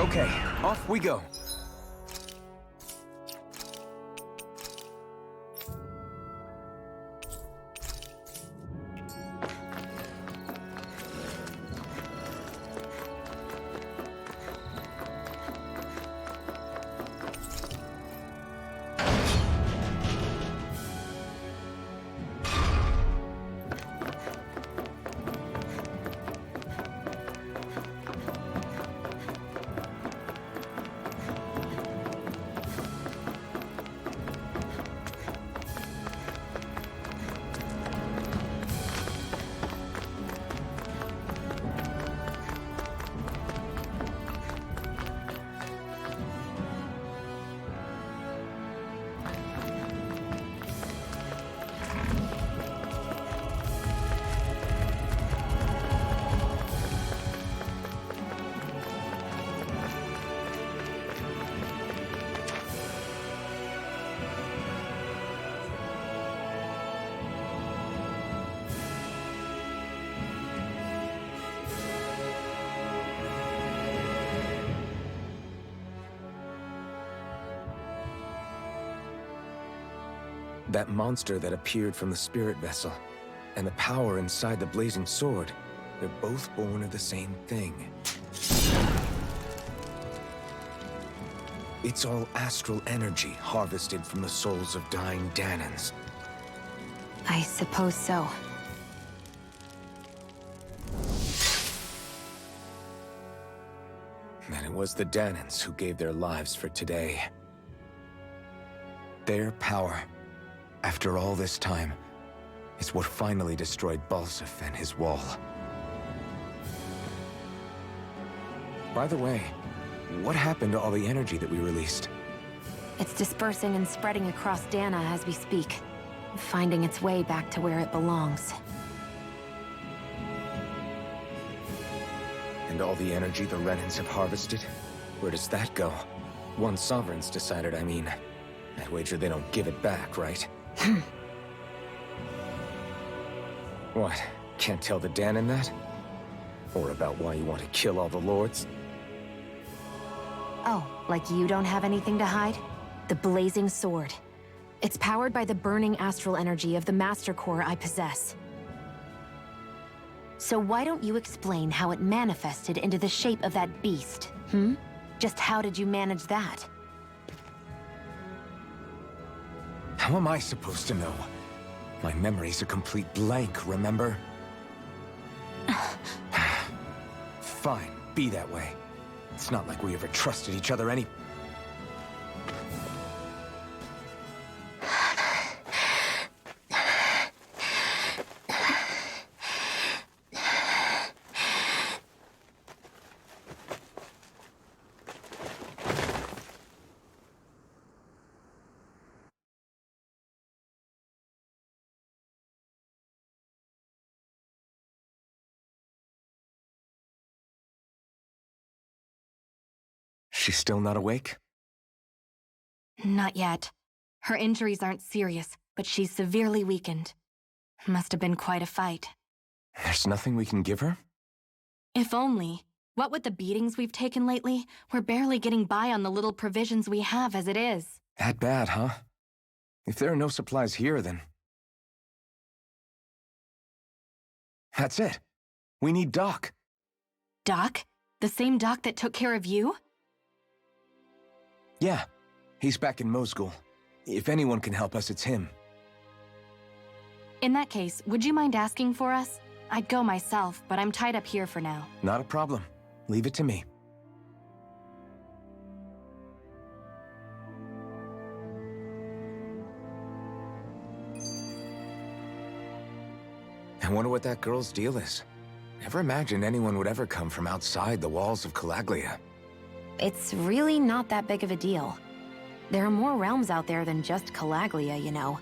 Okay, off we go. That monster that appeared from the spirit vessel, and the power inside the blazing sword, they're both born of the same thing. It's all astral energy harvested from the souls of dying Danans. I suppose so. And it was the Danans who gave their lives for today. Their power, after all this time, is what finally destroyed Balsif and his wall. By the way, what happened to all the energy that we released? It's dispersing and spreading across Dana as we speak, finding its way back to where it belongs. And all the energy the Renans have harvested? Where does that go? One Sovereign's decided, I mean. I'd wager they don't give it back, right? What? Can't tell the Danan that? Or about why you want to kill all the lords? Oh, like you don't have anything to hide? The blazing sword. It's powered by the burning astral energy of the Master Core I possess. So why don't you explain how it manifested into the shape of that beast, hmm? Just how did you manage that? How am I supposed to know? My memory's a complete blank, remember? Fine, be that way. It's not like we ever trusted each other any... She's still not awake? Not yet. Her injuries aren't serious, but she's severely weakened. Must have been quite a fight. There's nothing we can give her? If only. What with the beatings we've taken lately, we're barely getting by on the little provisions we have as it is. That bad, huh? If there are no supplies here, then... That's it. We need Doc. Doc? The same Doc that took care of you? Yeah, he's back in Mosgul. If anyone can help us, it's him. In that case, would you mind asking for us? I'd go myself, but I'm tied up here for now. Not a problem. Leave it to me. I wonder what that girl's deal is. Never imagined anyone would ever come from outside the walls of Calaglia. It's really not that big of a deal. There are more realms out there than just Calaglia, you know.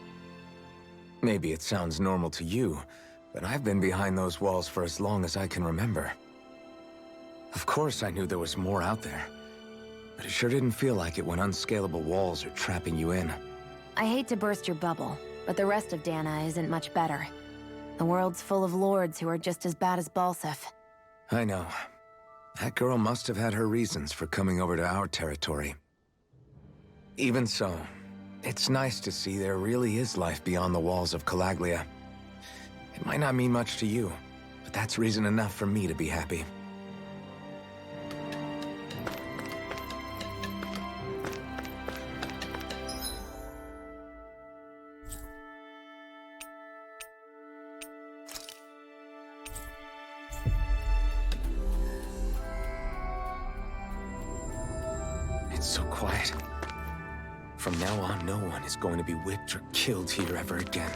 Maybe it sounds normal to you, but I've been behind those walls for as long as I can remember. Of course I knew there was more out there, but it sure didn't feel like it when unscalable walls are trapping you in. I hate to burst your bubble, but the rest of Dana isn't much better. The world's full of lords who are just as bad as Balsif. I know. That girl must have had her reasons for coming over to our territory. Even so, it's nice to see there really is life beyond the walls of Calaglia. It might not mean much to you, but that's reason enough for me to be happy. It's so quiet. From now on, no one is going to be whipped or killed here ever again.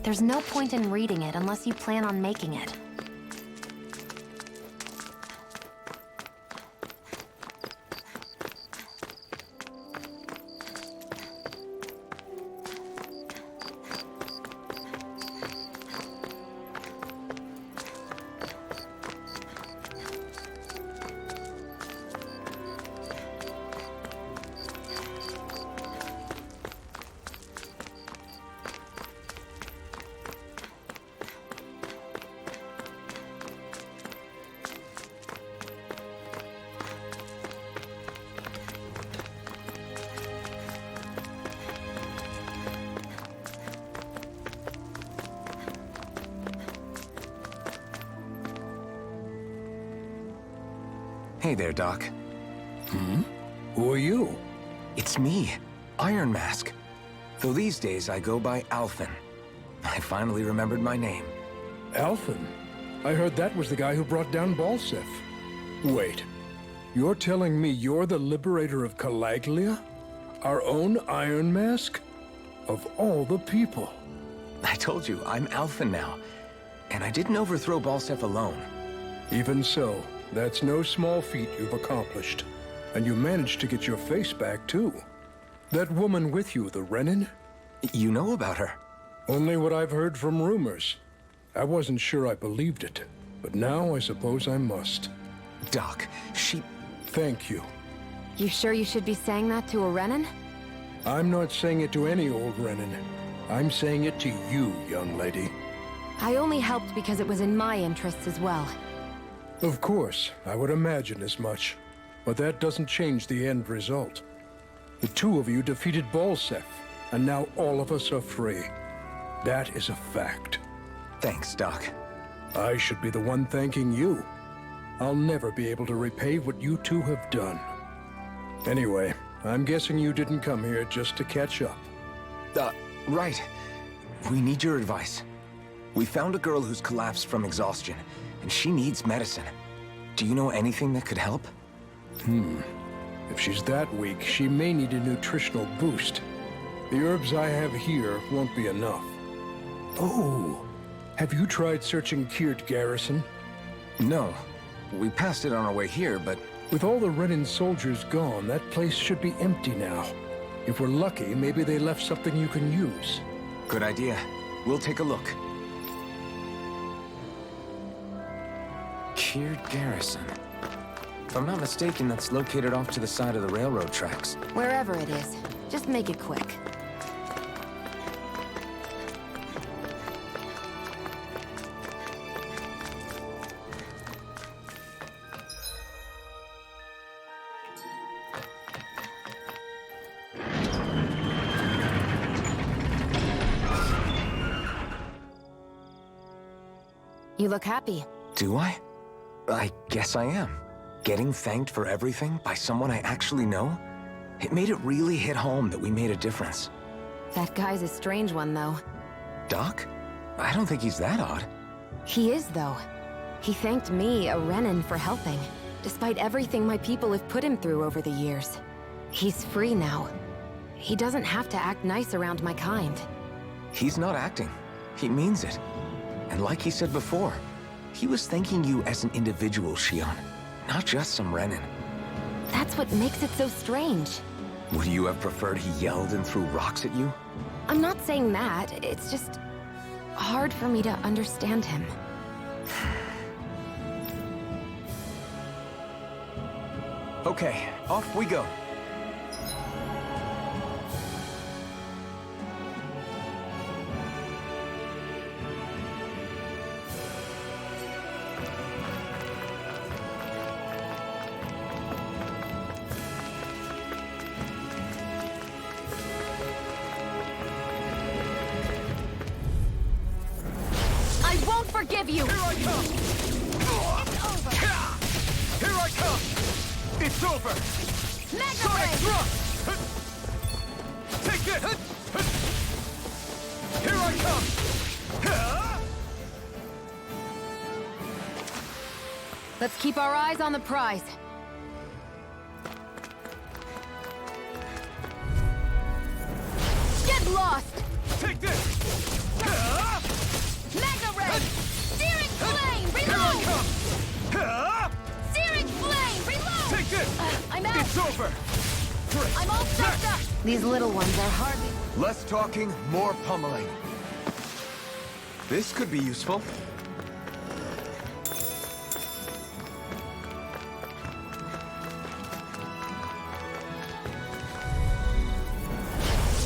There's no point in reading it unless you plan on making it. Hey there, Doc. Who are you? It's me, Iron Mask. Though these days I go by Alphen. I finally remembered my name. Alphen? I heard that was the guy who brought down Balsef. Wait, you're telling me you're the liberator of Calaglia? Our own Iron Mask? Of all the people. I told you, I'm Alphen now. And I didn't overthrow Balsef alone. Even so, that's no small feat you've accomplished. And you managed to get your face back, too. That woman with you, the Renin? You know about her? Only what I've heard from rumors. I wasn't sure I believed it, but now I suppose I must. Doc, she... Thank you. You sure you should be saying that to a Renin? I'm not saying it to any old Renin. I'm saying it to you, young lady. I only helped because it was in my interests as well. Of course, I would imagine as much. But that doesn't change the end result. The two of you defeated Balsef, and now all of us are free. That is a fact. Thanks, Doc. I should be the one thanking you. I'll never be able to repay what you two have done. Anyway, I'm guessing you didn't come here just to catch up. Right. We need your advice. We found a girl who's collapsed from exhaustion, and she needs medicine. Do you know anything that could help? If she's that weak, she may need a nutritional boost. The herbs I have here won't be enough. Oh, have you tried searching Kirt Garrison? No. We passed it on our way here, but... With all the Renin soldiers gone, that place should be empty now. If we're lucky, maybe they left something you can use. Good idea. We'll take a look. Kirt Garrison. If I'm not mistaken, that's located off to the side of the railroad tracks. Wherever it is, just make it quick. You look happy. Do I? I guess I am. Getting thanked for everything by someone I actually know? It made it really hit home that we made a difference. That guy's a strange one, though. Doc? I don't think he's that odd. He is, though. He thanked me, a Renan, for helping, despite everything my people have put him through over the years. He's free now. He doesn't have to act nice around my kind. He's not acting. He means it. And like he said before, he was thanking you as an individual, Shion, not just some Renan. That's what makes it so strange. Would you have preferred he yelled and threw rocks at you? I'm not saying that. It's just hard for me to understand him. Okay, off we go. I won't forgive you! Here I come! It's over! Here I come! It's over! Mega Sonic Ray! thrust! Take this! Here I come! Let's keep our eyes on the prize. Get lost! Take this! Mega Ray! Searing Flame! Here I Reload! come! Searing Flame! Reload! Take this! I'm out! It's over! I'm all stuffed up! These little ones are hardly... Less talking, more pummeling. This could be useful.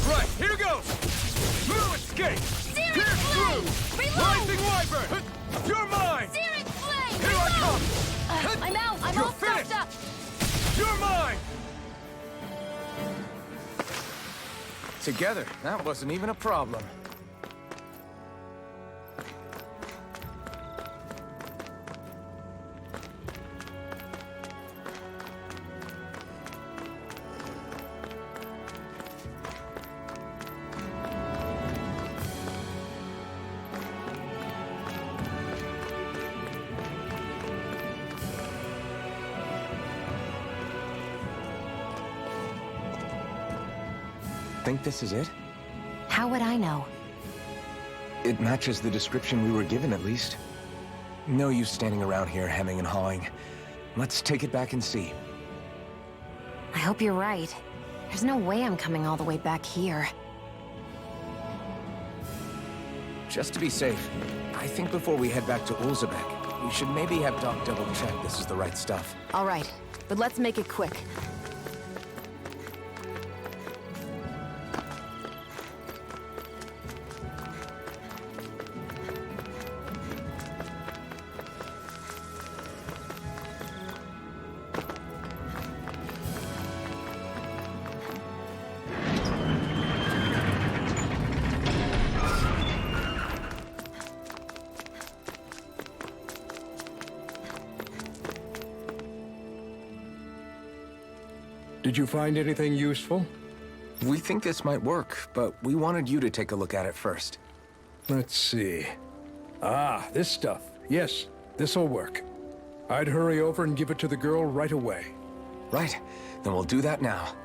Right, here goes! No escape! Searing Pierce Flame! through! Reload! Rising Wyvern! You're mine! Searing Flame! Here I Reload! come! I'm out! I'm You're all stuffed finished! up! You're mine! Together, that wasn't even a problem. Think this is it? How would I know? It matches the description we were given, at least. No use standing around here hemming and hawing. Let's take it back and see. I hope you're right. There's no way I'm coming all the way back here. Just to be safe, I think before we head back to Ulzabek, we should maybe have Doc double-check this is the right stuff. All right, but let's make it quick. Did you find anything useful? We think this might work, but we wanted you to take a look at it first. Let's see. Ah, this stuff. Yes, this'll work. I'd hurry over and give it to the girl right away. Right, then we'll do that now.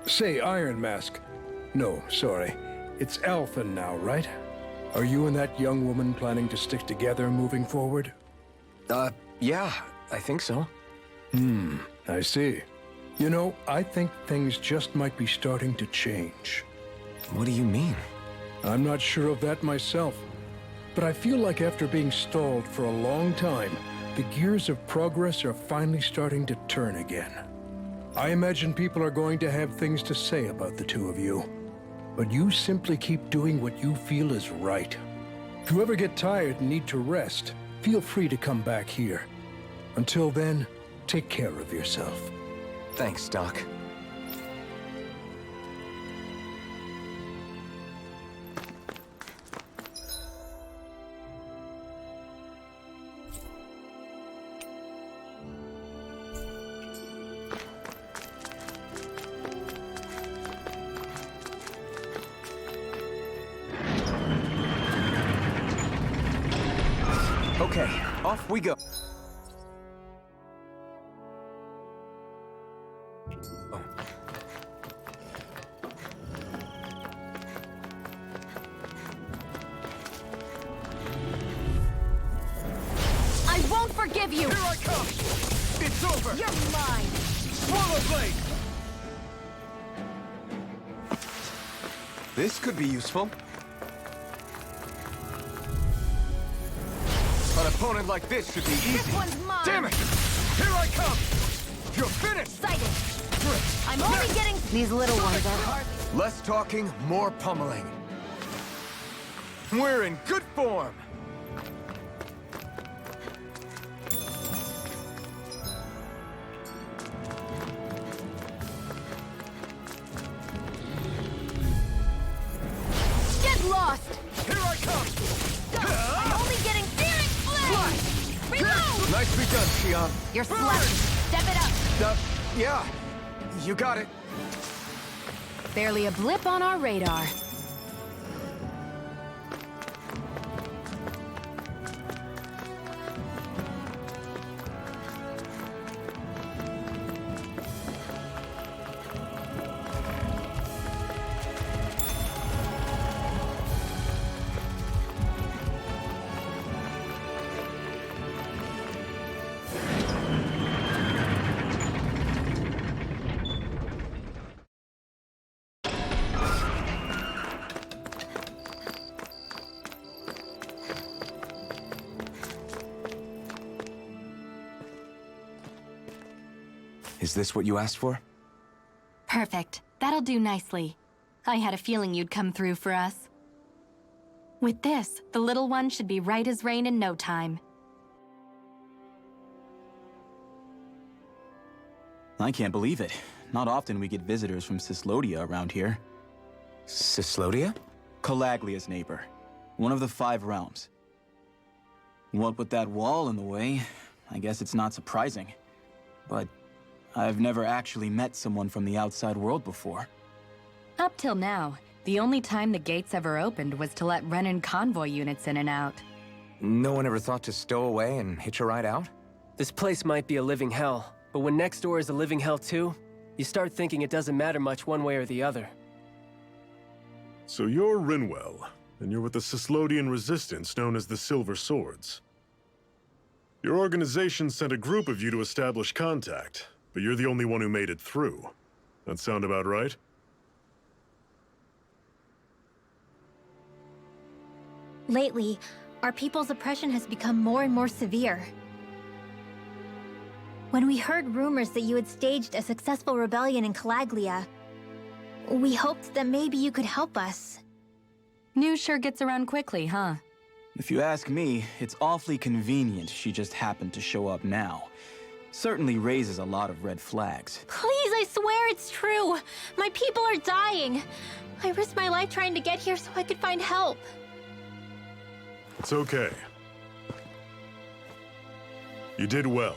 Say, Iron Mask. No, sorry. It's Alphen now, right? Are you and that young woman planning to stick together moving forward? Yeah, I think so. I see. You know, I think things just might be starting to change. What do you mean? I'm not sure of that myself, but I feel like after being stalled for a long time, the gears of progress are finally starting to turn again. I imagine people are going to have things to say about the two of you, but you simply keep doing what you feel is right. If you ever get tired and need to rest, feel free to come back here. Until then, take care of yourself. Thanks, Doc. Okay, off we go. I won't forgive you! Here I come! It's over! You're mine! Swallow blade! This could be useful. An opponent like this should be easy. This one's mine! Damn it! Here I come! You're finished! Sighted! I'm only getting... These little ones are hardly... Less talking, more pummeling. We're in good form! Get lost! Here I come! I'm only getting... Flash! Reload! Nicely done, Xion. You're sluggish. Step it up! Yeah, you got it. Barely a blip on our radar. Is this what you asked for? Perfect. That'll do nicely. I had a feeling you'd come through for us. With this, the little one should be right as rain in no time. I can't believe it. Not often we get visitors from Cyslodia around here. Cyslodia? Calaglia's neighbor. One of the 5 realms. What with that wall in the way, I guess it's not surprising. But I've never actually met someone from the outside world before. Up till now, the only time the gates ever opened was to let Renan convoy units in and out. No one ever thought to stow away and hitch a ride out? This place might be a living hell, but when next door is a living hell too, you start thinking it doesn't matter much one way or the other. So you're Rinwell, and you're with the Cyslodian resistance known as the Silver Swords. Your organization sent a group of you to establish contact, but you're the only one who made it through. That sound about right? Lately, our people's oppression has become more and more severe. When we heard rumors that you had staged a successful rebellion in Calaglia, we hoped that maybe you could help us. News sure gets around quickly, huh? If you ask me, it's awfully convenient she just happened to show up now. Certainly raises a lot of red flags. Please, I swear it's true! My people are dying! I risked my life trying to get here so I could find help. It's okay. You did well.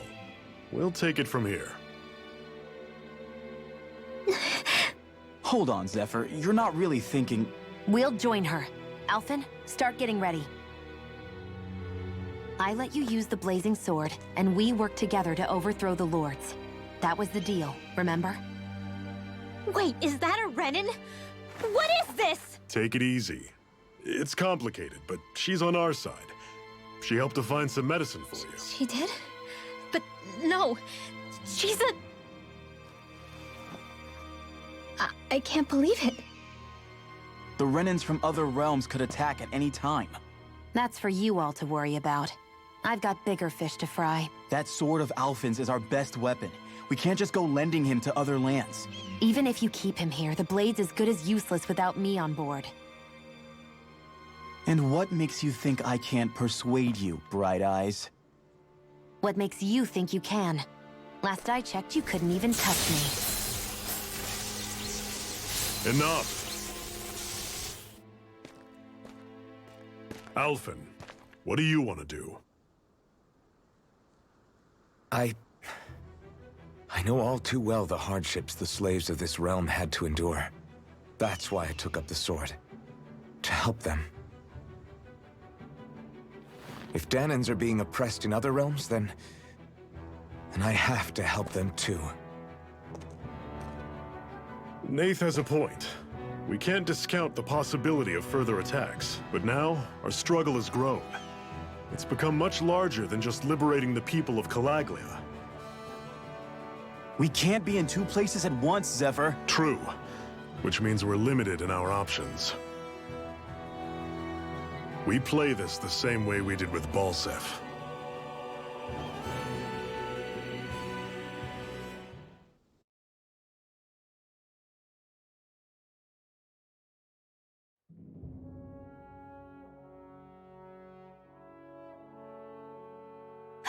We'll take it from here. Hold on, Zephyr. You're not really thinking... We'll join her. Alphen, start getting ready. I let you use the blazing sword, and we worked together to overthrow the lords. That was the deal, remember? Wait, is that a Renan? What is this? Take it easy. It's complicated, but she's on our side. She helped to find some medicine for you. She did? But no, she's a... I can't believe it. The Renans from other realms could attack at any time. That's for you all to worry about. I've got bigger fish to fry. That sword of Alphen's is our best weapon. We can't just go lending him to other lands. Even if you keep him here, the blade's as good as useless without me on board. And what makes you think I can't persuade you, Bright Eyes? What makes you think you can? Last I checked, you couldn't even touch me. Enough! Alphen, what do you want to do? I know all too well the hardships the slaves of this realm had to endure. That's why I took up the sword. To help them. If Danans are being oppressed in other realms, then I have to help them too. Nath has a point. We can't discount the possibility of further attacks, but now our struggle has grown. It's become much larger than just liberating the people of Calaglia. We can't be in two places at once, Zephyr. True, which means we're limited in our options. We play this the same way we did with Balsef.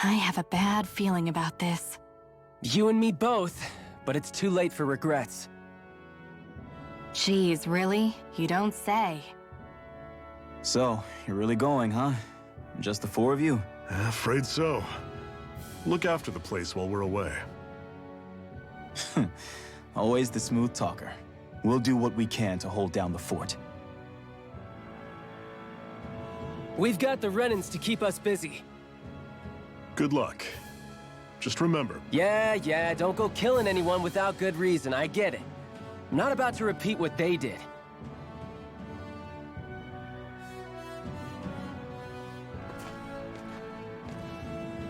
I have a bad feeling about this. You and me both, but it's too late for regrets. Geez, really? You don't say. So, you're really going, huh? Just the four of you? Afraid so. Look after the place while we're away. Always the smooth talker. We'll do what we can to hold down the fort. We've got the Renans to keep us busy. Good luck. Just remember... Yeah, don't go killing anyone without good reason, I get it. I'm not about to repeat what they did.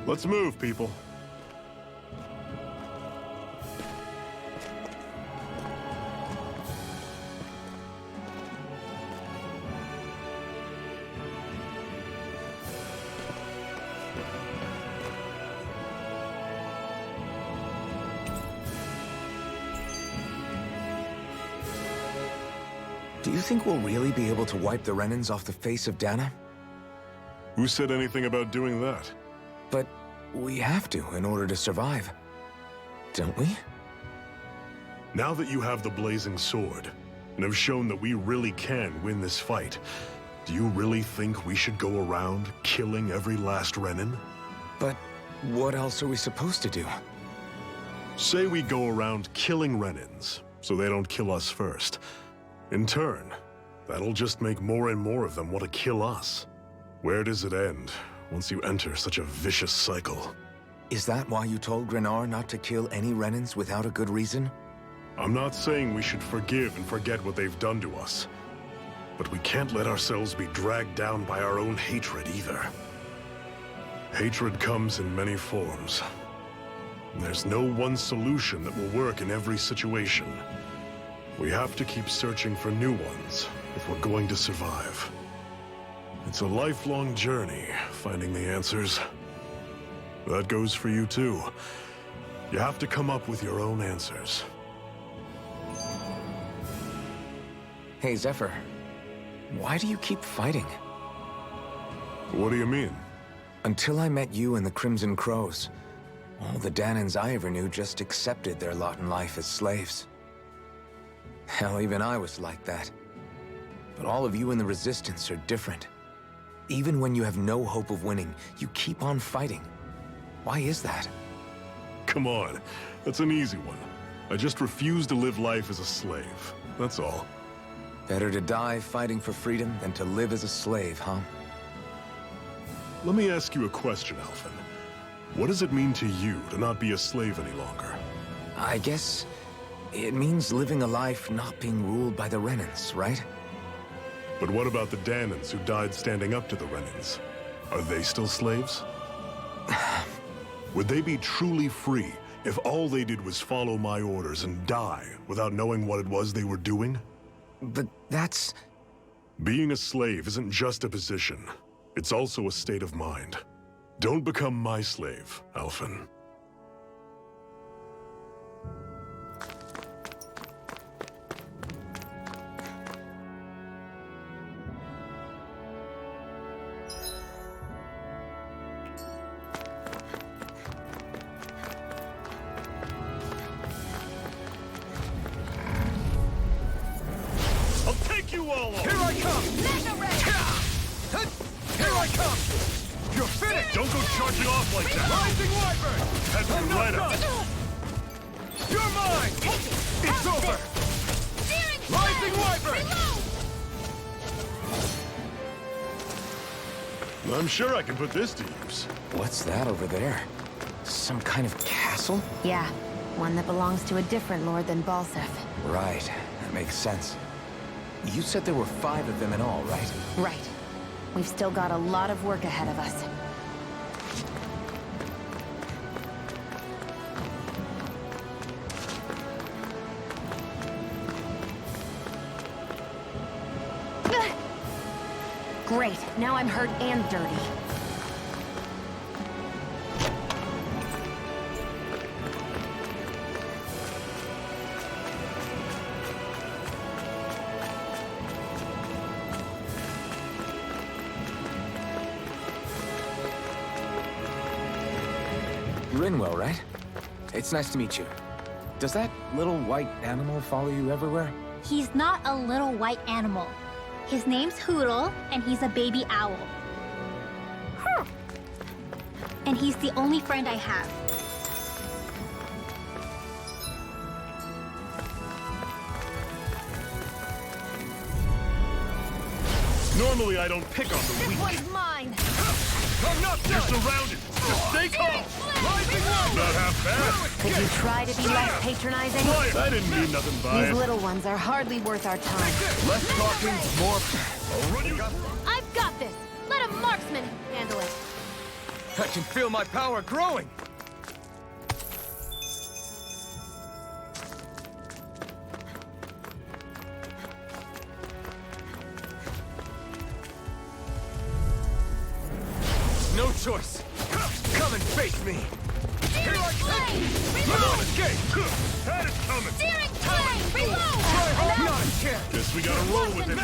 Let's move, people. Do you think we'll really be able to wipe the Renans off the face of Dana? Who said anything about doing that? But we have to in order to survive. Don't we? Now that you have the blazing sword, and have shown that we really can win this fight, do you really think we should go around killing every last Renan? But what else are we supposed to do? Say we go around killing Renans, so they don't kill us first. In turn, that'll just make more and more of them want to kill us. Where does it end once you enter such a vicious cycle? Is that why you told Grenar not to kill any Renans without a good reason? I'm not saying we should forgive and forget what they've done to us, but we can't let ourselves be dragged down by our own hatred either. Hatred comes in many forms. There's no one solution that will work in every situation. We have to keep searching for new ones if we're going to survive. It's a lifelong journey, finding the answers. That goes for you too. You have to come up with your own answers. Hey, Zephyr. Why do you keep fighting? What do you mean? Until I met you and the Crimson Crows, all the Danans I ever knew just accepted their lot in life as slaves. Hell, even I was like that. But all of you in the Resistance are different. Even when you have no hope of winning, you keep on fighting. Why is that? Come on, that's an easy one. I just refuse to live life as a slave, that's all. Better to die fighting for freedom than to live as a slave, huh? Let me ask you a question, Alphen. What does it mean to you to not be a slave any longer? I guess it means living a life not being ruled by the Renans, right? But what about the Danans who died standing up to the Renans? Are they still slaves? Would they be truly free if all they did was follow my orders and die without knowing what it was they were doing? But that's... Being a slave isn't just a position. It's also a state of mind. Don't become my slave, Alphen. I'll take you all on! Here I come! Here I come! You're finished! Don't go charging off like that! Rising Wyvern! Head I'm right not up! done! You're mine! It's over! Rising Wyvern! I'm sure I can put this to use. What's that over there? Some kind of castle? Yeah, one that belongs to a different lord than Balsef. Right, that makes sense. You said there were 5 of them in all, right? Right. We've still got a lot of work ahead of us. Great, now I'm hurt and dirty. Rinwell, right? It's nice to meet you. Does that little white animal follow you everywhere? He's not a little white animal. His name's Hoodle, and he's a baby owl. And he's the only friend I have. Normally I don't pick on the weak. This one's mine! I'm not You're done! surrounded! Just stay calm! Rising Wild! Not half bad! Could you try to be less patronizing? Fire! I didn't mean nothing by These it. little ones are hardly worth our time. Less talking, more... I'll run you... I've got this! Let a marksman handle it! I can feel my power growing! No choice! Come and face me! Here I come! I'm on escape! Had it coming! Steering flame! Reload! Not a chance! Guess we gotta roll with it.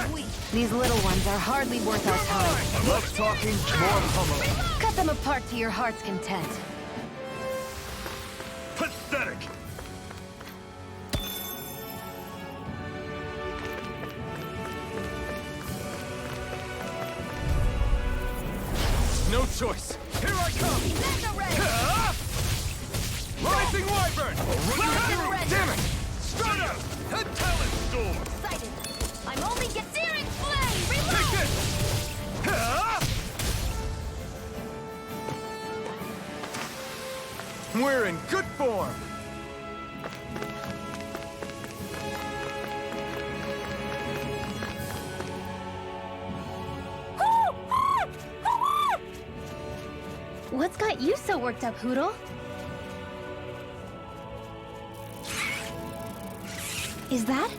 These little ones are hardly worth our time. Less talking, more pummeling. Cut them apart to your heart's content. Pathetic! No choice! Here I come! Ah! Rising Wyvern! Damn it! Straight up! A talent storm! I'm only getting steering flame! Take Reload! this! Ah! We're in good form! What's got you so worked up, Hoodle? Is that?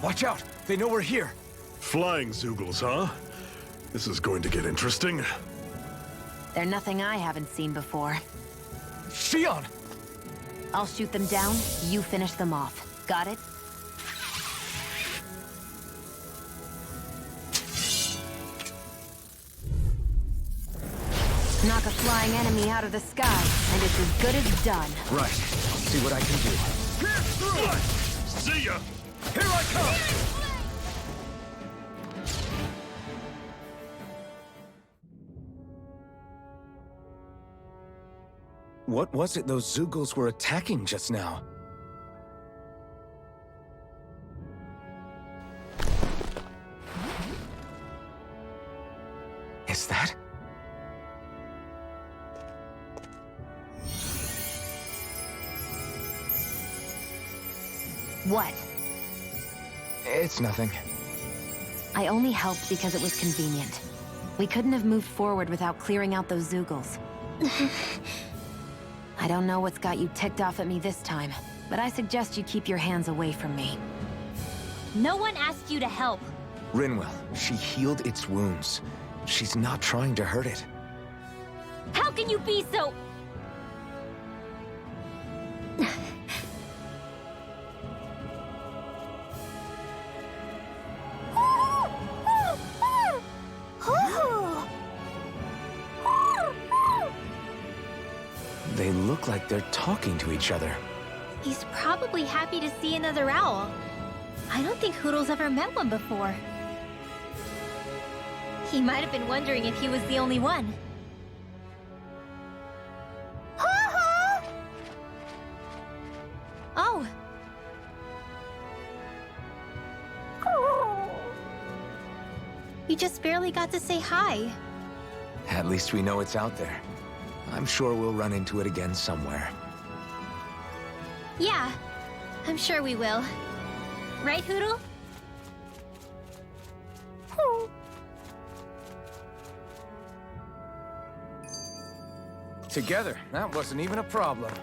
Watch out! They know we're here! Flying Zoogles, huh? This is going to get interesting. They're nothing I haven't seen before. Shion! I'll shoot them down, you finish them off. Got it? Knock a flying enemy out of the sky, and it's as good as done. Right. I'll see what I can do. Pierce through! See ya! Here I come! What was it those Zoogles were attacking just now? Is that? What? It's nothing. I only helped because it was convenient. We couldn't have moved forward without clearing out those Zoogles. I don't know what's got you ticked off at me this time, but I suggest you keep your hands away from me. No one asked you to help. Rinwell, she healed its wounds. She's not trying to hurt it. How can you be so... They look like they're talking to each other. He's probably happy to see another owl. I don't think Hoodle's ever met one before. He might have been wondering if he was the only one. Oh. You just barely got to say hi. At least we know it's out there. I'm sure we'll run into it again somewhere. Yeah, I'm sure we will. Right, Hoodle? Together, that wasn't even a problem.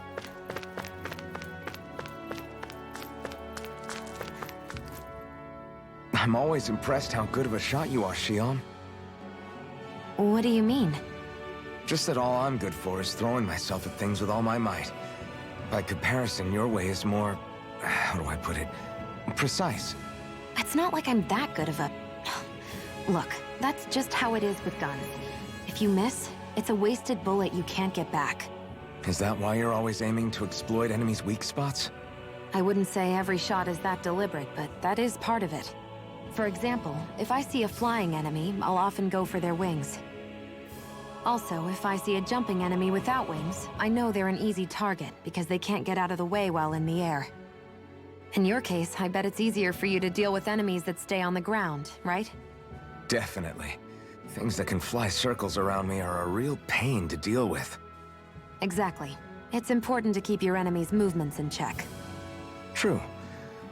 I'm always impressed how good of a shot you are, Shion. What do you mean? Just that all I'm good for is throwing myself at things with all my might. By comparison, your way is more... how do I put it? Precise. It's not like I'm that good of a... Look, that's just how it is with guns. If you miss, it's a wasted bullet you can't get back. Is that why you're always aiming to exploit enemies' weak spots? I wouldn't say every shot is that deliberate, but that is part of it. For example, if I see a flying enemy, I'll often go for their wings. Also, if I see a jumping enemy without wings, I know they're an easy target because they can't get out of the way while in the air. In your case, I bet it's easier for you to deal with enemies that stay on the ground, right? Definitely. Things that can fly circles around me are a real pain to deal with. Exactly. It's important to keep your enemy's movements in check. True.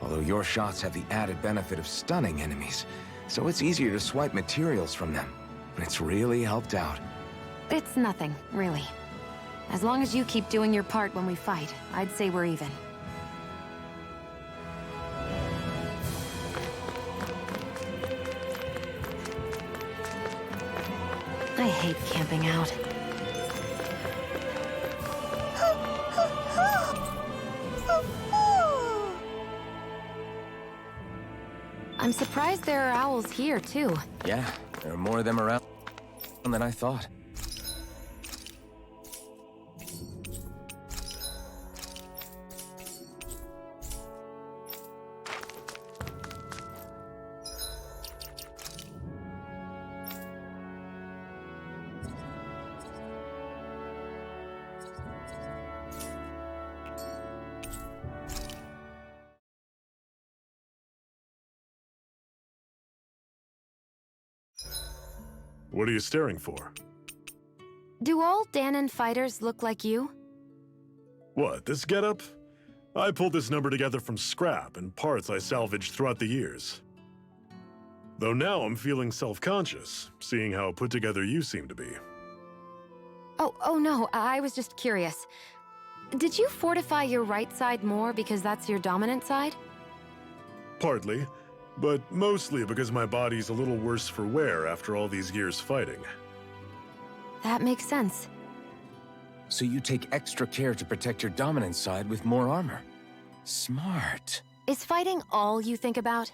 Although your shots have the added benefit of stunning enemies, so it's easier to swipe materials from them. It's really helped out. It's nothing, really. As long as you keep doing your part when we fight, I'd say we're even. I hate camping out. I'm surprised there are owls here, too. Yeah, there are more of them around than I thought. What are you staring for? Do all Danon fighters look like you? What, this getup? I pulled this number together from scrap and parts I salvaged throughout the years. Though now I'm feeling self-conscious, seeing how put together you seem to be. Oh no, I was just curious. Did you fortify your right side more because that's your dominant side? Partly, but mostly because my body's a little worse for wear after all these years fighting. That makes sense. So you take extra care to protect your dominant side with more armor. Smart. Is fighting all you think about?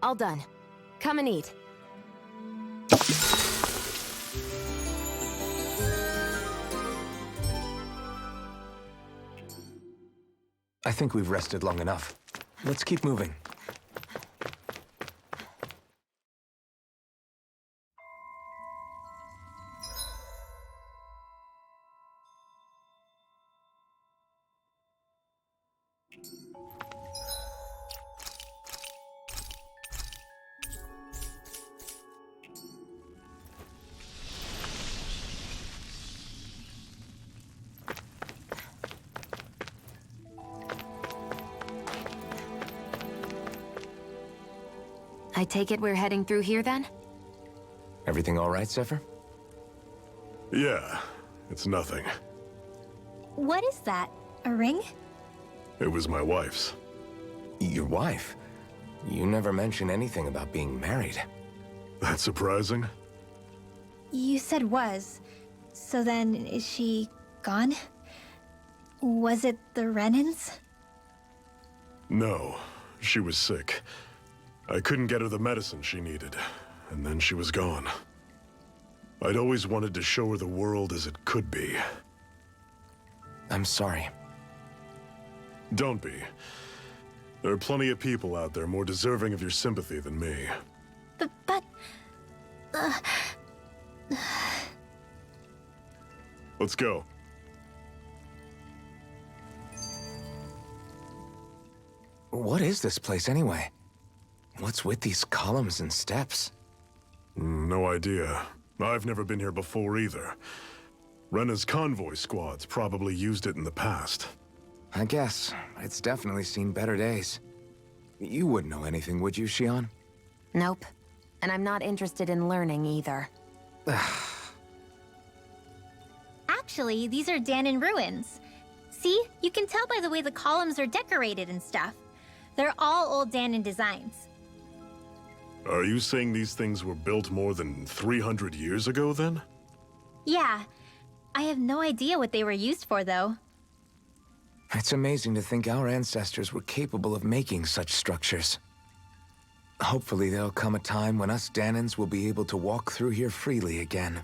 All done. Come and eat. I think we've rested long enough. Let's keep moving. I take it we're heading through here then? Everything all right, Zephyr? Yeah, it's nothing. What is that? A ring? It was my wife's. Your wife? You never mentioned anything about being married. That's surprising? You said was. So then, is she gone? Was it the Renans? No, she was sick. I couldn't get her the medicine she needed, and then she was gone. I'd always wanted to show her the world as it could be. I'm sorry. Don't be. There are plenty of people out there more deserving of your sympathy than me. But... Let's go. What is this place anyway? What's with these columns and steps? No idea. I've never been here before either. Rena's convoy squads probably used it in the past. I guess. It's definitely seen better days. You wouldn't know anything, would you, Xion? Nope. And I'm not interested in learning either. Actually, these are Danon ruins. See? You can tell by the way the columns are decorated and stuff. They're all old Danon designs. Are you saying these things were built more than 300 years ago, then? Yeah. I have no idea what they were used for, though. It's amazing to think our ancestors were capable of making such structures. Hopefully there'll come a time when us Danons will be able to walk through here freely again.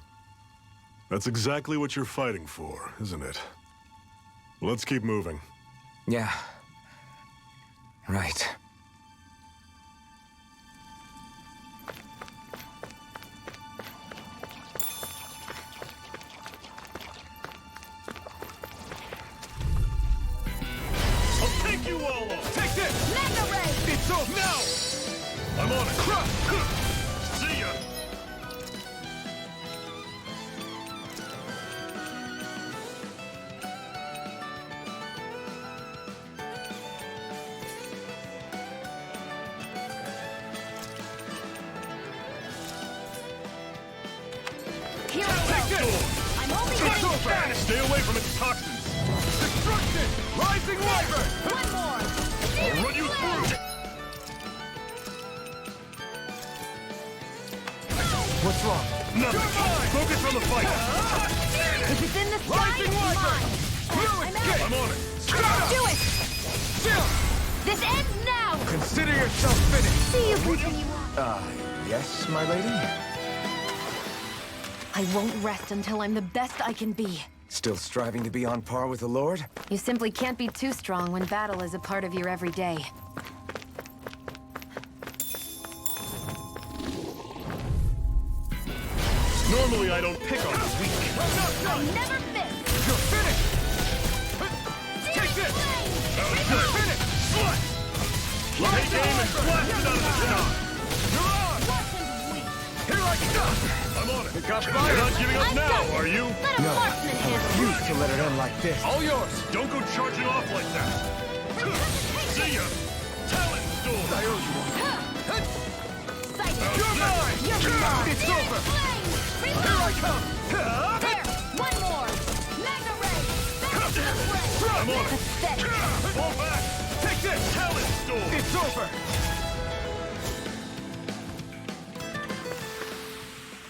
That's exactly what you're fighting for, isn't it? Let's keep moving. Yeah. Right. I'll take you all on! Take this! Mega Ray! It's off now! I'm on it! See ya! Here I go. Take this! I'm only It's getting over! started. Stay away from its toxins! Destruction! Rising Wyvern! One more. I'll run you through! What's wrong? Nothing! Focus on the fight! If it's in the sky, Rising it's Wyvern! mine. I'm out. I'm on it! Do it! This ends now! Consider yourself finished! See you continue on. Yes, my lady? I won't rest until I'm the best I can be. Still striving to be on par with the Lord? You simply can't be too strong when battle is a part of your everyday. Normally I don't pick on this weak. I never miss! You're finished! Take this! You're finished! Slut! Take aim and blast it out of the sky! You're on! Here I come! I'm on it! You're not giving up now, are you? Let a marksman handle it. Refuse to let it end like this. All yours! Don't go charging off like that! See ya! Talent Storm! I owe you one. You're mine! It's over! Here I come! There! One more! Mega Ray! I'm on it! Pathetic. Fall back! Take this! Talent Storm! It's over!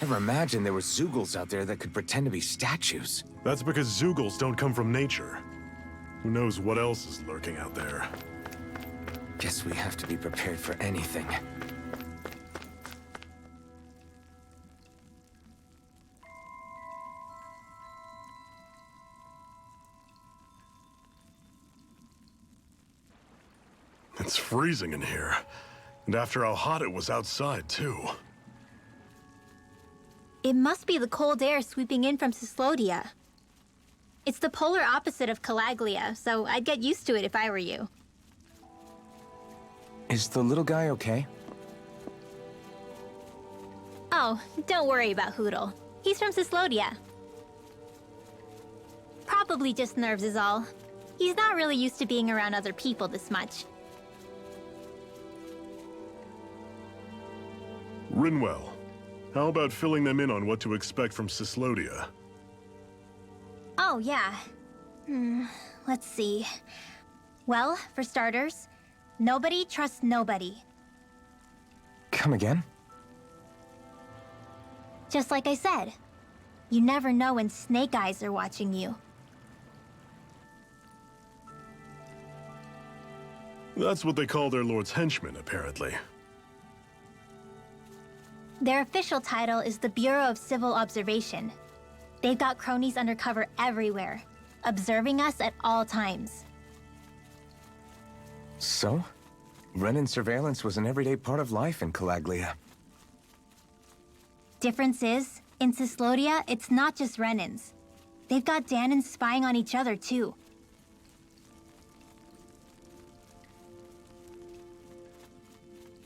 Never imagined there were Zeugles out there that could pretend to be statues. That's because Zeugles don't come from nature. Who knows what else is lurking out there? Guess we have to be prepared for anything. It's freezing in here. And after how hot it was outside, too. It must be the cold air sweeping in from Cyslodia. It's the polar opposite of Calaglia, so I'd get used to it if I were you. Is the little guy okay? Oh, don't worry about Hootle. He's from Cyslodia. Probably just nerves is all. He's not really used to being around other people this much. Rinwell, how about filling them in on what to expect from Cyslodia? Oh, yeah. Let's see. Well, for starters, nobody trusts nobody. Come again? Just like I said. You never know when Snake Eyes are watching you. That's what they call their lord's henchmen, apparently. Their official title is the Bureau of Civil Observation. They've got cronies undercover everywhere, observing us at all times. So? Renin surveillance was an everyday part of life in Calaglia. Difference is, in Cyslodia, it's not just Renins. They've got Danins spying on each other, too.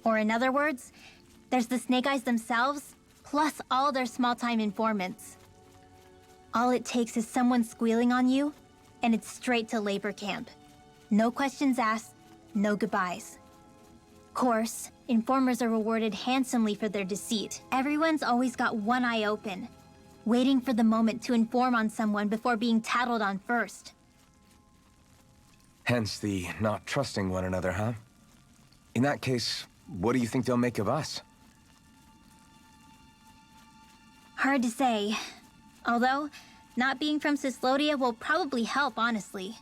Or in other words, there's the Snake Eyes themselves, plus all their small-time informants. All it takes is someone squealing on you, and it's straight to labor camp. No questions asked, no goodbyes. Course, informers are rewarded handsomely for their deceit. Everyone's always got one eye open, waiting for the moment to inform on someone before being tattled on first. Hence the not trusting one another, huh? In that case, what do you think they'll make of us? Hard to say. Although, not being from Cyslodia will probably help, honestly.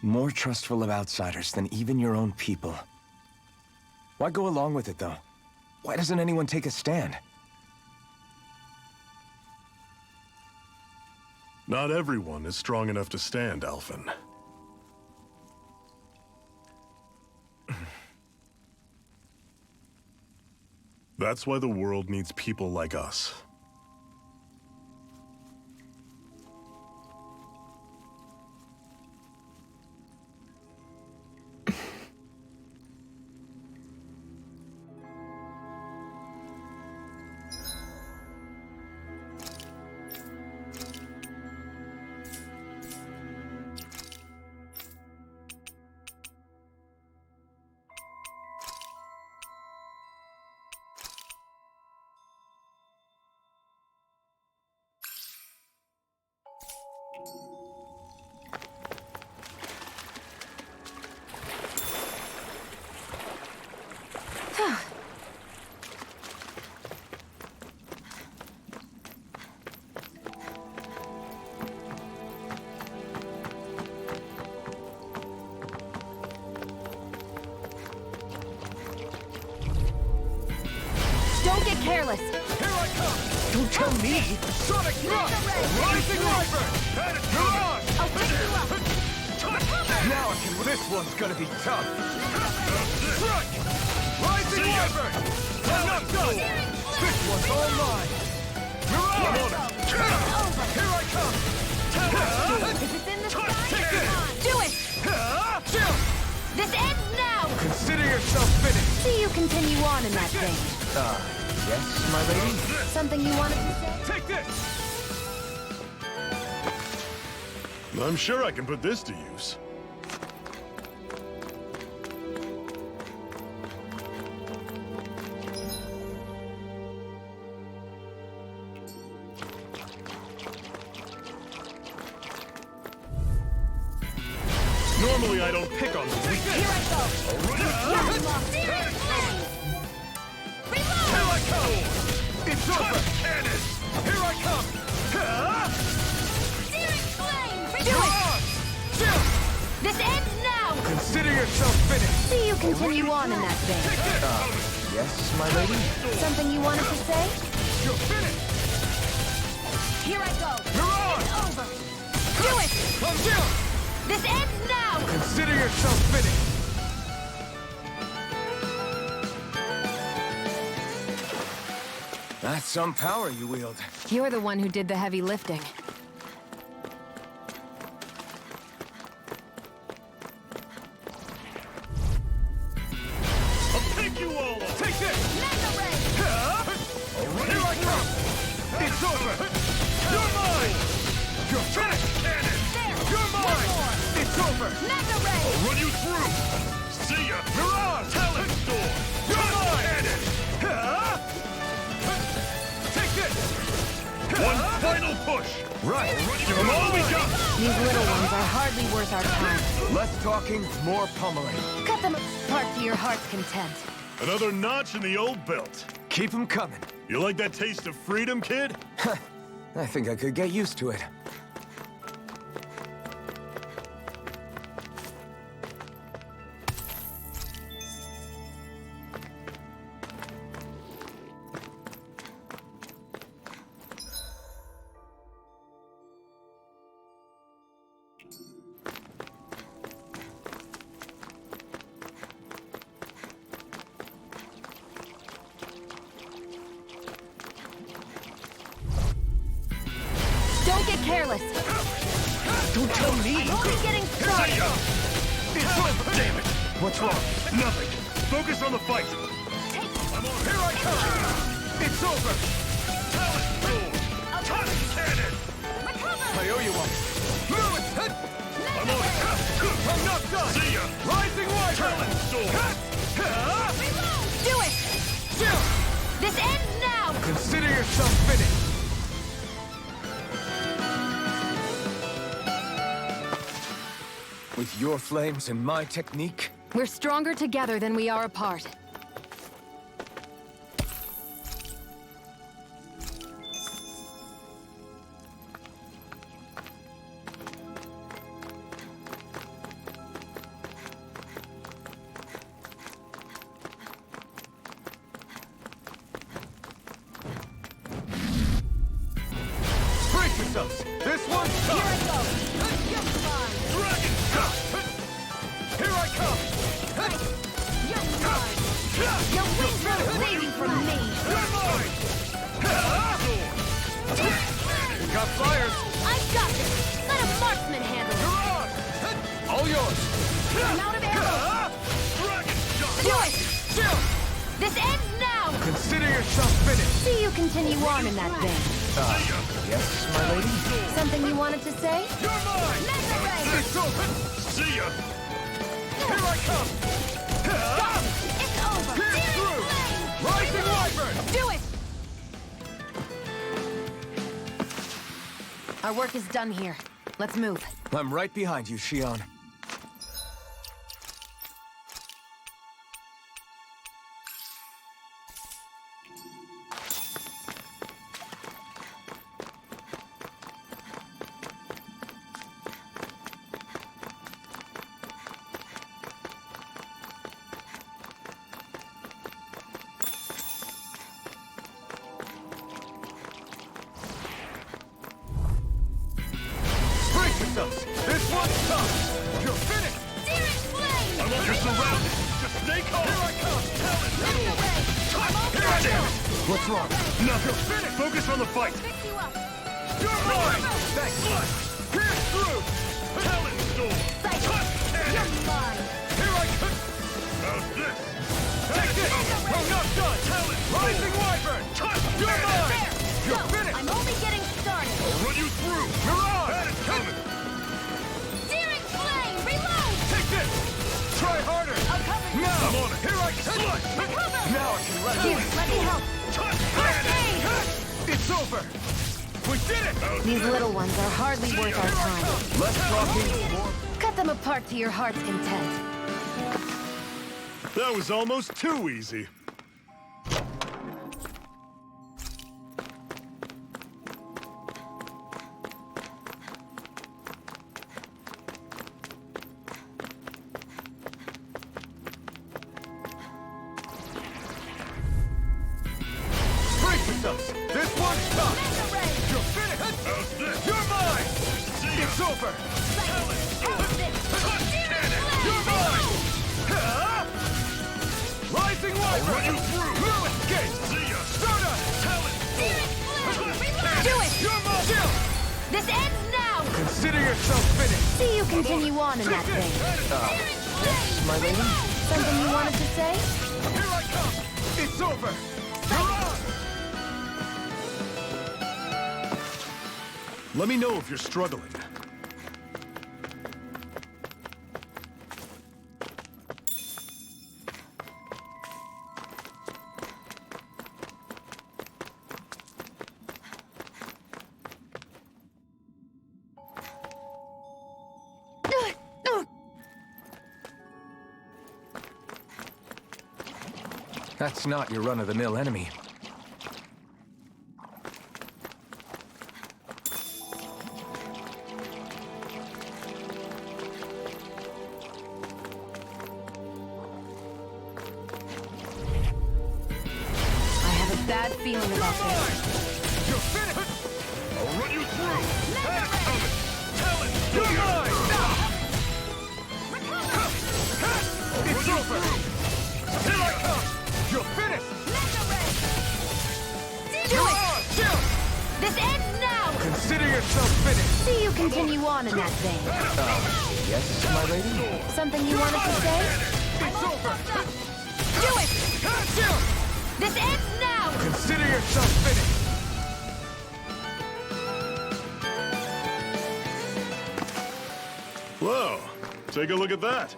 More trustful of outsiders than even your own people. Why go along with it, though? Why doesn't anyone take a stand? Not everyone is strong enough to stand, Alphen. That's why the world needs people like us. Don't get careless. Here I come! Don't tell me! Sonic Thrust! Rising Wyvern! Mirage! I'll pick you up. Now this one's gonna be tough. Strike! Rising Wyvern! I'm not done! This one's all mine! Mirage! Here I come! If it's in the sky, Take this! come on. Do it! Chill! This ends now! Consider yourself finished. See you continue on in that vein. Yes, my lady? Something you wanted to say? Take this! I'm sure I can put this to use. Normally I don't pick on the weak. Here I go! Here I come! It's over! Cannon! Here I come! Do it! This ends now! Consider yourself finished. See you continue on in that vein. Yes, my lady? Something you wanted to say? You're finished! Here I go! Mirage! It's over! Do it! I'm down! This ends now! Consider yourself finished. That's some power you wield. You're the one who did the heavy lifting. I'll take you all on! Take this! Here I come! It's over! You're mine! You're finished! Cannon! You're mine! It's over! I'll run you through! See ya! Mirage! Talent Storm! You're mine! Cannon! Take this! One final push! Right. Give all we got! These little ones are hardly worth our time. Less talking, more pummeling. Cut them apart to your heart's content. Another notch in the old belt. Keep 'em coming. You like that taste of freedom, kid? I think I could get used to it. careless. Don't tell me! Only getting See started! ya! It's over! Damn it! What's wrong? Nothing! Focus on the fight! I'm on! Here I come! It's over! Talent sword! Touch cannon! I owe you one. I'm on it! I'm not done! See ya! Rising Wide! Talent sword! Do it! This ends now! Consider yourself finished. With your flames and my technique, We're stronger together than we are apart. brace yourselves. This one's tough. Dragon shot! Here I come! Your wings are waiting for me! You're mine! Got flyers. I've got this! Let a marksman handle it! All yours. I'm out of arrows! Dragon shot! Do it! This ends now! Consider yourself finished. See you continue on in that vein. Yes, my lady? Something you wanted to say? You're mine! It's over! See ya! Here I come! It's over! Pierce through! Rising Wyvern! Do it! Our work is done here. Let's move. I'm right behind you, Shion. Brace yourselves! This one's tough! You're finished! Searing flame! You're surrounded! Just stay calm! Here I come! Talent sword! Touch! Damn it! What's wrong? Nothing! You're finished! Focus on the fight! Fix you up! You're mine! Thanks! Pierce through! Talent sword! Touch! You're Cannon! mine! Here I come! How's this? Take this! I'm not done! Talent! Rising Wyvern! Touch! You're mine! You're finished! I'm only getting started! I'll run you through! You're on! That is coming! Searing flame! Reload! Take this! Try harder! I'll cover you! Now! I'm on it! Here I come! Recover! Now I can let Here, let me help! Touch! First Cannon! aid! It's over! We did it! These little ones are hardly worth our time. Less talking, more. Cut them apart to your heart's content. That was almost too easy. Brace yourselves! This one's tough! You're finished! How's this? You're mine! It's over! Touch cannon! You're mine! Rising Wyvern! I'll run you through! No escape! See ya! Stardust! Talent! Do it! You're mine! Still! This ends now! Consider yourself finished. See you continue on in that vein. Yes, my lady? Something you wanted to say? Here I come! It's over! You're on! Let me know if you're struggling. That's not your run-of-the-mill enemy. I have a bad feeling about this. You're finished! I'll run you through! That's coming! Talent! You're mine! It's over! Here I come! You're finished! Do it! Still! This ends now! Consider yourself yourself finished! See you continue on in that vein. Yes, my lady? Something you wanted to say? It's over! Do it! This ends now! Consider yourself finished! Whoa, take a look at that.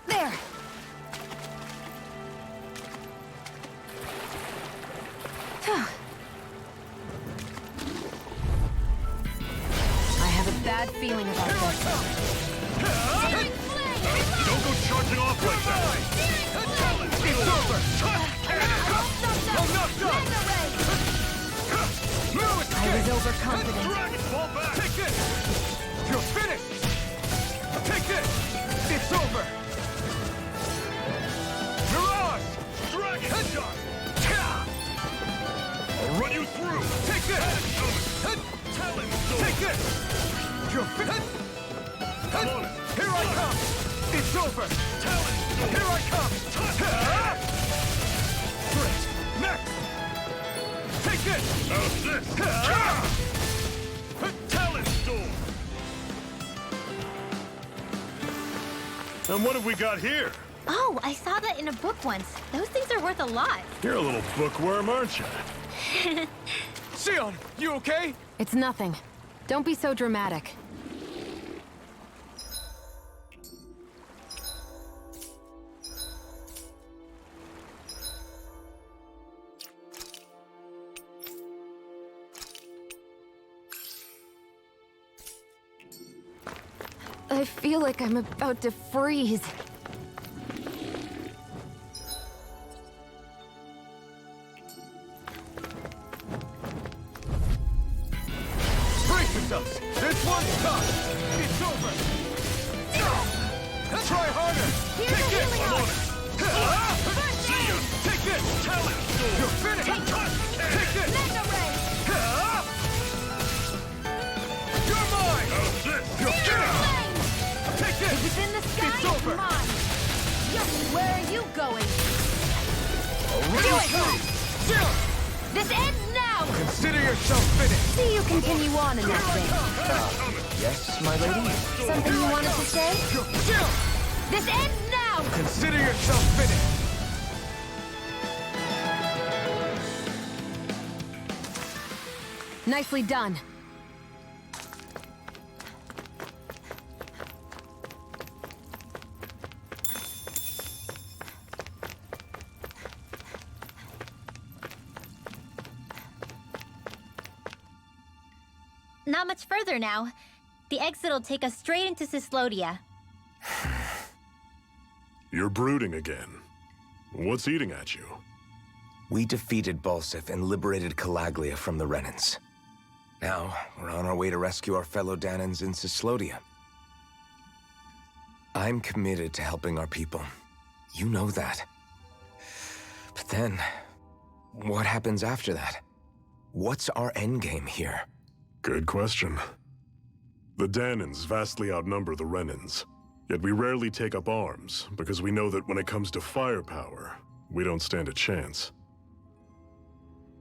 There! I have a bad feeling about this. Don't go charging off like that! It's over! I'm not done! I was overconfident. Dragon, fall back! Take this! You're finished! Take this! It's over! Mirage! Dragon shot! I'll run you through! Take this! Talon sword! Take this! You're finished! I'm on it! Here I come! It's over! Talon sword! Here I come! Great! Next! Take this! How's this? Talon sword! And what have we got here? Oh, I saw that in a book once. Those things are worth a lot. You're a little bookworm, aren't you? Sion, you okay? It's nothing. Don't be so dramatic. I feel like I'm about to freeze. Brace yourselves! This one's tough! It's over! Try harder! Here's Take a this! healing I'm on arm. it! See ya! Take this! Talon sword! You're finished! Take this! Mega ray! You're mine! How's this? You're finished! Take this! It's in the sky. It's over! Come on. Where are you going? Do it! Sion! This ends now. Consider yourself finished! See you continue on in that vein. Yes, my lady? Something you wanted to say? Sion! This ends now. Consider yourself finished! Nicely done. Not much further now. The exit will take us straight into Cyslodia. You're brooding again. What's eating at you? We defeated Balsif and liberated Calaglia from the Renans. Now, we're on our way to rescue our fellow Danans in Cyslodia. I'm committed to helping our people. You know that. But then, what happens after that? What's our endgame here? Good question. The Danans vastly outnumber the Renans, yet we rarely take up arms because we know that when it comes to firepower, we don't stand a chance.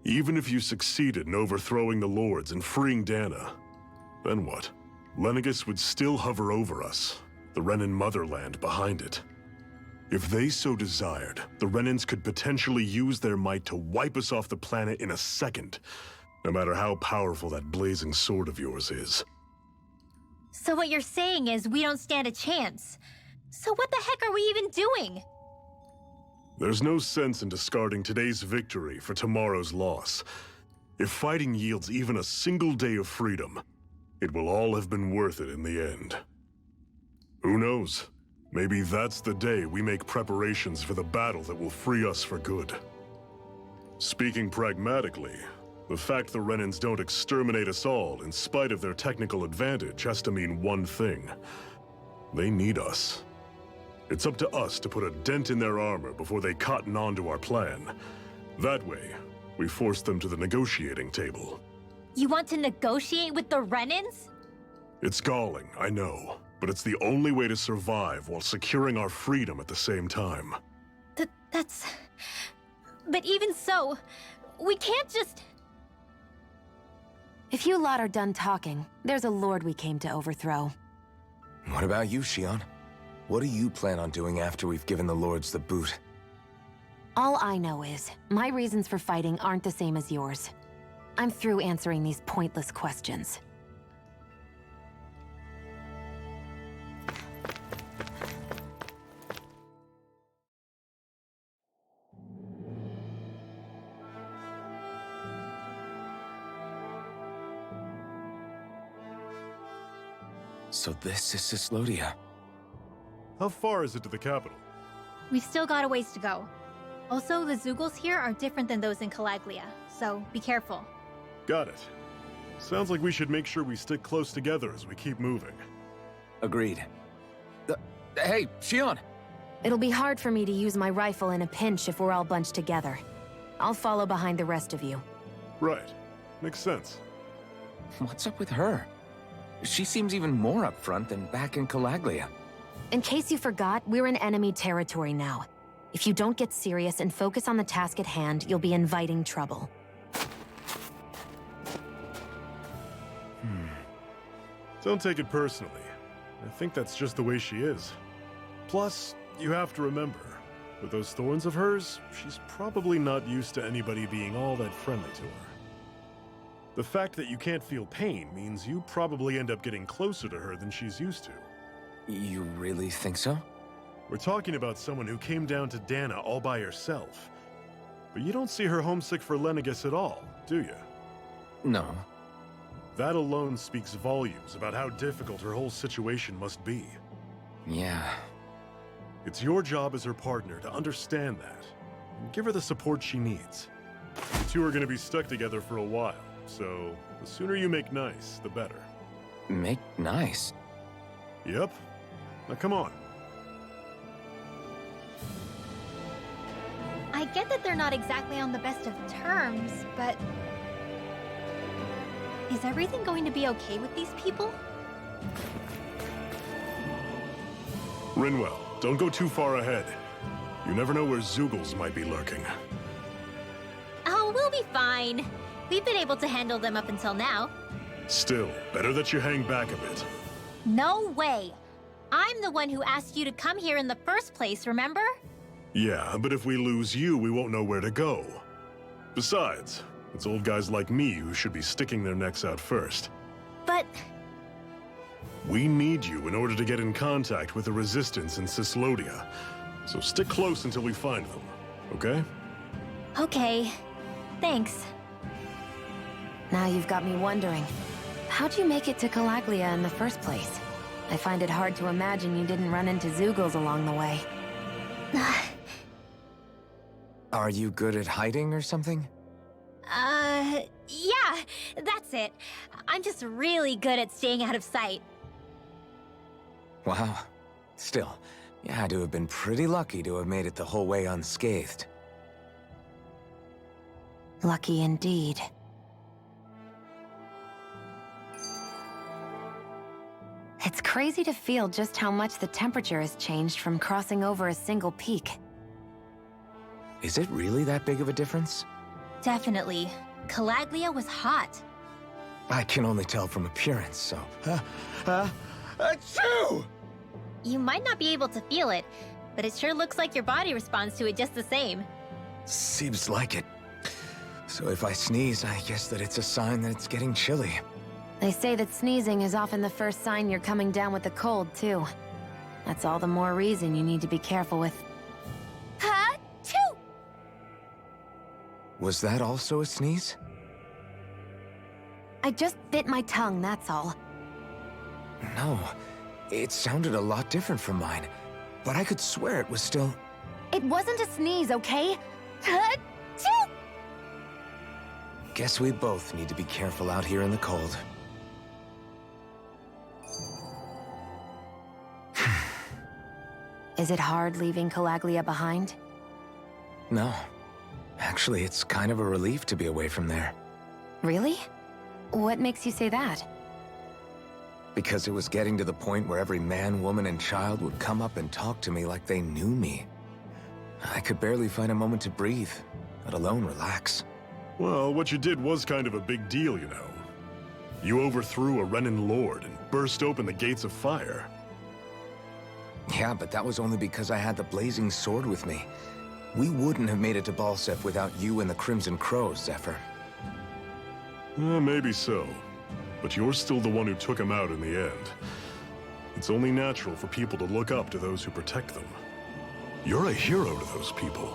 Even if you succeeded in overthrowing the Lords and freeing Dana, then what? Lenegis would still hover over us, the Renan motherland behind it. If they so desired, the Renans could potentially use their might to wipe us off the planet in a second, no matter how powerful that blazing sword of yours is. So what you're saying is we don't stand a chance. So what the heck are we even doing? There's no sense in discarding today's victory for tomorrow's loss. If fighting yields even a single day of freedom, it will all have been worth it in the end. Who knows? Maybe that's the day we make preparations for the battle that will free us for good. Speaking pragmatically, The fact the Renans don't exterminate us all in spite of their technical advantage has to mean one thing. They need us. It's up to us to put a dent in their armor before they cotton on to our plan. That way, we force them to the negotiating table. You want to negotiate with the Renans? It's galling, I know, but it's the only way to survive while securing our freedom at the same time. That's... But even so, we can't just... If you lot are done talking, there's a lord we came to overthrow. What about you, Shion? What do you plan on doing after we've given the lords the boot? All I know is, my reasons for fighting aren't the same as yours. I'm through answering these pointless questions. So this is Cyslodia. How far is it to the capital? We've still got a ways to go. Also, the Zeugles here are different than those in Calaglia, so be careful. Got it. Sounds like we should make sure we stick close together as we keep moving. Agreed. Hey, Shion! It'll be hard for me to use my rifle in a pinch if we're all bunched together. I'll follow behind the rest of you. Right. Makes sense. What's up with her? She seems even more upfront than back in Calaglia. In case you forgot, we're in enemy territory now. If you don't get serious and focus on the task at hand, you'll be inviting trouble. Don't take it personally. I think that's just the way she is. Plus, you have to remember, with those thorns of hers, she's probably not used to anybody being all that friendly to her. The fact that you can't feel pain means you probably end up getting closer to her than she's used to. You really think so? We're talking about someone who came down to Dana all by herself. But you don't see her homesick for Lenegis at all, do you? No. That alone speaks volumes about how difficult her whole situation must be. Yeah. It's your job as her partner to understand that, and give her the support she needs. You two are going to be stuck together for a while, so the sooner you make nice, the better. Make nice? Yep. Now come on. I get that they're not exactly on the best of terms, but... Is everything going to be okay with these people? Rinwell, don't go too far ahead. You never know where Zeugles might be lurking. Oh, we'll be fine. We've been able to handle them up until now. Still, better that you hang back a bit. No way! I'm the one who asked you to come here in the first place, remember? Yeah, but if we lose you, we won't know where to go. Besides, it's old guys like me who should be sticking their necks out first. But... We need you in order to get in contact with the Resistance in Cyslodia. So stick close until we find them, okay? Okay. Thanks. Now you've got me wondering, how'd you make it to Calaglia in the first place? I find it hard to imagine you didn't run into Zeugles along the way. Are you good at hiding or something? Yeah, that's it. I'm just really good at staying out of sight. Wow. Still, you had to have been pretty lucky to have made it the whole way unscathed. Lucky indeed. It's crazy to feel just how much the temperature has changed from crossing over a single peak. Is it really that big of a difference? Definitely. Calaglia was hot. I can only tell from appearance, so... Achoo! You might not be able to feel it, but it sure looks like your body responds to it just the same. Seems like it. So if I sneeze, I guess that it's a sign that it's getting chilly. They say that sneezing is often the first sign you're coming down with the cold, too. That's all the more reason you need to be careful with... Ha-choo! Was that also a sneeze? I just bit my tongue, that's all. No, it sounded a lot different from mine, but I could swear it was still... It wasn't a sneeze, okay? Ha-choo! Guess we both need to be careful out here in the cold. Is it hard leaving Calaglia behind? No. Actually, it's kind of a relief to be away from there. Really? What makes you say that? Because it was getting to the point where every man, woman, and child would come up and talk to me like they knew me. I could barely find a moment to breathe, let alone relax. Well, what you did was kind of a big deal, you know. You overthrew a Renan lord and burst open the gates of fire. Yeah, but that was only because I had the blazing sword with me. We wouldn't have made it to Balsef without you and the Crimson Crows, Zephyr. Maybe so. But you're still the one who took him out in the end. It's only natural for people to look up to those who protect them. You're a hero to those people.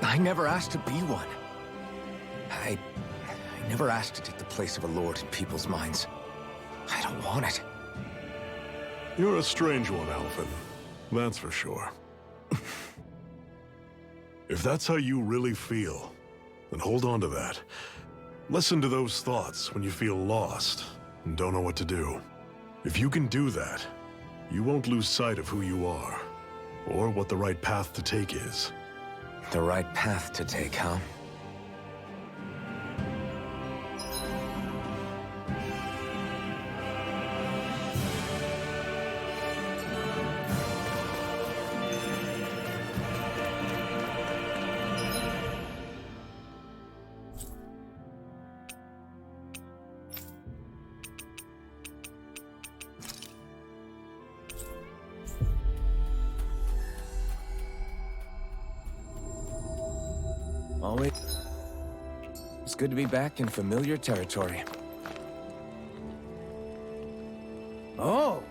I never asked to be one. I never asked to take the place of a lord in people's minds. I don't want it. You're a strange one, Alphen. That's for sure. If that's how you really feel, then hold on to that. Listen to those thoughts when you feel lost and don't know what to do. If you can do that, you won't lose sight of who you are, or what the right path to take is. The right path to take, huh? Always. It's good to be back in familiar territory. Oh,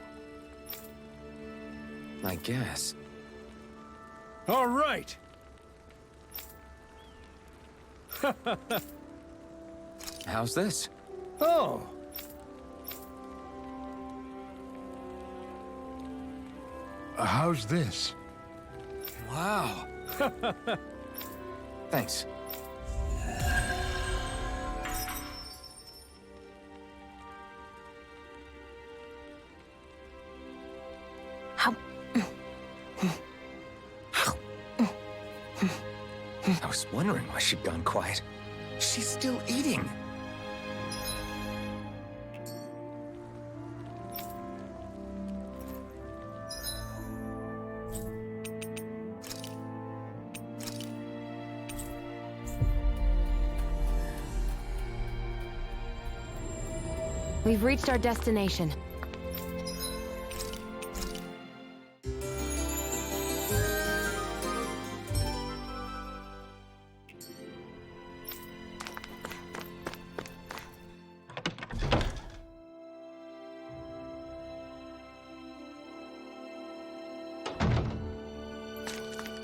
I guess. all right. How's this? Oh. How's this? Wow. Thanks. I was wondering why she'd gone quiet. She's still eating. We've reached our destination.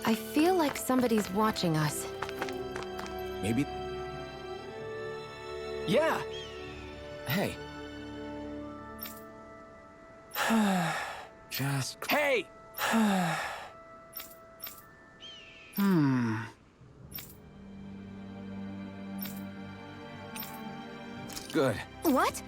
I feel like somebody's watching us. Maybe. Yeah! Hey. Just. Hey! Good. What?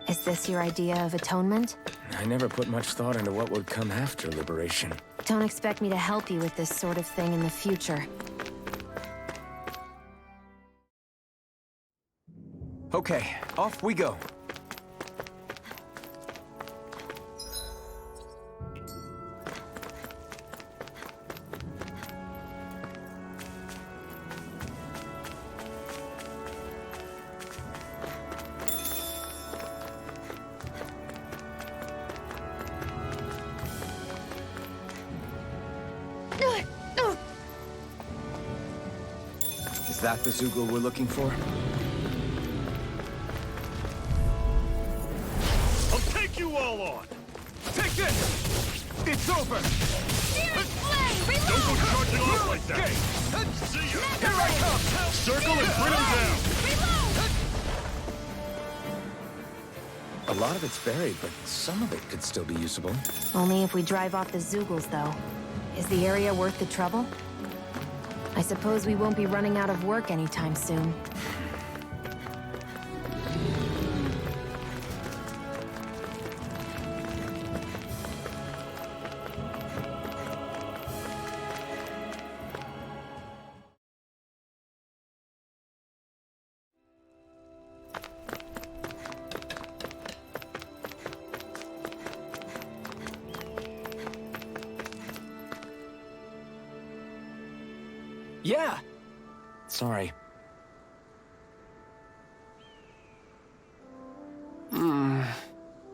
Is this your idea of atonement? I never put much thought into what would come after liberation. Don't expect me to help you with this sort of thing in the future. Okay, off we go. Is that the Zoogle we're looking for? I'll take you all on! Take this! It's over! Don't go charging off like that! See ya! Here I come! Circle and bring him down! A lot of it's buried, but some of it could still be usable. Only if we drive off the Zoogles, though. Is the area worth the trouble? I suppose we won't be running out of work anytime soon. Yeah! Sorry.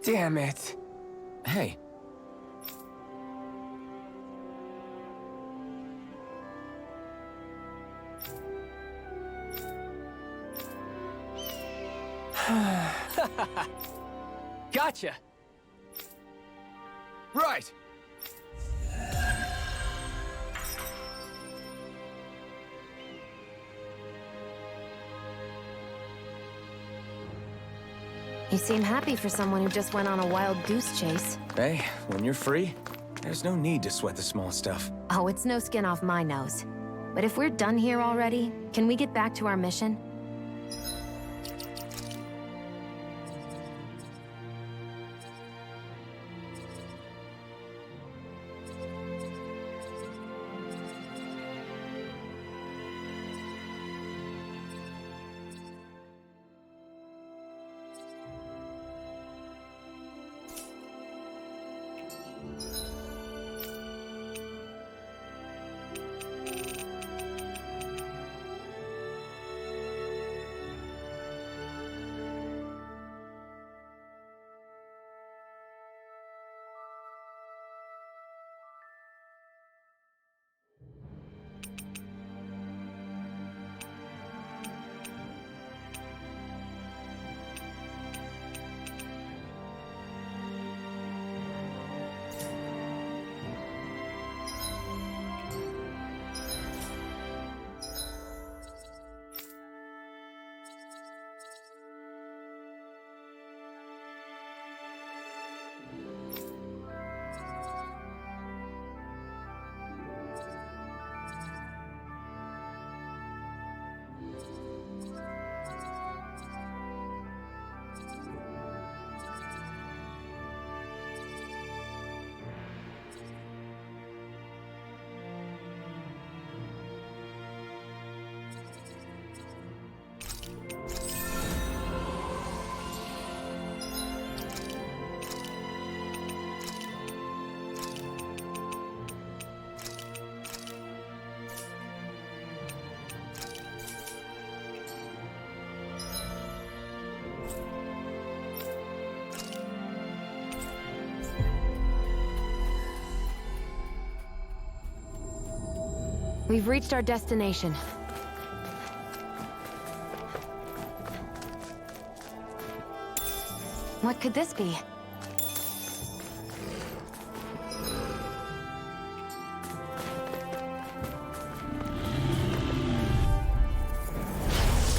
Damn it. Hey. Gotcha! Right! You seem happy for someone who just went on a wild goose chase. Hey, when you're free, there's no need to sweat the small stuff. Oh, it's no skin off my nose. But if we're done here already, can we get back to our mission? We've reached our destination. What could this be?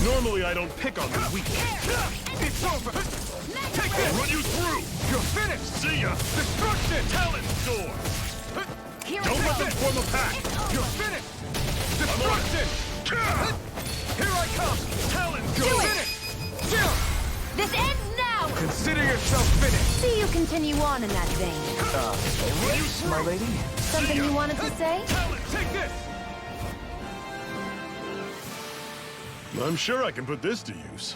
Normally I don't pick on the weak. It's over! Take this! Run you through! You're finished! See ya! Destruction! Talent Door! Here Don't let them form a pack! You're finished! Destruction! Here I come! Talent You're Door! finished! This ends now! Consider yourself finished! See you continue on in that vein. Run you through! My lady? Something you wanted to say? Talent! Take this! I'm sure I can put this to use.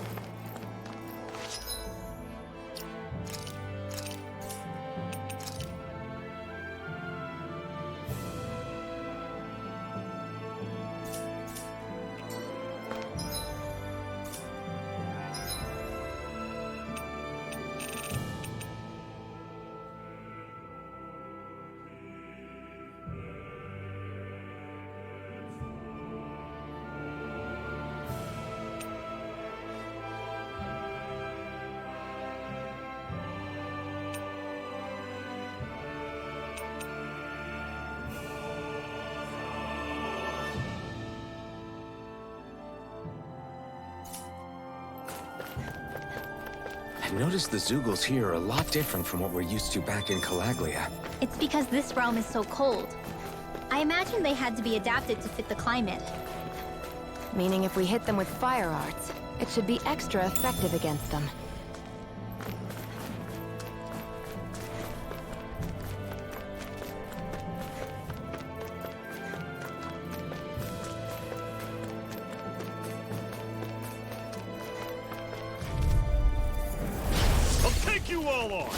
noticed the Zeugles here are a lot different from what we're used to back in Calaglia. It's because this realm is so cold. I imagine they had to be adapted to fit the climate. Meaning if we hit them with fire arts, it should be extra effective against them. I'll take you all on!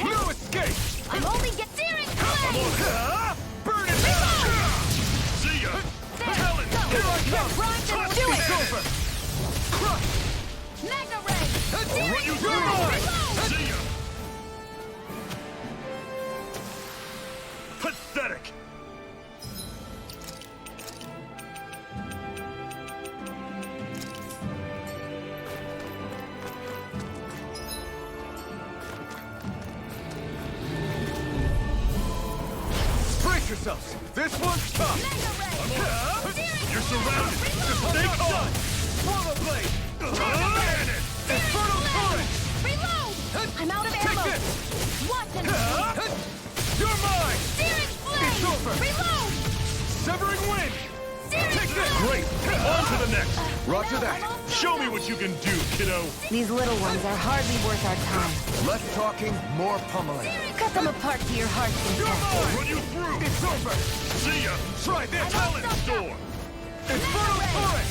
No escape! I'm only getting steering I'm on it! Burn it down! See ya! Talon! Here I come! Run, do it! It's over! Crush! Mega Ray! I'll run you through! See ya! Pathetic! Brace yourselves! This one's tough! You're surrounded! Just stay calm! Swallow blade! Cannon! Infernal torrent! Reload! I'm out of Take ammo! this! Watch and You're mine! steering flame! It's over! Reload! Severing wind! Steering Take this! Great! On to the next! Roger that! Show me what you can do, kiddo! These little ones are hardly worth our time. Less talking, more pummeling. Cut them apart to your heart's You're content. mine! Run you through! It's over! See ya! Try this! Talent storm! Infernal torrent!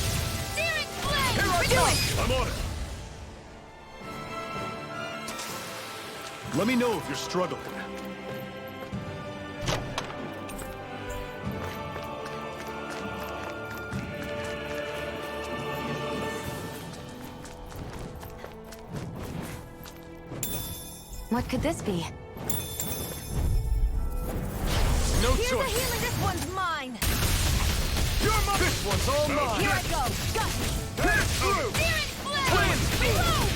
Steering flame! Here I come! I'm on it! Let me know if you're struggling. What could this be? No Here's the choice! healing, this one's mine! You're mine! This one's all mine! Here I go! Got me! Pass through! Steering flame! Flame! Reload!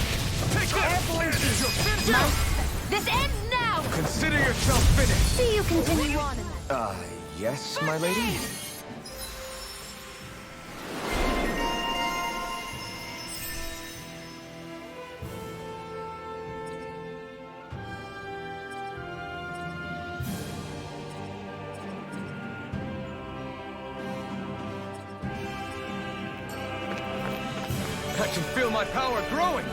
Take this! You're finished! This ends now! Consider yourself finished! See you continue on in that. Yes, my lady? I can feel my power growing!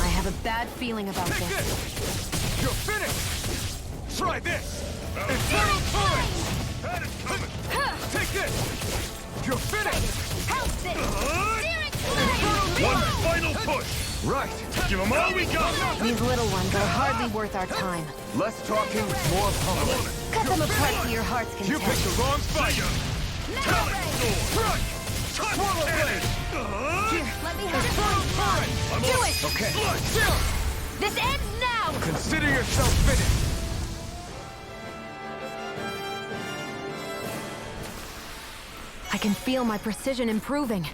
I have a bad feeling about Take this. this! You're finished! Try this! Infernal torrent! That is coming! Take this! You're finished! Help this! Steering One flame! final push! Right! Give them all we got! These little ones are hardly worth our time. Less talking, more pummeling. Cut them apart to your heart's You content. picked the wrong fight! Talent storm! Crush! Swallow blade! Let me have Infernal it! torrent! Do it! Okay. Still! This ends now! Consider yourself finished! I can feel my precision improving.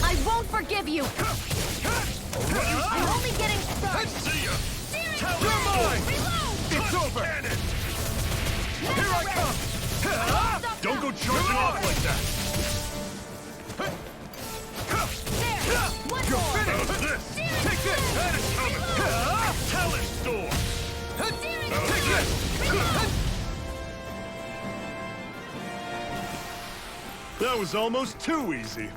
I won't forgive you! I'm only getting started! See ya! You're mine! It's over! Here I come! Don't go charging off like that! You're finished! This! Take this! That is coming! Talent storm! Take this! That was almost too easy.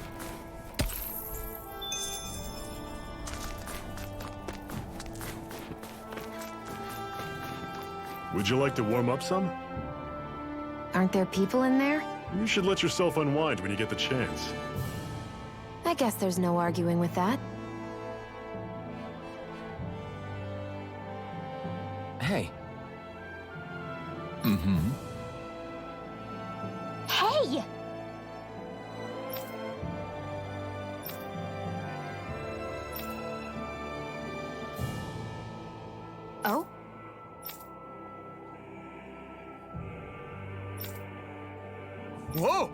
Would you like to warm up some? Aren't there people in there? You should let yourself unwind when you get the chance. I guess there's no arguing with that. Hey. Hey! Oh? Whoa!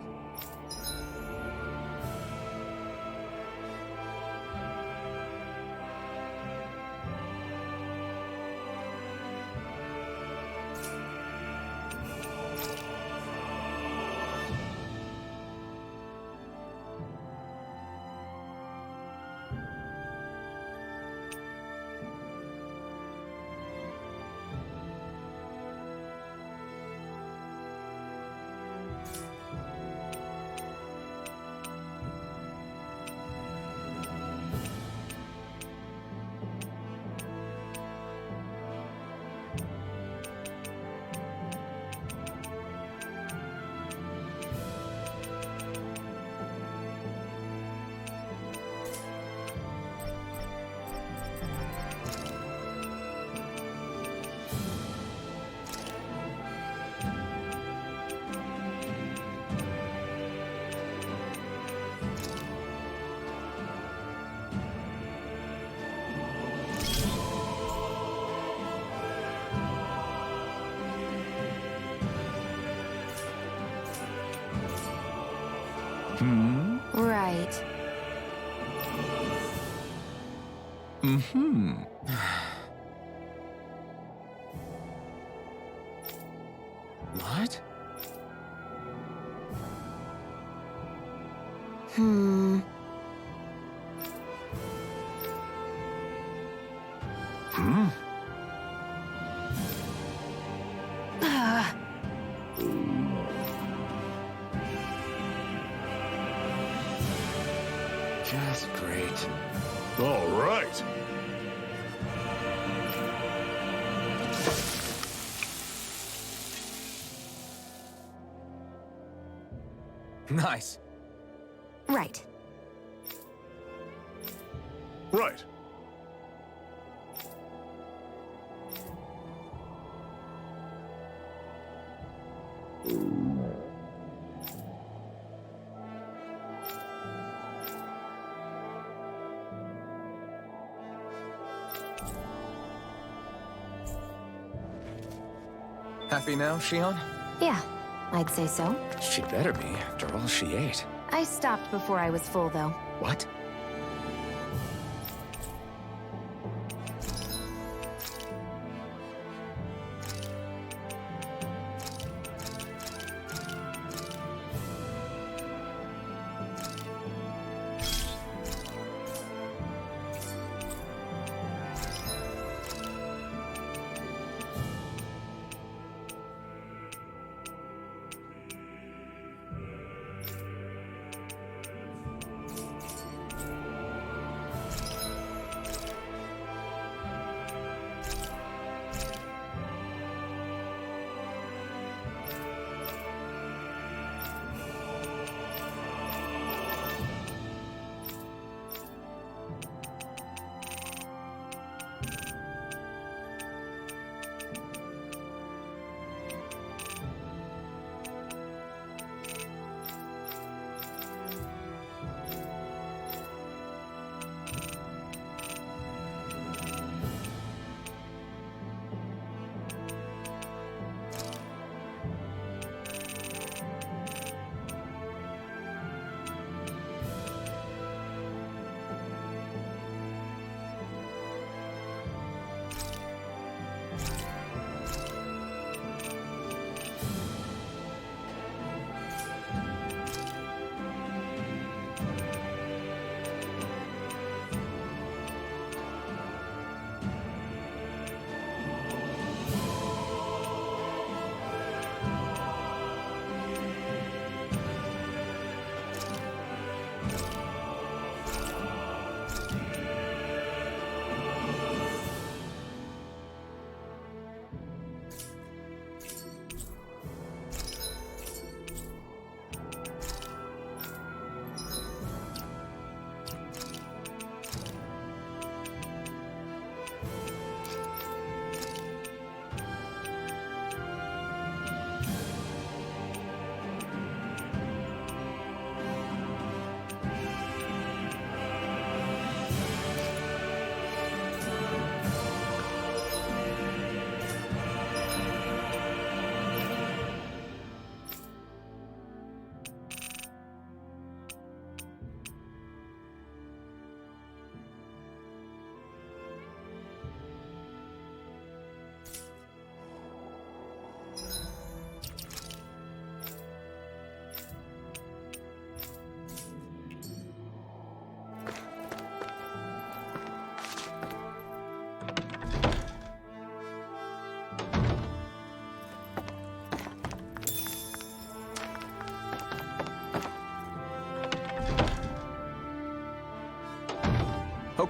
Right. Mm-hmm. What? Hmm. Hmm? Just great. All right. Nice. Right. Right. Happy now, Shion? Yeah, I'd say so. She better be, after all she ate. I stopped before I was full, though. What?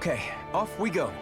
Okay, off we go.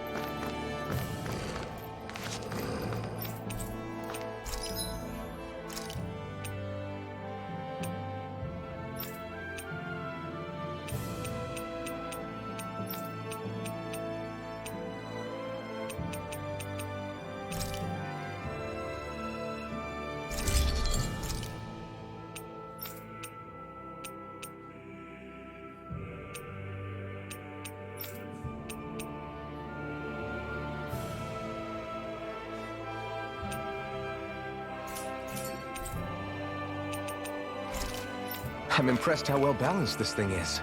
I'm impressed how well balanced this thing is.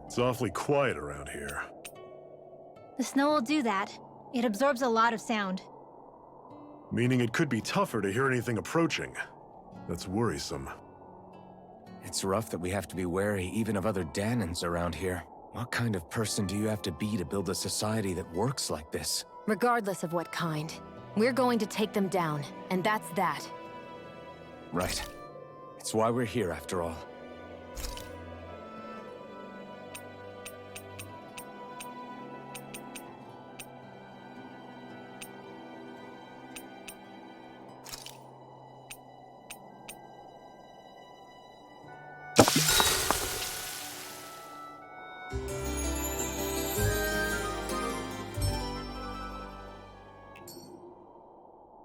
It's awfully quiet around here. The snow will do that. It absorbs a lot of sound. Meaning it could be tougher to hear anything approaching. That's worrisome. It's rough that we have to be wary even of other Danans around here. What kind of person do you have to be to build a society that works like this? Regardless of what kind, we're going to take them down, and that's that. Right. It's why we're here, after all.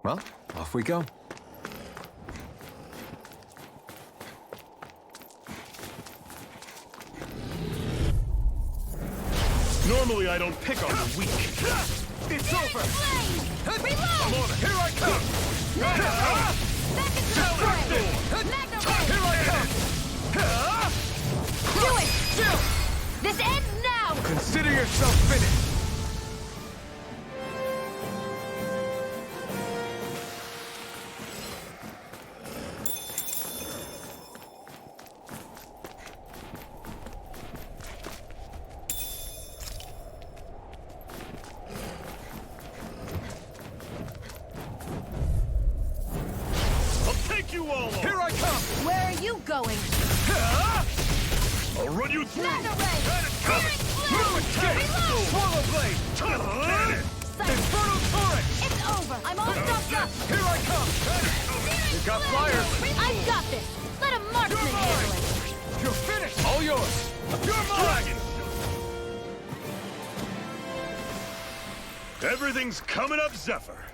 Well, off we go. Normally I don't pick on the weak. It's over! I'm on it! Here I come! Back into the fray! Here I come! Do it! This ends now! Consider yourself finished! Here I come! Where are you going? I'll run you through! Mega ray! That is coming! Move escape! Swallow blade! Tunnel cannon! Inferno turret! It's over! I'm all stuffed up! Here I come! You got flyers! I've got this! Let a marksman handle it! You're finished! All yours! You're mine! Everything's coming up, Zephyr!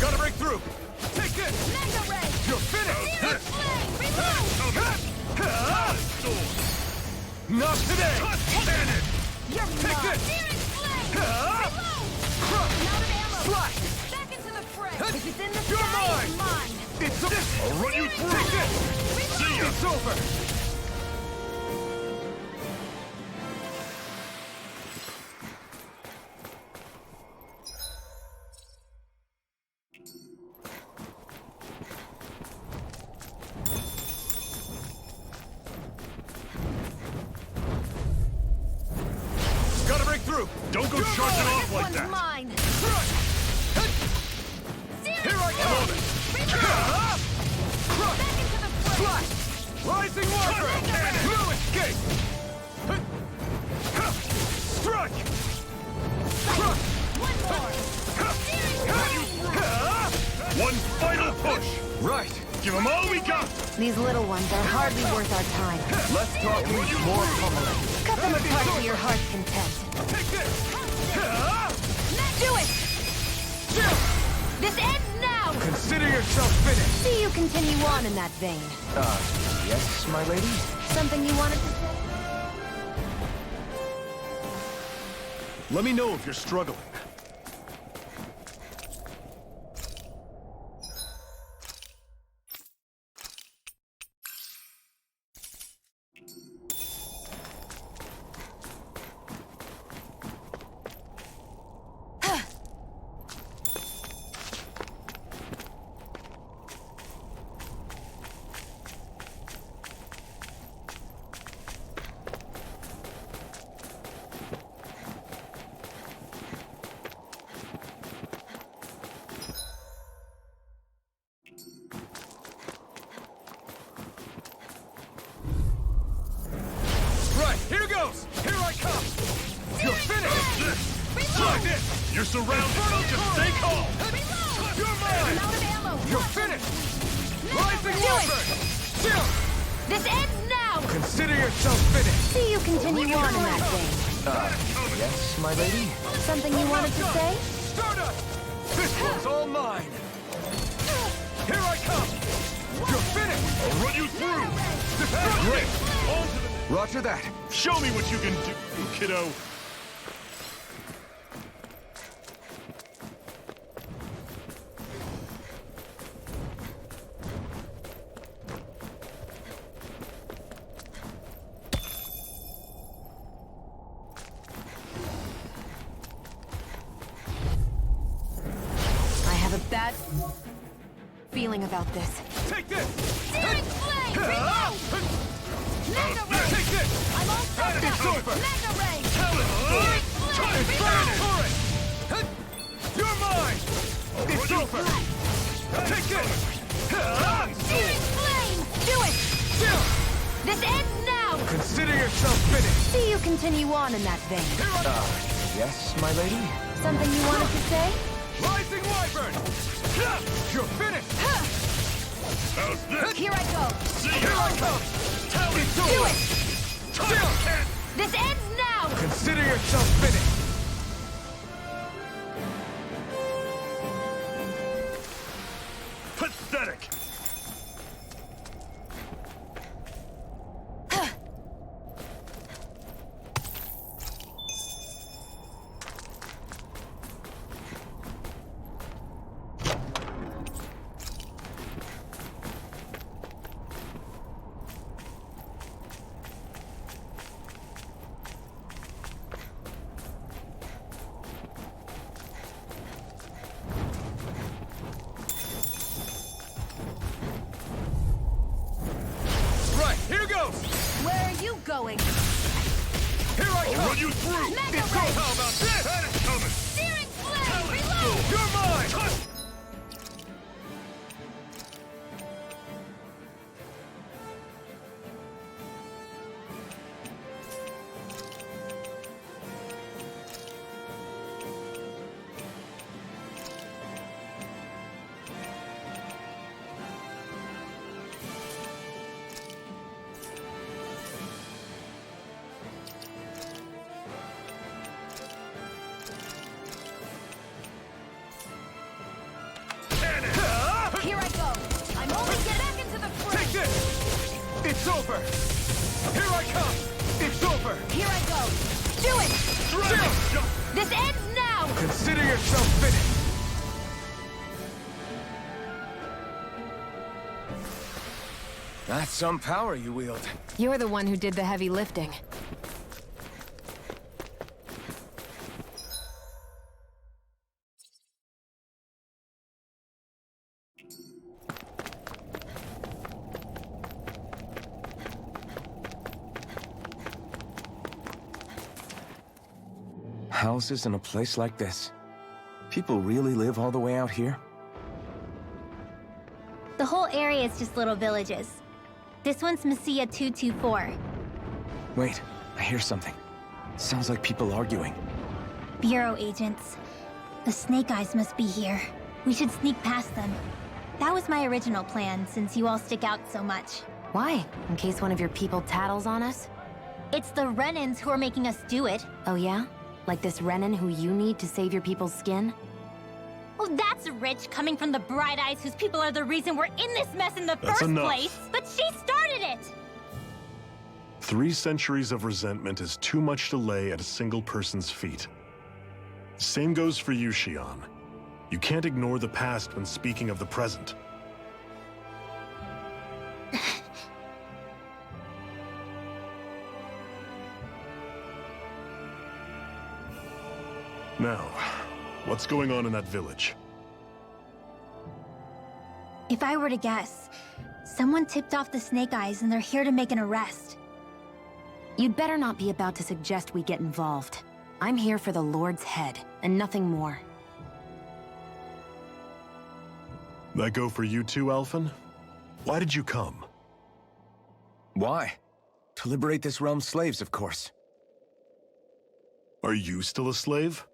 Gotta break through! Take this! Mega ray! You're finished! Searing flame! Reload! Not today! Cannon! You're Take mine! this! Searing flame! Reload! I'm out of ammo! Slash! Back into the fray! If it's in the You're sky, it's mine! mine! It's this! I'll run you through! Take this! See ya! It's over! Gotta break through! Don't go charging off This like one's that! mine! Here I come! On it! Back into the fray! Flash! Rising water! Cannon! Blue escape! Strike! One more! One final push! Right! Give them all we got! These little ones are hardly worth our time. Less talking, more pummeling. Cut them apart to your heart's content. Take this! Do it! This ends now! Consider yourself finished. See you continue on in that vein. Yes, my lady? Something you wanted to say? Let me know if you're struggling. Here goes! Here I come! You're finished! Like this! You're surrounded! Just stay calm! You're mine! You're finished! Rising Warfare! This ends now! Consider yourself finished. See you continue on in that vein. Yes, my lady? Something you wanted to say? Stardust! This one's all mine! Here I come! You're finished! I'll run you through! This is great! On to the... Roger that. Show me what you can do, kiddo! I have a bad feeling about this. Take this! Searing flame! Reload! Mega ray! Take this! I'm all set It's now! over! Mega ray! Talent! Searing flame! Turret! You're mine! It's over! Take this! Searing flame! Do it! This ends now! Consider yourself finished. See you continue on in that vein. Yes, my lady? Something you wanted to say? Rising Wyvern! You're finished! How's this? Here I go! Here I come! Talent! Do it! Talent! This ends now! Consider yourself finished. Pathetic! Here goes! Where are you going? Here I come! I'll run you through! Mega It's ray! How about this? That is coming! Searing flame! Reload! You're mine! Here I go! I'm only getting back into the fray! Take this! It's over! Here I come! It's over! Here I go! Do it! Dragon! This ends now! Consider yourself finished. That's some power you wield. You're the one who did the heavy lifting. Houses in a place like this. People really live all the way out here? The whole area is just little villages. This one's Messiah 224. Wait, I hear something. Sounds like people arguing. Bureau agents. The Snake Eyes must be here. We should sneak past them. That was my original plan, since you all stick out so much. Why? In case one of your people tattles on us? It's the Renans who are making us do it. Oh yeah? Like this Renan who you need to save your people's skin? Oh, that's rich, coming from the Bright Eyes whose people are the reason we're in this mess in the first place. But she started it! 3 centuries of resentment is too much to lay at a single person's feet. Same goes for you, Xion. You can't ignore the past when speaking of the present. Now, what's going on in that village? If I were to guess, someone tipped off the Snake Eyes and they're here to make an arrest. You'd better not be about to suggest we get involved. I'm here for the Lord's head, and nothing more. That go for you too, Alphen? Why did you come? Why? To liberate this realm's slaves, of course. Are you still a slave?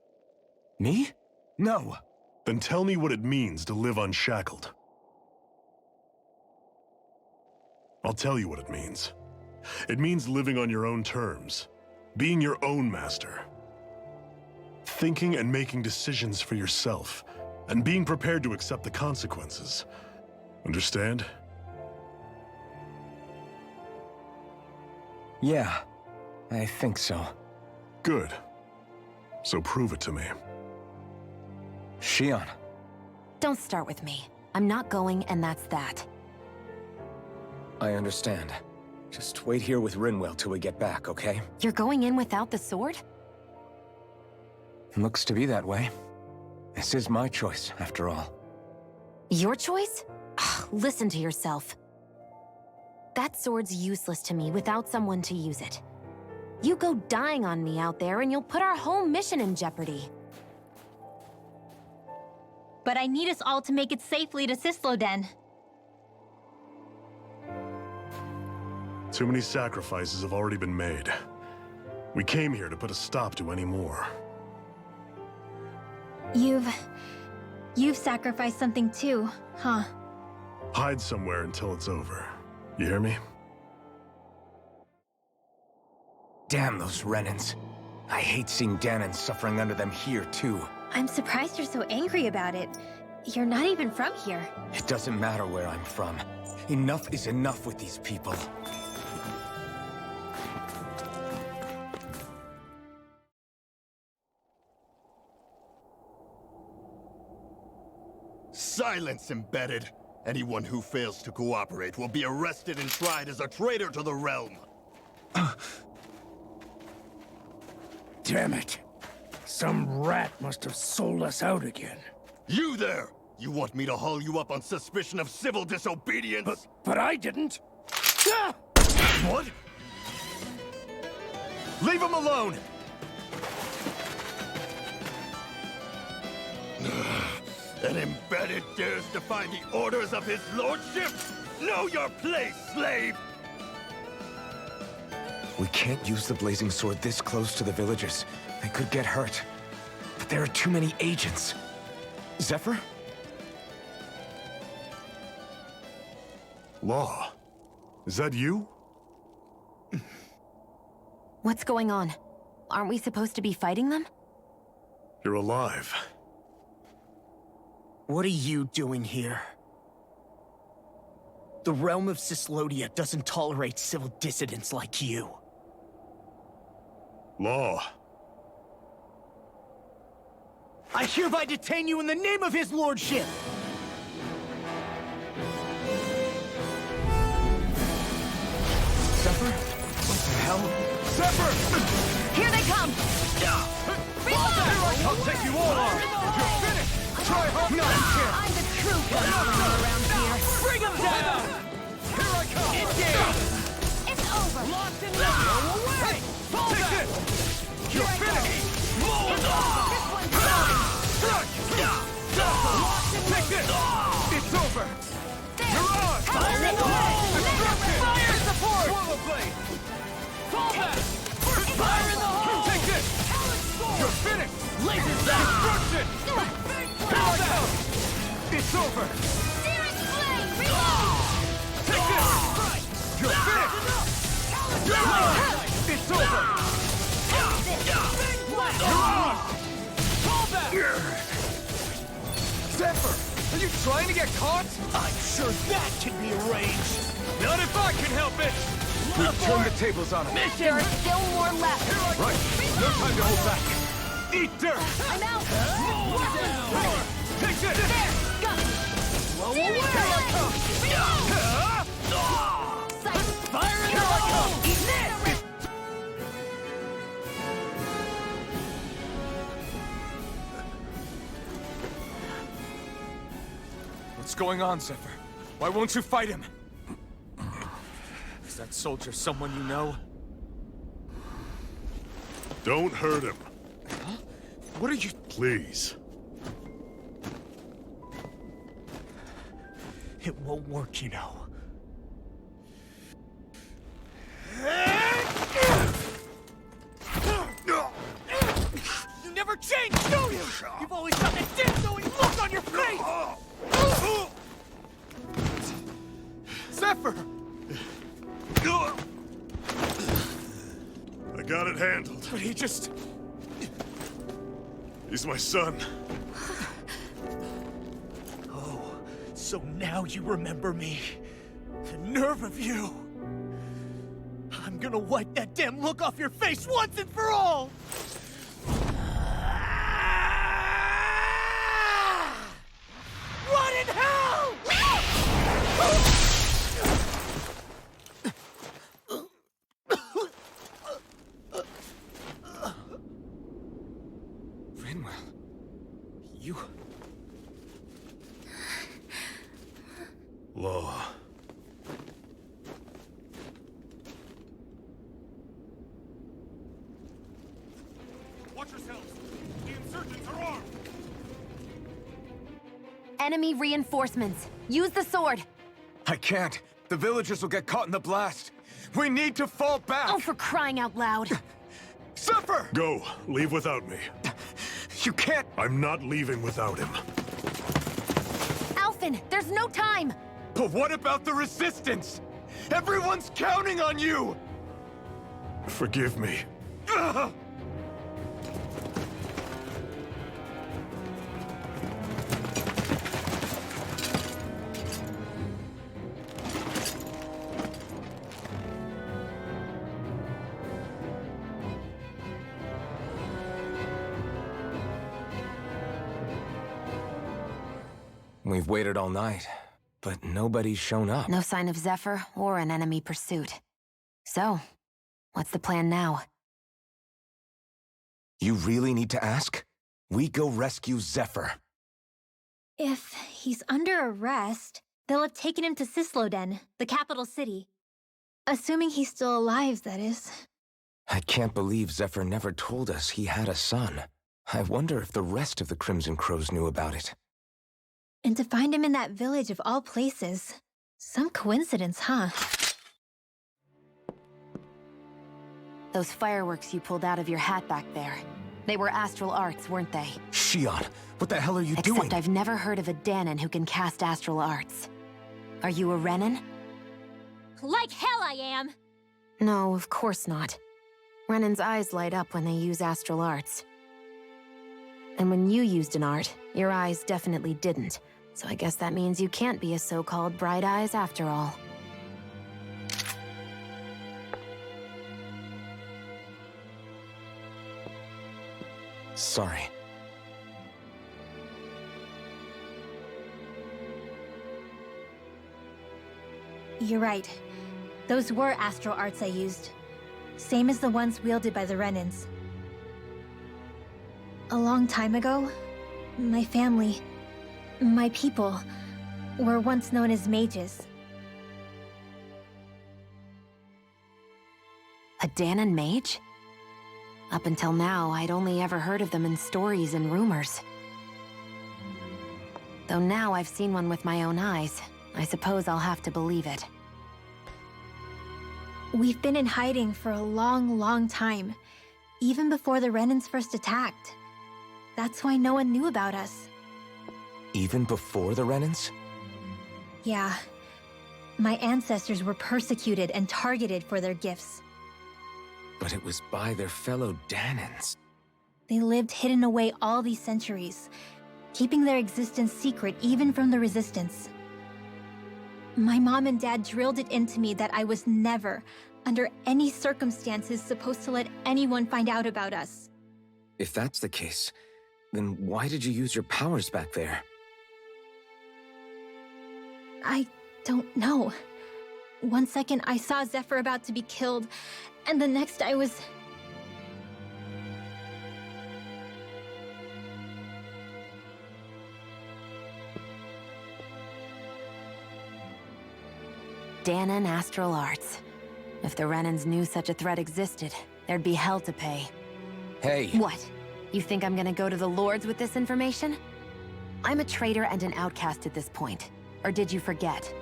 Me? No. Then tell me what it means to live unshackled. I'll tell you what it means. It means living on your own terms, being your own master. Thinking and making decisions for yourself, and being prepared to accept the consequences. Understand? Yeah, I think so. Good. So prove it to me. Xion. Don't start with me. I'm not going, and that's that. I understand. Just wait here with Rinwell till we get back, okay? You're going in without the sword? Looks to be that way. This is my choice, after all. Your choice? Ugh, listen to yourself. That sword's useless to me without someone to use it. You go dying on me out there and you'll put our whole mission in jeopardy. But I need us all to make it safely to Sisloden. Too many sacrifices have already been made. We came here to put a stop to any more. You've sacrificed something too, huh? Hide somewhere until it's over. You hear me? Damn those Renans. I hate seeing Danon suffering under them here, too. I'm surprised you're so angry about it. You're not even from here. It doesn't matter where I'm from. Enough is enough with these people. Silence, Embedded! Anyone who fails to cooperate will be arrested and tried as a traitor to the realm. Damn it. Some rat must have sold us out again. You there! You want me to haul you up on suspicion of civil disobedience? But I didn't. Ah! What? Leave him alone! An Embedded dares defy the orders of his lordship? Know your place, slave! We can't use the blazing sword this close to the villagers. They could get hurt. But there are too many agents. Zephyr? Law. Is that you? What's going on? Aren't we supposed to be fighting them? You're alive. What are you doing here? The realm of Sislodia doesn't tolerate civil dissidents like you. Law. I hereby detain you in the name of his lordship! Zephyr? What the hell? Zephyr! Here they come! I'll take you all on! You're finished! Try hard not here! I'm the true gunpowder around here. Bring him down! Here I come! Engage! It's over. Locked and loaded! Hey! Take this! You're finished! This one's mine. Take this! It's over! You're on! Fire in the hole! Fire support! Swallow blade! Fall back! Fire in the hole! Take this! You're finished! Laser down! Destruction! Fall down! It's over! Silver! Fall back! Zephyr, are you trying to get caught? I'm sure that can be arranged. Not if I can help it! We've turned the tables on him. There are still more left. Right, no time to hold back. Eat dirt! I'm out. Take this! There, got it. Fire in the hole! What's going on, Zephyr? Why won't you fight him? Is that soldier someone you know? Don't hurt him, What are you... please. It won't work, you know. You never change, do you? You've always got that damn knowing look on your face! Zephyr! I got it handled. But he just... He's my son. Oh, so now you remember me. The nerve of you! I'm gonna wipe that damn look off your face once and for all! Run in hell! Rinwell... You... Law. Watch yourselves! The insurgents are armed! Enemy reinforcements. Use the sword. I can't. The villagers will get caught in the blast. We need to fall back! Oh, for crying out loud. Zephyr! Go. Leave without me. You can't... I'm not leaving without him. Alphen, there's no time. But what about the resistance? Everyone's counting on you! Forgive me. Ugh! We've waited all night, but nobody's shown up. No sign of Zephyr or an enemy pursuit. So, what's the plan now? You really need to ask? We go rescue Zephyr. If he's under arrest, they'll have taken him to Cisloden, the capital city. Assuming he's still alive, that is. I can't believe Zephyr never told us he had a son. I wonder if the rest of the Crimson Crows knew about it. And to find him in that village of all places. Some coincidence, huh? Those fireworks you pulled out of your hat back there. They were astral arts, weren't they? Shion, what the hell are you doing? Except I've never heard of a Danon who can cast astral arts. Are you a Renin? Like hell I am! No, of course not. Renin's eyes light up when they use astral arts. And when you used an art, your eyes definitely didn't. So I guess that means you can't be a so-called bright eyes after all. Sorry. You're right. Those were astral arts I used. Same as the ones wielded by the Renins. A long time ago, my family, my people, were once known as mages. A Danon mage? Up until now, I'd only ever heard of them in stories and rumors. Though now I've seen one with my own eyes, I suppose I'll have to believe it. We've been in hiding for a long, long time. Even before the Renins first attacked. That's why no one knew about us. Even before the Renins? Yeah. My ancestors were persecuted and targeted for their gifts. But it was by their fellow Danans. They lived hidden away all these centuries, keeping their existence secret even from the Resistance. My mom and dad drilled it into me that I was never, under any circumstances, supposed to let anyone find out about us. If that's the case, then why did you use your powers back there? I don't know. One second I saw Zephyr about to be killed, and the next I was... Danan Astral Arts. If the Renans knew such a threat existed, there'd be hell to pay. Hey! What? You think I'm gonna go to the Lords with this information? I'm a traitor and an outcast at this point. Or did you forget?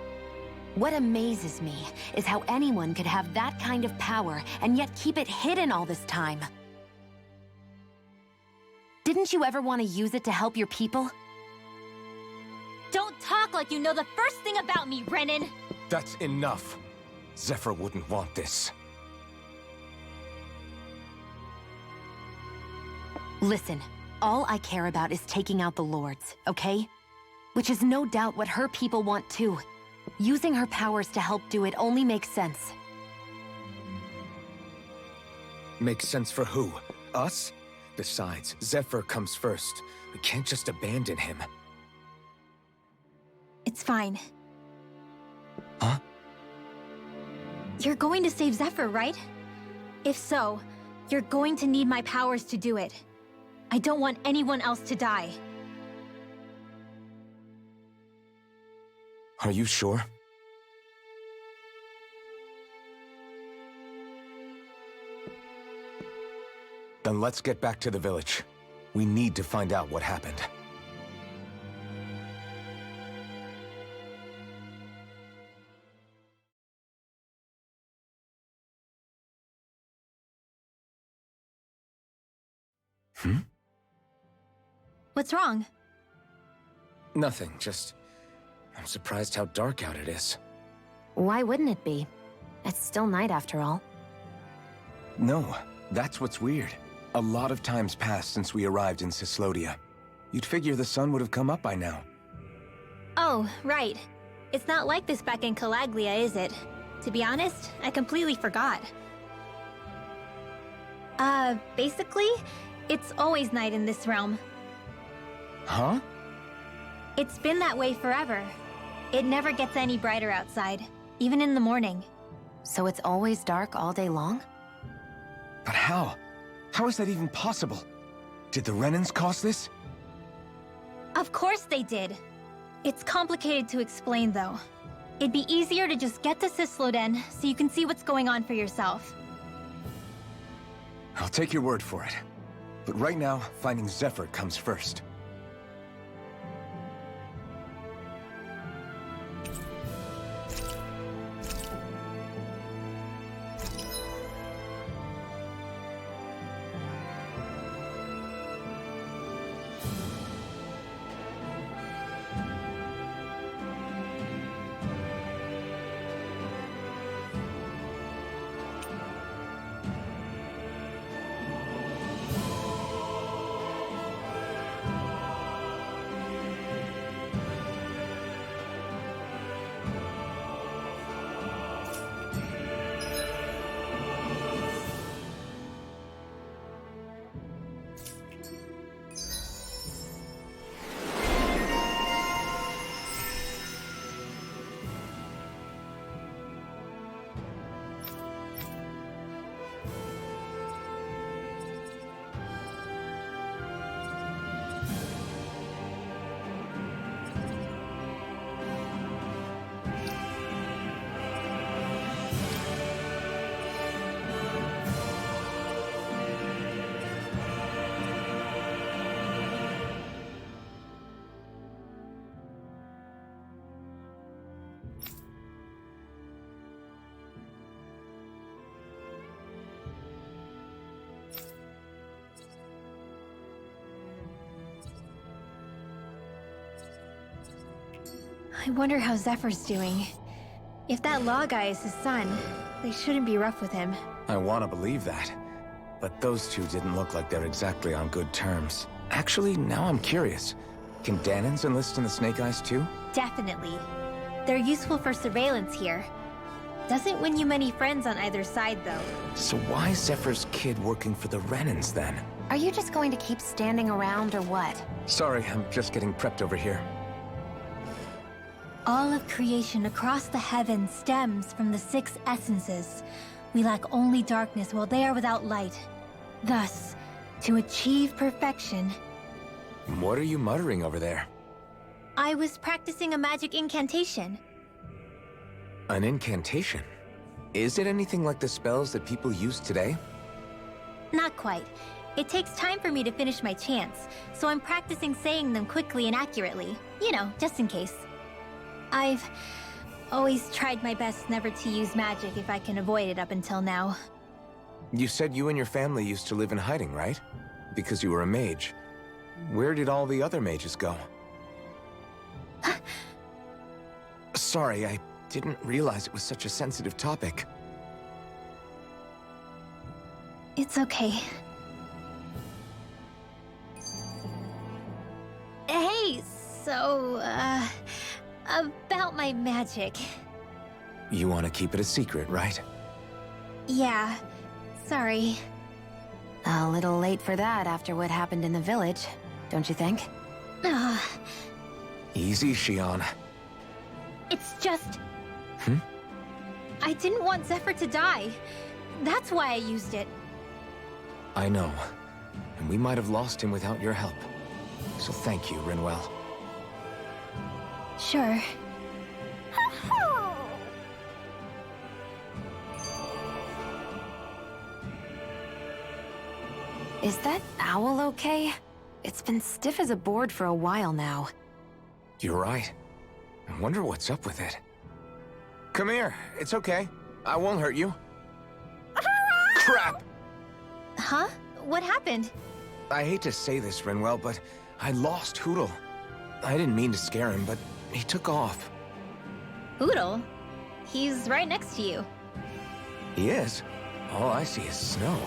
What amazes me is how anyone could have that kind of power and yet keep it hidden all this time. Didn't you ever want to use it to help your people? Don't talk like you know the first thing about me, Renan! That's enough. Zephyr wouldn't want this. Listen, all I care about is taking out the Lords, okay? Which is no doubt what her people want too. Using her powers to help do it only makes sense. Makes sense for who? Us? Besides, Zephyr comes first. We can't just abandon him. It's fine. Huh? You're going to save Zephyr, right? If so, you're going to need my powers to do it. I don't want anyone else to die. Are you sure? Then let's get back to the village. We need to find out what happened. What's wrong? Nothing, just... I'm surprised how dark out it is. Why wouldn't it be? It's still night after all. No, that's what's weird. A lot of time's passed since we arrived in Cyslodia. You'd figure the sun would have come up by now. Oh, right. It's not like this back in Calaglia, is it? To be honest, I completely forgot. Basically, it's always night in this realm. Huh? It's been that way forever. It never gets any brighter outside, even in the morning. So it's always dark all day long? But how? How is that even possible? Did the Renans cause this? Of course they did. It's complicated to explain, though. It'd be easier to just get to Cysloden so you can see what's going on for yourself. I'll take your word for it. But right now, finding Zephyr comes first. I wonder how Zephyr's doing. If that law guy is his son, they shouldn't be rough with him. I want to believe that. But those two didn't look like they're exactly on good terms. Actually, now I'm curious. Can Danans enlist in the Snake Eyes too? Definitely. They're useful for surveillance here. Doesn't win you many friends on either side, though. So why is Zephyr's kid working for the Renans then? Are you just going to keep standing around or what? Sorry, I'm just getting prepped over here. All of creation across the heavens stems from the 6 essences. We lack only darkness while they are without light. Thus, to achieve perfection... What are you muttering over there? I was practicing a magic incantation. An incantation? Is it anything like the spells that people use today? Not quite. It takes time for me to finish my chants, so I'm practicing saying them quickly and accurately. You know, just in case. I've always tried my best never to use magic if I can avoid it up until now. You said you and your family used to live in hiding, right? Because you were a mage. Where did all the other mages go? Sorry, I didn't realize it was such a sensitive topic. It's okay. Hey, so, about my magic. You want to keep it a secret, right? Yeah, sorry. A little late for that after what happened in the village, don't you think? Easy, Shion. It's just... Hmm? I didn't want Zephyr to die. That's why I used it. I know. And we might have lost him without your help. So thank you, Rinwell. Sure. Is that owl okay? It's been stiff as a board for a while now. You're right. I wonder what's up with it. Come here. It's okay. I won't hurt you. Crap! Huh? What happened? I hate to say this, Rinwell, but I lost Hootle. I didn't mean to scare him, but he took off. Hootle? He's right next to you. He is? All I see is snow.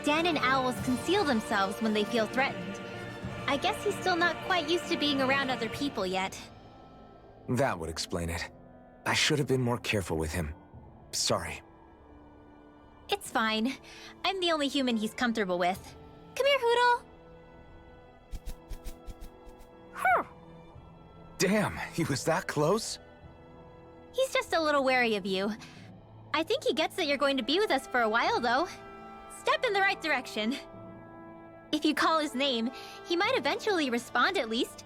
Dan and owls conceal themselves when they feel threatened. I guess he's still not quite used to being around other people yet. That would explain it. I should have been more careful with him. Sorry. It's fine. I'm the only human he's comfortable with. Come here, Hootle. Damn, he was that close? He's just a little wary of you. I think he gets that you're going to be with us for a while, though. Step in the right direction. If you call his name, he might eventually respond at least.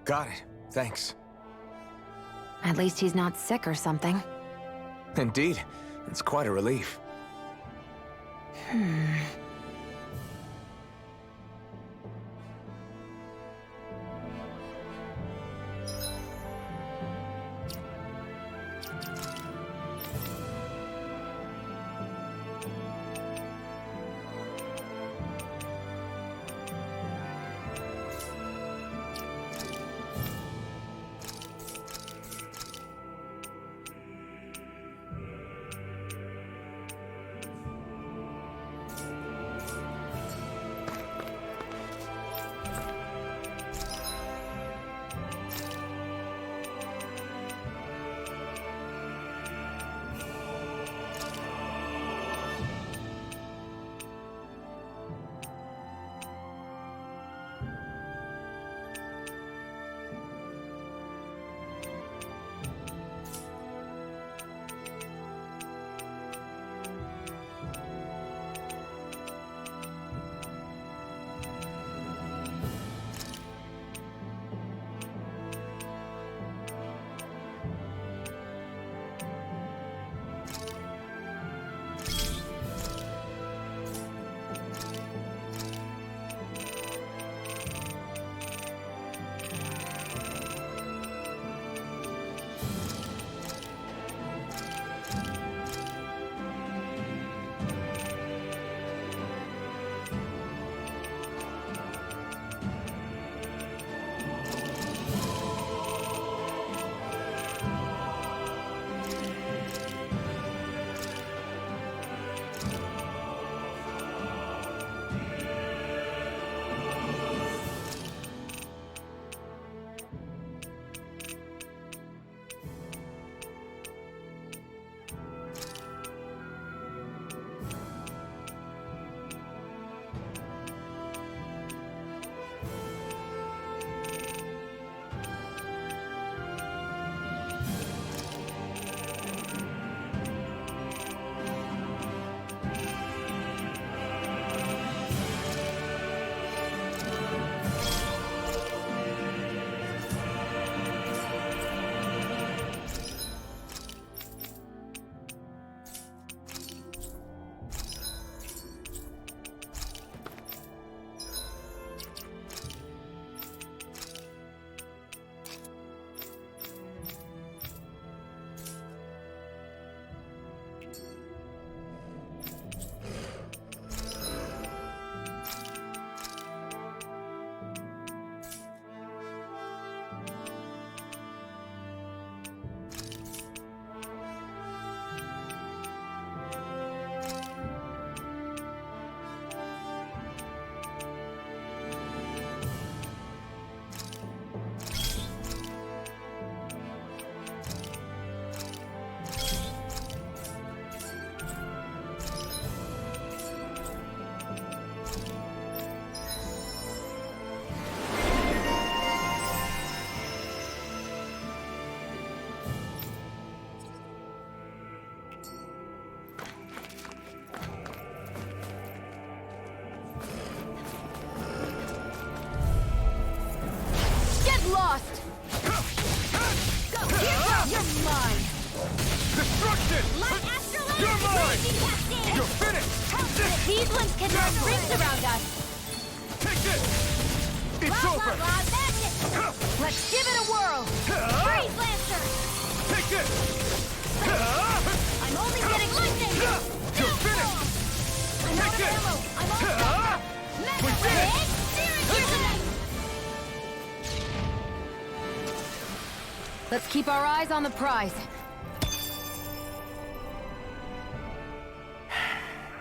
Got it. Thanks. At least he's not sick or something. Indeed. It's quite a relief. Lost! Go! Here goes! You're mine! Destruction! Light Astral You're Energy mine! Blazing Cascade! You're finished! These ones can run rings around us! Take this! It's Blah, over! blah, blah, magic! Let's give it a whirl! Freeze Lancer! Take this! I'm only getting lightning! You're finished! I'm out of Take ammo! I'm all stuck up! We Mega did it! Ray! Steering Let's keep our eyes on the prize.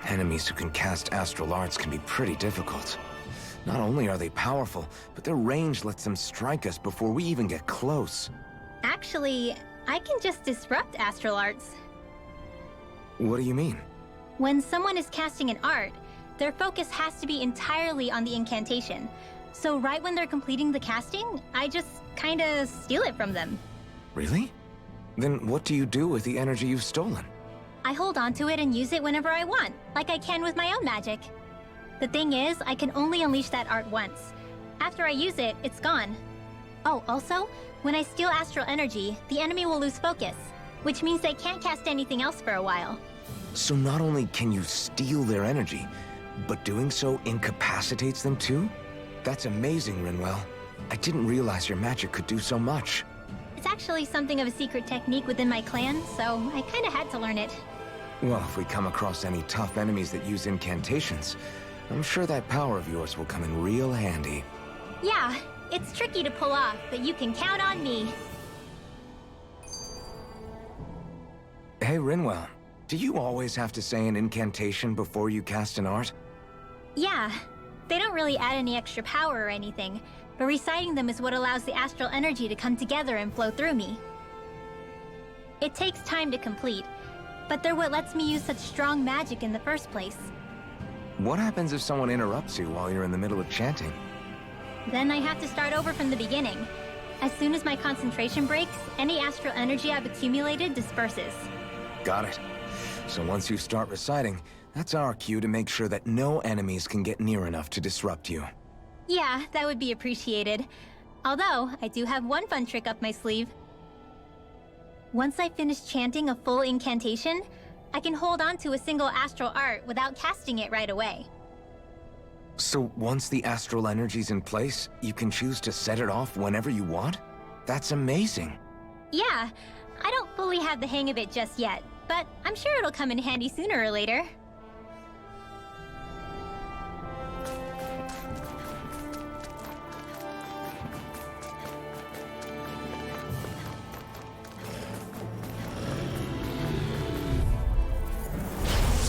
Enemies who can cast astral arts can be pretty difficult. Not only are they powerful, but their range lets them strike us before we even get close. Actually, I can just disrupt astral arts. What do you mean? When someone is casting an art, their focus has to be entirely on the incantation. So right when they're completing the casting, I just kinda steal it from them. Really? Then what do you do with the energy you've stolen? I hold on to it and use it whenever I want, like I can with my own magic. The thing is, I can only unleash that art once. After I use it, it's gone. Oh, also, when I steal astral energy, the enemy will lose focus, which means they can't cast anything else for a while. So not only can you steal their energy, but doing so incapacitates them too? That's amazing, Rinwell. I didn't realize your magic could do so much. It's actually something of a secret technique within my clan, so I kinda had to learn it. Well, if we come across any tough enemies that use incantations, I'm sure that power of yours will come in real handy. Yeah, it's tricky to pull off, but you can count on me. Hey, Rinwell, do you always have to say an incantation before you cast an art? Yeah, they don't really add any extra power or anything, but reciting them is what allows the astral energy to come together and flow through me. It takes time to complete, but they're what lets me use such strong magic in the first place. What happens if someone interrupts you while you're in the middle of chanting? Then I have to start over from the beginning. As soon as my concentration breaks, any astral energy I've accumulated disperses. Got it. So once you start reciting, that's our cue to make sure that no enemies can get near enough to disrupt you. Yeah, that would be appreciated. Although, I do have one fun trick up my sleeve. Once I finish chanting a full incantation, I can hold on to a single astral art without casting it right away. So once the astral energy's in place, you can choose to set it off whenever you want? That's amazing. Yeah, I don't fully have the hang of it just yet, but I'm sure it'll come in handy sooner or later.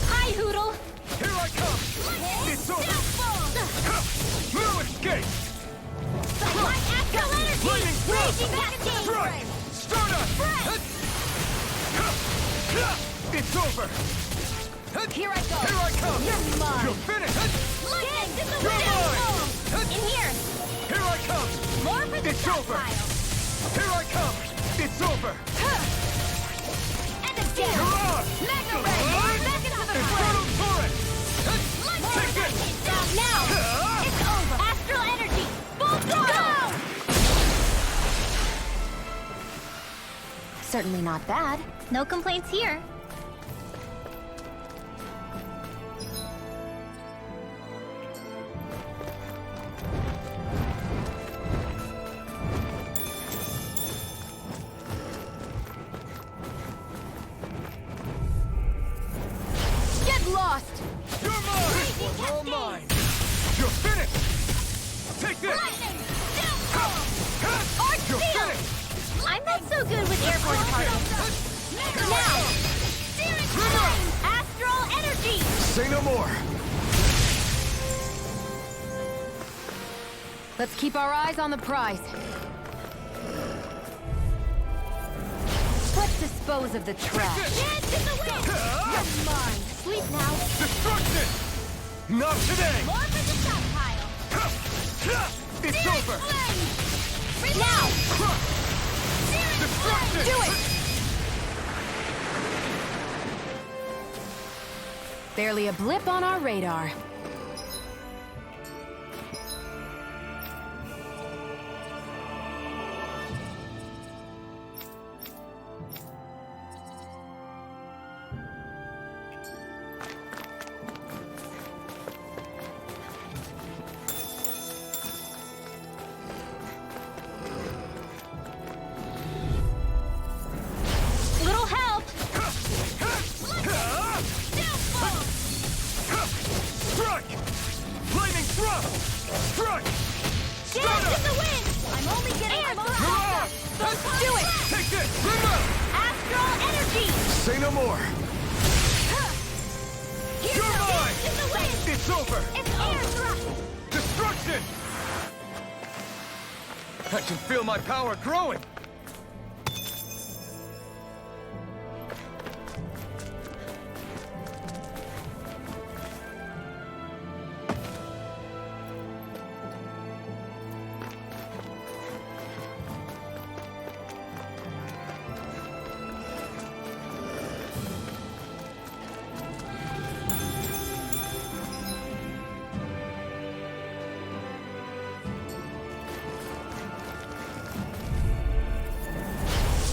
Hi, Hoodle! It's over! Here I go! Here I come! You're mine! You're finished! Lightning in the You're mine! In here! Here I come! More for the It's over! stockpile! Here I come! It's over! And again! Hurrah! Mega Ray! Back into the Infernal front! Torrent! Take this! Now! It's over! Astral energy! Full throttle! Certainly not bad. No complaints here. Get lost! You're mine! Crazy All cascade! mine! You're finished! Take this! Lightning! Downfall! Arc You're Steel! finished! I'm not so good with airborne particles. Now! Searing flame! Astral energy! Say no more! Let's keep our eyes on the prize. Let's dispose of the trash. Hands in the wind! You're mine! Sleep now. Destruction! Not today! More for the stockpile. It's Searing over! flame! Now! Searing Destruction! flame! Do it! Barely a blip on our radar. Little help! Strike! Lightning thrust! Strike! Dance in the wind! I'm only getting Hurrah! Do it! Take this! Remember! Astral energy! Say no more! Here's You're the mine! dance in the wind! It's over! It's air thrust! Destruction! I can feel my power growing!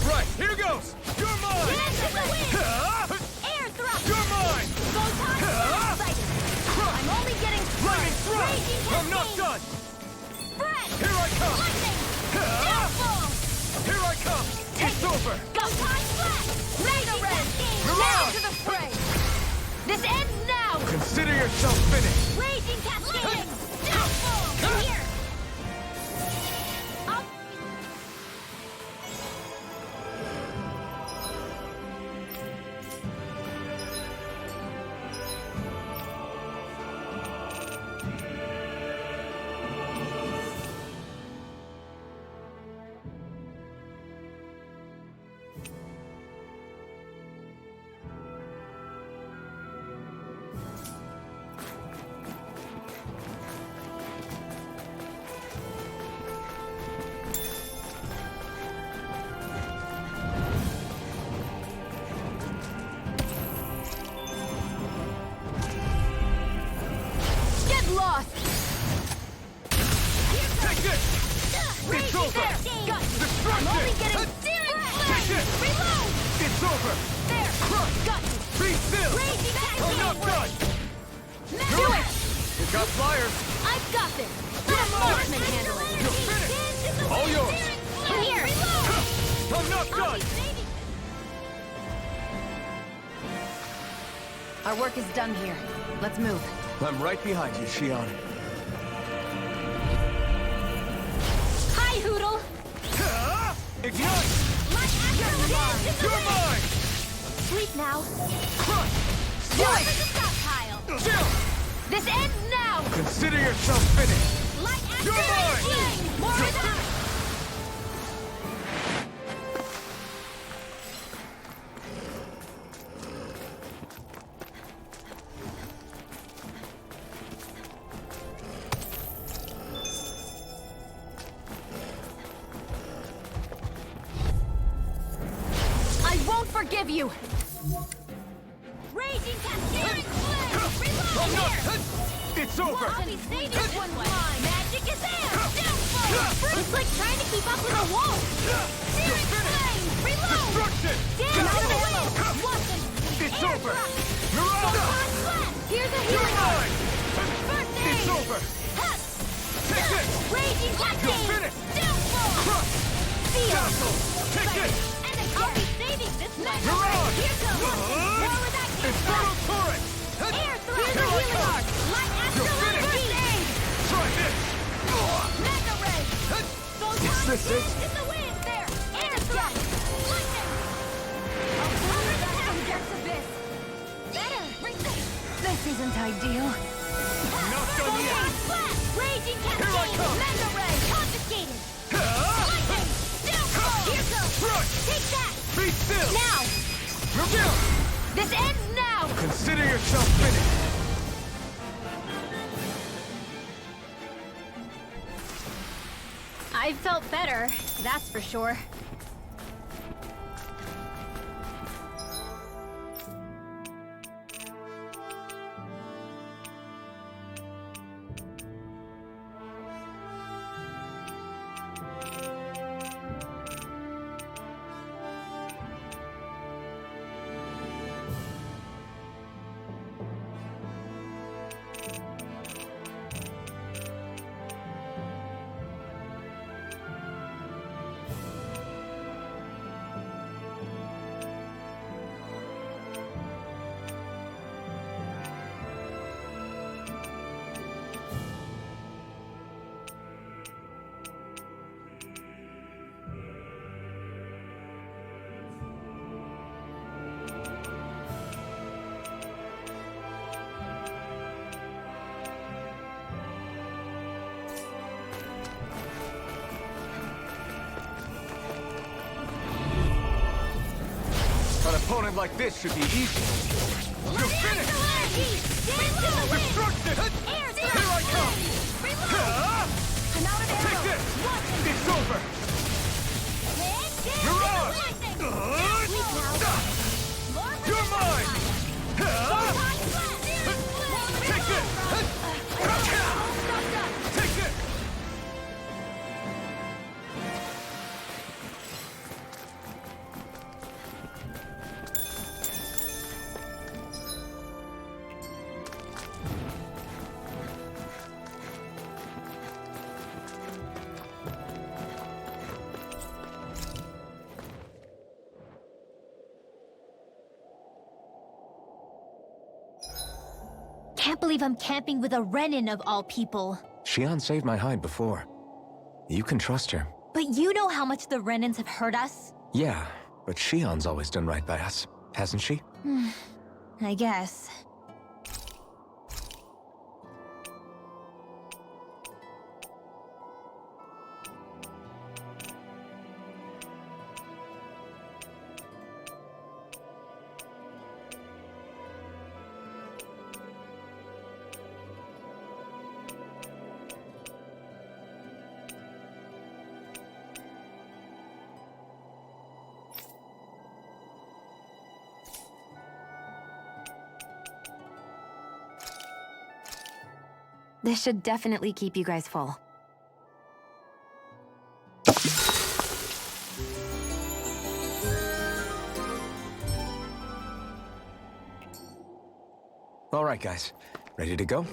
Right, here goes! You're mine! Dance in the wind! Ah! Air thrust! You're mine! Photon Ah! excited! I'm only getting Lightning thrust! Raging I'm not cascade! done! Spread! Here I come! Lightning! Ah! Downfall! Here I come! It's over! Photon flash! Mega red! Hurrah! Now to the fray! This ends now! Consider yourself finished! Raging cascade! Downfall! In here! Up! Get lost! Take this! It's over! Got you! Destruction! I'm only getting searing Take this! flame! Reload! It's over! There! Crush! Got you! Be still! Raging I'm not done! Do it! You got flyers! I've got this! Let marksman handle it! You're finished! All yours! In here! I'm not done! Our work is done here. Let's move. I'm right behind you, Shion. Hi, Hoodle! Ah! Ignite! You're mine! Sleep now. Crush! Do Strike! it for the stockpile! Chill! This ends now! Consider yourself finished! Light You're mine! flame! More of that! you! Raging Cascading Flame! Reload here! It's over! I'll be saving this one! Magic is there! Downfall! It's like trying to keep up with a wall! Searing Flame! Reload! Destruction! Down to the wind! Watch them! It's Air over! thrust! Mirage! Photon blast! Here's a You're healing mine! First aid! It's over! Huck! Take this! Raging You're Cascade! finished! Downfall! Crush! Seal! Castle! Take this! And again! I'll be saving this Mega Mirage! Ray! Here goes! More with that Infernal can't Torrent! Air thrust! Here I Healing come! arc! Light You're astral finished! first aid! Try this! Mega ray! Photon this it? blast in the wind! There! Air thrust! Lightning! I'll cover the Hamdex abyss! Better! This isn't ideal. Not done yet! Photon blast! Raging Here I cascade! come! Mega ray! Confiscated! Lightning! Downfall! Here goes! Crush! Take that! Be still! Now! Reveal! This ends now! Consider yourself finished! I felt better, that's for sure. An opponent like this should be easy. You're finished! Destruction! Here I come! Take this! It's over! Mirage! You're mine! Take this! Take this! Can't believe I'm camping with a Renin of all people. Xion saved my hide before. You can trust her. But you know how much the Renins have hurt us? Yeah, but Xion's always done right by us, hasn't she? I guess. This should definitely keep you guys full. All right, guys. Ready to go?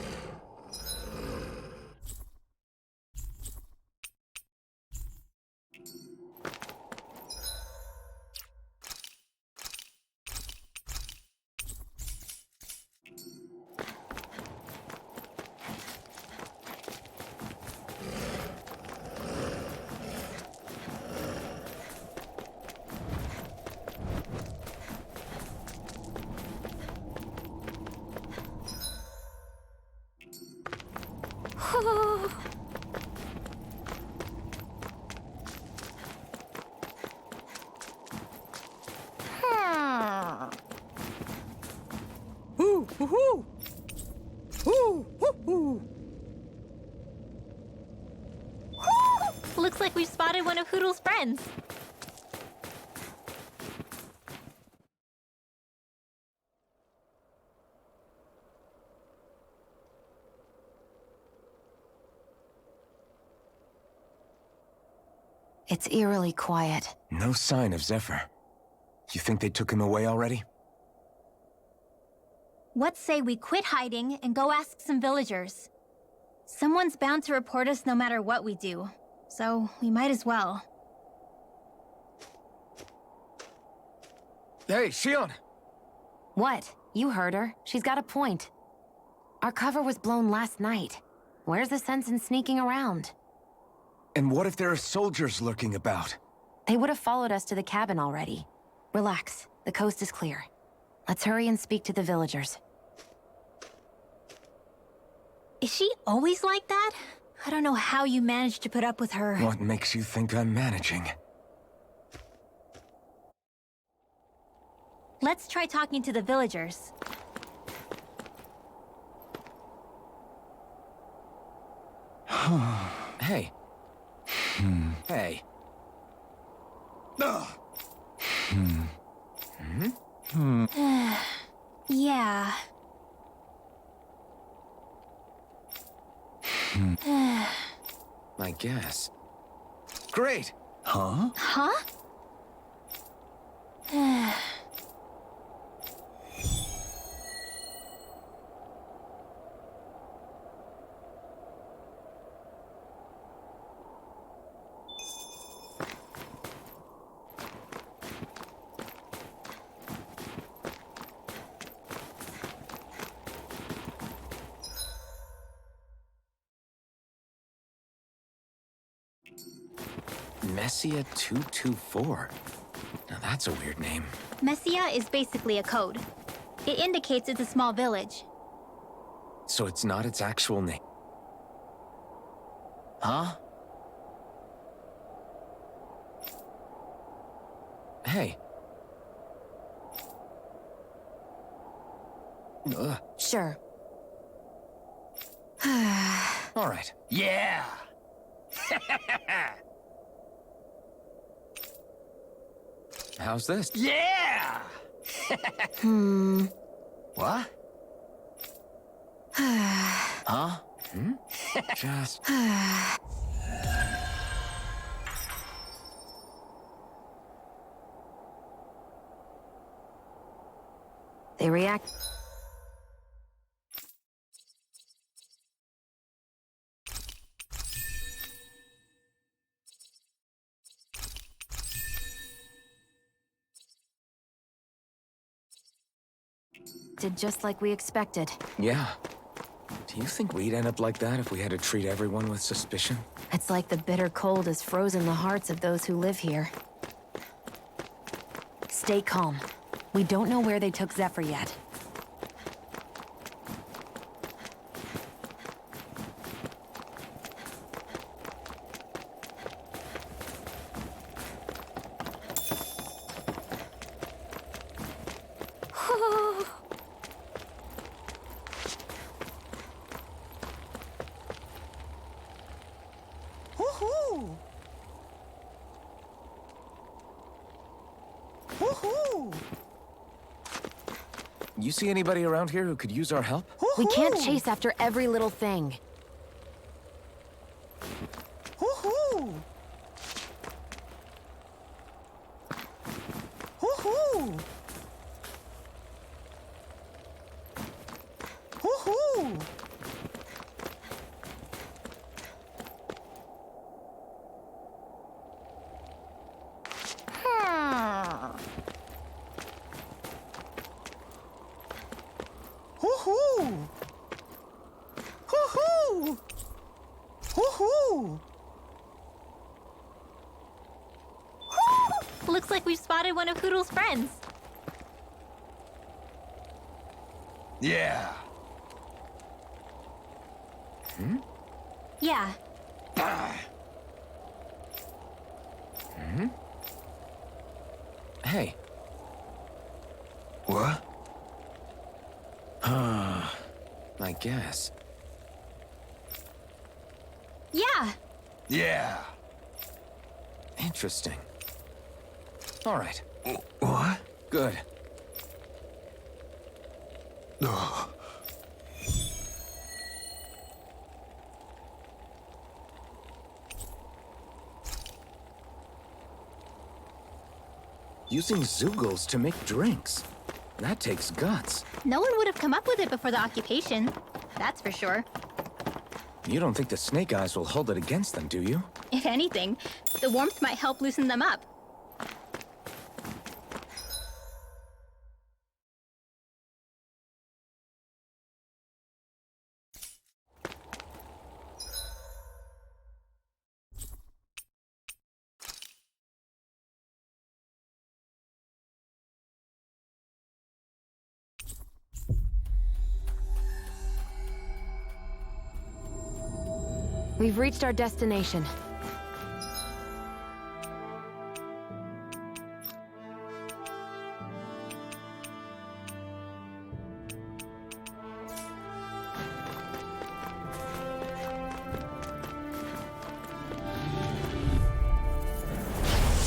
Looks like we've spotted one of Hoodle's friends. It's eerily quiet. No sign of Zephyr. You think they took him away already? What say we quit hiding and go ask some villagers? Someone's bound to report us no matter what we do, so we might as well. Hey, Shion! What? You heard her. She's got a point. Our cover was blown last night. Where's the sense in sneaking around? And what if there are soldiers lurking about? They would have followed us to the cabin already. Relax. The coast is clear. Let's hurry and speak to the villagers. Is she always like that? I don't know how you managed to put up with her. What makes you think I'm managing? Let's try talking to the villagers. Hey. Hey. Yeah. I guess. Great! Huh? Huh? Messia 224. Now that's a weird name. Messia is basically a code. It indicates it's a small village. So it's not its actual name. Huh? Hey. Sure. All right. Yeah! How's this? Yeah! What? Huh? Just... They react. Did just like we expected. Yeah. Do you think we'd end up like that if we had to treat everyone with suspicion? It's like the bitter cold has frozen the hearts of those who live here. Stay calm. We don't know where they took Zephyr yet. Woohoo! Woohoo! You see anybody around here who could use our help? We can't chase after every little thing. Woohoo! Woohoo! Woohoo! Woohoo! Woohoo! Woohoo! Looks like we've spotted one of Hoodle's friends. Yeah. Yeah. Hey. What? I guess. Yeah. Yeah. Interesting. All right. What? Good. Ugh. Using Zeugles to make drinks. That takes guts. No one would have come up with it before the occupation. That's for sure. You don't think the Snake Eyes will hold it against them, do you? If anything, the warmth might help loosen them up. We've reached our destination.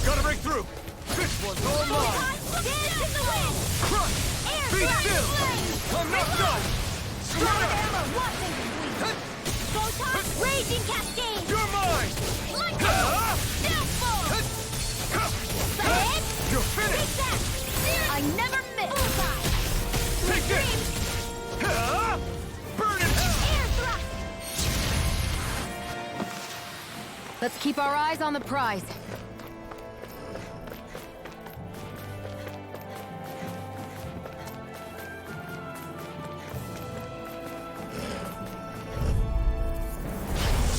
Gotta break through! This one's all mine! Crush! Be still! I'm not done! Raging Cascade! You're mine! You're finished! I never miss! Take this! Burn it! Air thrust! Let's keep our eyes on the prize.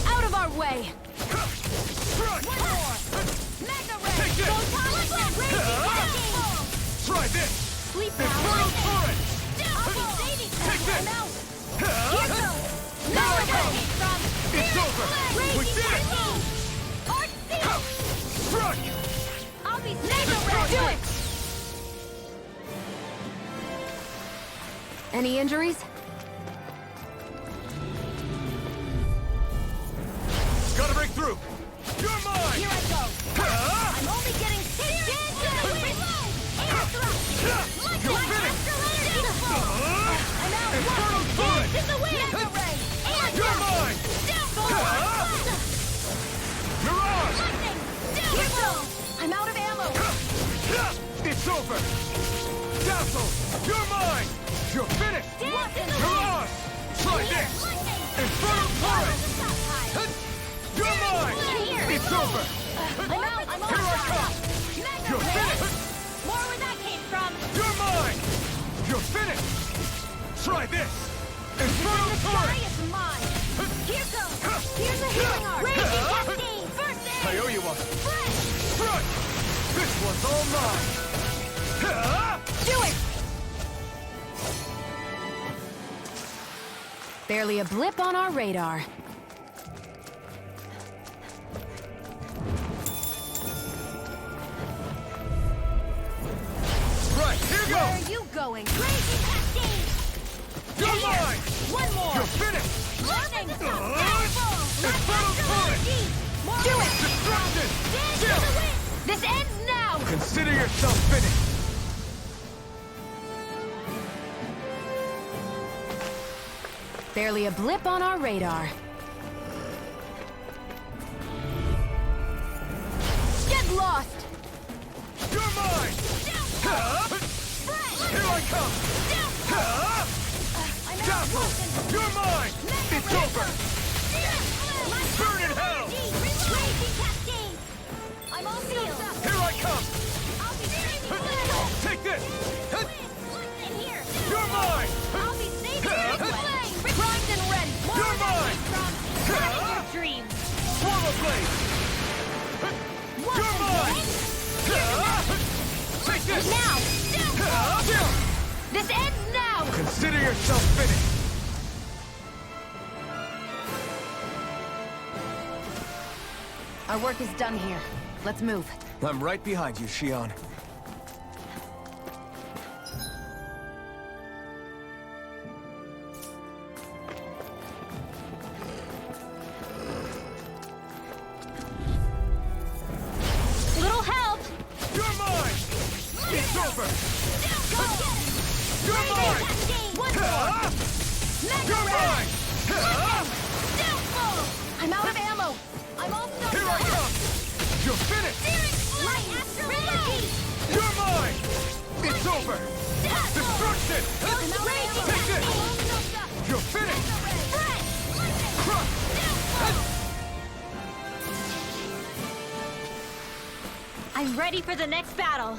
Out of our way! Crush! One more! Mega Ray! Take this! Raging Cascade! Try this! Sleep Infernal Torrent! Take this! I'm out! Here goes! Mega Ray! It's over! We did it! Struck! I'll be Mega Ray! Do it! Any injuries? Gotta break through! You're mine! Here I go! I'm only getting hit! Air thrust! You're finished! I'm out! Infernal Torrent! In the wind! Mega Ray! Air You're thrust! mine! Mirage! Here goes! I'm out of ammo! It's over! Dazzle! You're mine! You're finished! Mirage! Try this! Infernal Torrent! You're mine! It's over! I'm out! I'm Here I come! You're finished! More where that came from! You're mine! You're finished! Try this! Infernal Torrent! Is mine! Here goes! Here's a healing art! Raging Cascade! First aid! I owe you one! Strike! This one's all mine! Do it! Barely a blip on our radar. Right, here Where goes! are you going? Raging Cascade! You're mine! One more! You're finished! Lightning! Infernal Torrent! Do it! Destruction! Dance Chill! to the wind! This ends now! Consider yourself finished! Barely a blip on our radar. Get lost! You're mine! Here I come! Dazzle! You're mine! It's over! Burn in hell! Raging Cascade! I'm all sealed! Here I come! I'll be saving you! Take this! In here! You're mine! I'll be saving you! Primed and ready! You're mine! From your dreams! Swallow blade! You're mine! Take this! Now! This ends now! Consider yourself finished! Our work is done here. Let's move. I'm right behind you, Shion. Little help! You're mine! It's over! Go get it! You're mine! One more! You're mine! I'm out of ammo! I'm all Here I come! You're finished! Light astral release! You're Destruction! Take this! You're finished! Crush! I'm ready for the next battle.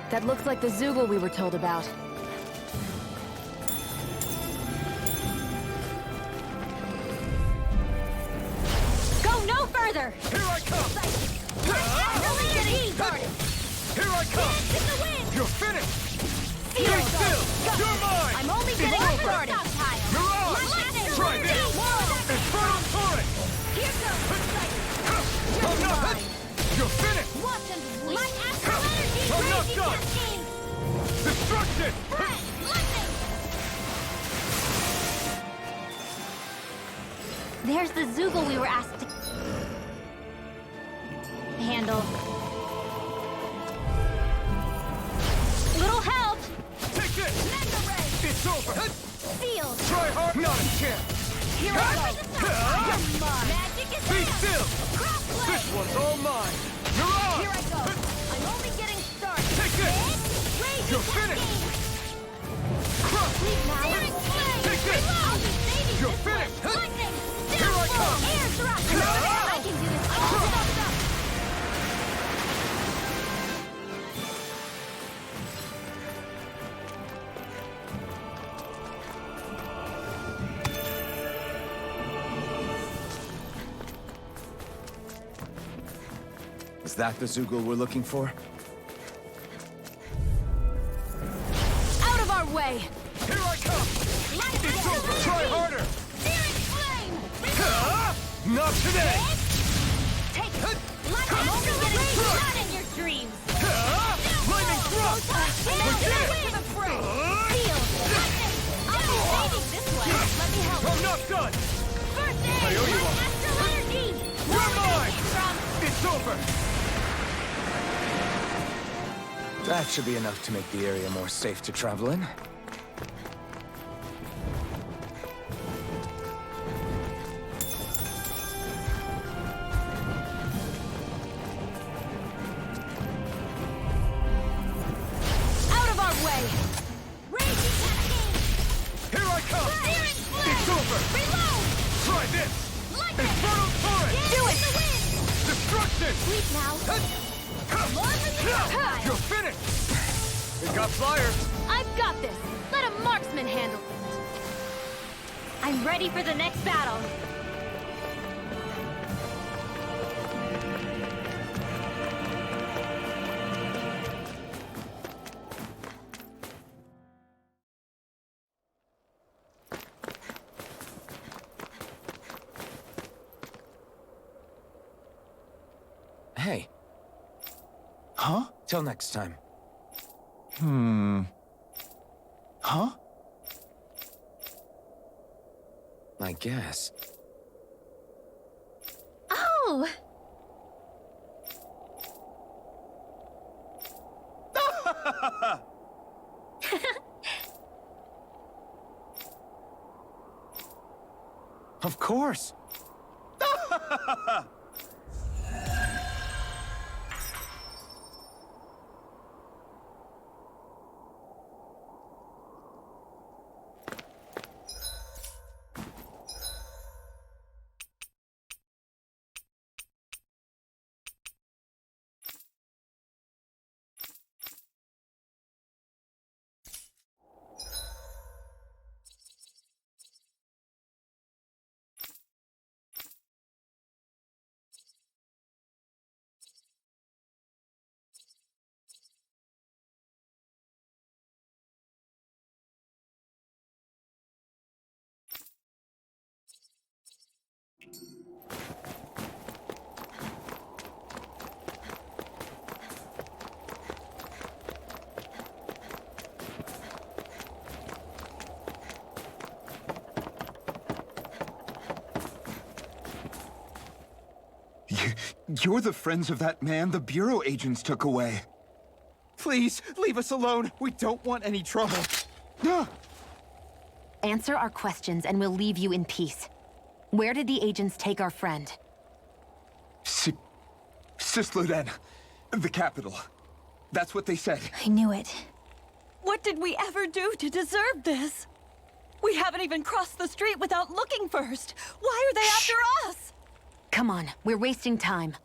That looks like the Zoogle we were told about. Go no further! Here I come! Here I come! You're finished! Stay still! You're mine! I'm only getting started! Mirage! Try this! Infernal Torrent! I'm not... You're finished! I'm not done! Destruction! There's the Zoogle we were asked to handle. Little help! Take this! It's over! Sealed! Try hard! Not a chance! Here I go! Come on! Magic is Be out! still! Crossblade! This one's all mine! Mirage! Here I go! I'm only getting started! Take this! You're finished! Crush! Take this! You're finished! Here I come! Air thrust! I can do this all stuffed up! Is that the Zoogle we're looking for? Out of our way! Here I come! It's over! Try harder! Not today! Take it! I'm only getting shot in your dreams! Lightning thrust! We're dead! Sealed! I'll be saving this one! Let me help! I'm not done! First aid! I owe you one. Astral energy! You're mine! It's over! That should be enough to make the area more safe to travel in. Out of our way! Raging cascade! Here I come! It's over! Reload! Try this! Infernal Torrent! Do it! Destruction! Sleep now! You're finished! We got flyers! I've got this! Let a marksman handle it! I'm ready for the next battle! Hey. Huh? Till next time. Huh? I guess. Oh! Of course. You're the friends of that man the Bureau agents took away. Please, leave us alone. We don't want any trouble. Answer our questions and we'll leave you in peace. Where did the agents take our friend? Cisloden. The capital. That's what they said. I knew it. What did we ever do to deserve this? We haven't even crossed the street without looking first. Why are they after us? Come on, we're wasting time.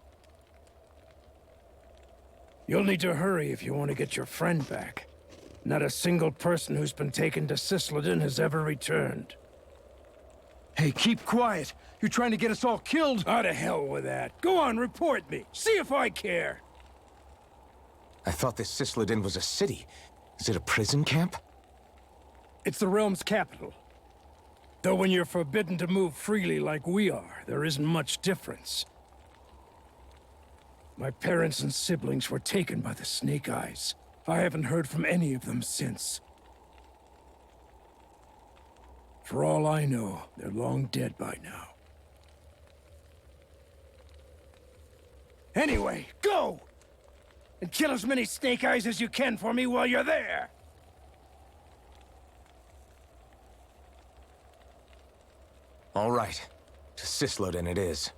You'll need to hurry if you want to get your friend back. Not a single person who's been taken to Cisloden has ever returned. Hey, keep quiet. You're trying to get us all killed. Out of hell with that. Go on, report me. See if I care. I thought this Cisloden was a city. Is it a prison camp? It's the realm's capital. Though when you're forbidden to move freely like we are, there isn't much difference. My parents and siblings were taken by the Snake Eyes. I haven't heard from any of them since. For all I know, they're long dead by now. Anyway, go! And kill as many Snake Eyes as you can for me while you're there! All right. To Cisloden it is.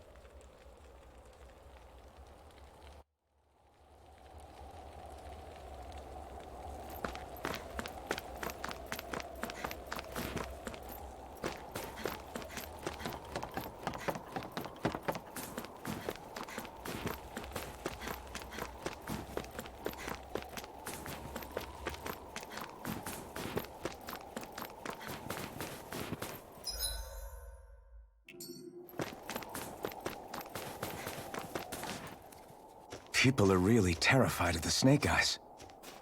People are really terrified of the Snake Eyes.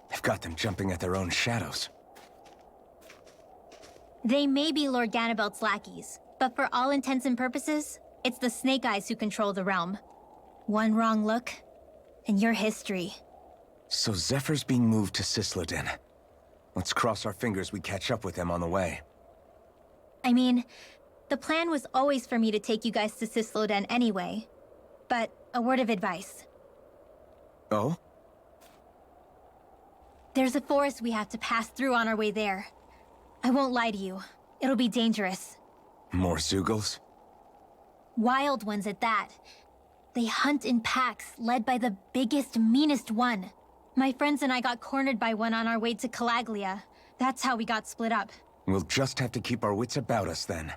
They've got them jumping at their own shadows. They may be Lord Ganabelt's lackeys, but for all intents and purposes, it's the Snake Eyes who control the realm. One wrong look, and your history. So Zephyr's being moved to Cisloden. Let's cross our fingers we catch up with him on the way. I mean, the plan was always for me to take you guys to Cisloden anyway. But a word of advice. Oh? There's a forest we have to pass through on our way there. I won't lie to you. It'll be dangerous. More Zeugles? Wild ones at that. They hunt in packs, led by the biggest, meanest one. My friends and I got cornered by one on our way to Calaglia. That's how we got split up. We'll just have to keep our wits about us then.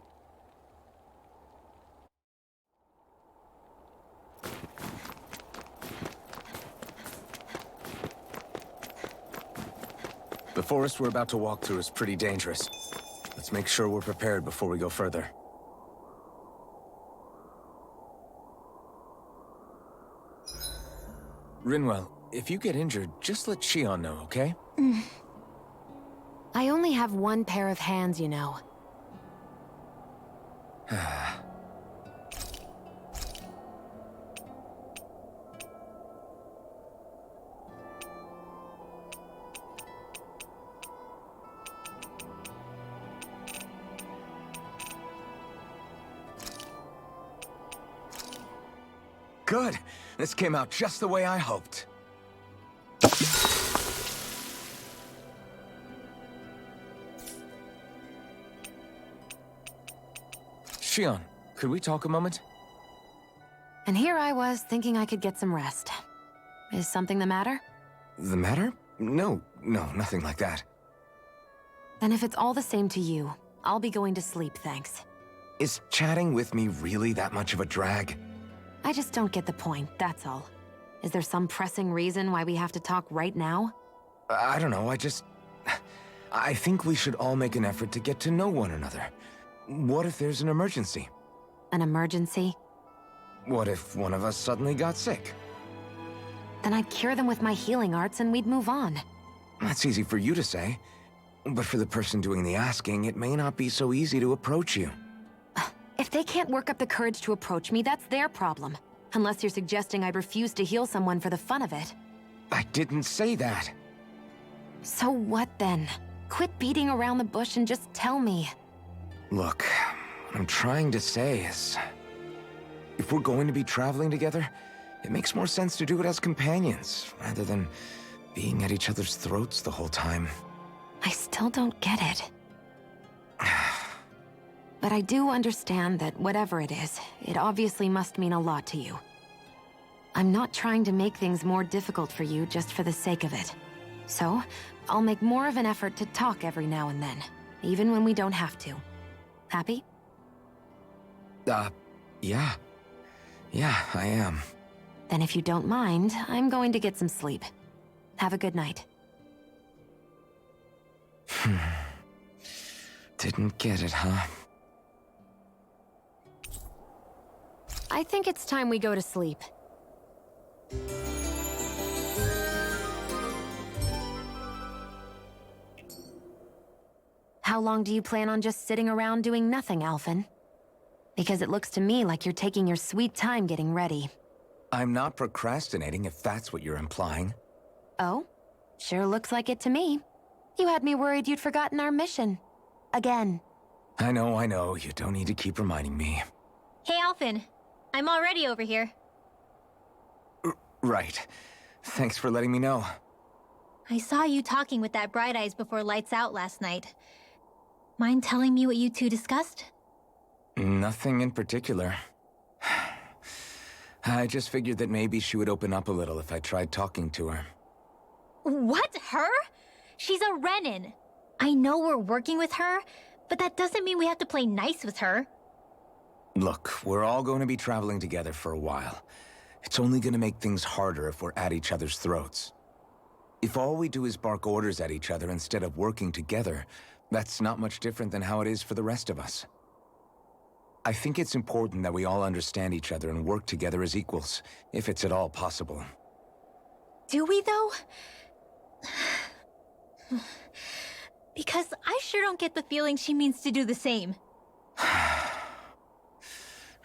The forest we're about to walk through is pretty dangerous. Let's make sure we're prepared before we go further. Rinwell, if you get injured, just let Shion know, okay? I only have one pair of hands, you know. Good. This came out just the way I hoped. Shion, could we talk a moment? And here I was, thinking I could get some rest. Is something the matter? The matter? No, nothing like that. Then if it's all the same to you, I'll be going to sleep, thanks. Is chatting with me really that much of a drag? I just don't get the point, that's all. Is there some pressing reason why we have to talk right now? I don't know, I think we should all make an effort to get to know one another. What if there's an emergency? An emergency? What if one of us suddenly got sick? Then I'd cure them with my healing arts and we'd move on. That's easy for you to say. But for the person doing the asking, it may not be so easy to approach you. If they can't work up the courage to approach me, that's their problem. Unless you're suggesting I refuse to heal someone for the fun of it. I didn't say that. So what then? Quit beating around the bush and just tell me. Look, what I'm trying to say is... if we're going to be traveling together, it makes more sense to do it as companions, rather than being at each other's throats the whole time. I still don't get it. But I do understand that whatever it is, it obviously must mean a lot to you. I'm not trying to make things more difficult for you just for the sake of it. So, I'll make more of an effort to talk every now and then, even when we don't have to. Happy? Yeah. Yeah, I am. Then if you don't mind, I'm going to get some sleep. Have a good night. Didn't get it, huh? I think it's time we go to sleep. How long do you plan on just sitting around doing nothing, Alphen? Because it looks to me like you're taking your sweet time getting ready. I'm not procrastinating, if that's what you're implying. Oh? Sure looks like it to me. You had me worried you'd forgotten our mission. Again. I know. You don't need to keep reminding me. Hey, Alphen. I'm already over here. Right. Thanks for letting me know. I saw you talking with that Bright Eyes before lights out last night. Mind telling me what you two discussed? Nothing in particular. I just figured that maybe she would open up a little if I tried talking to her. What? Her? She's a Renin. I know we're working with her, but that doesn't mean we have to play nice with her. Look, we're all going to be traveling together for a while. It's only going to make things harder if we're at each other's throats. If all we do is bark orders at each other instead of working together, that's not much different than how it is for the rest of us. I think it's important that we all understand each other and work together as equals, if it's at all possible. Do we, though? Because I sure don't get the feeling she means to do the same.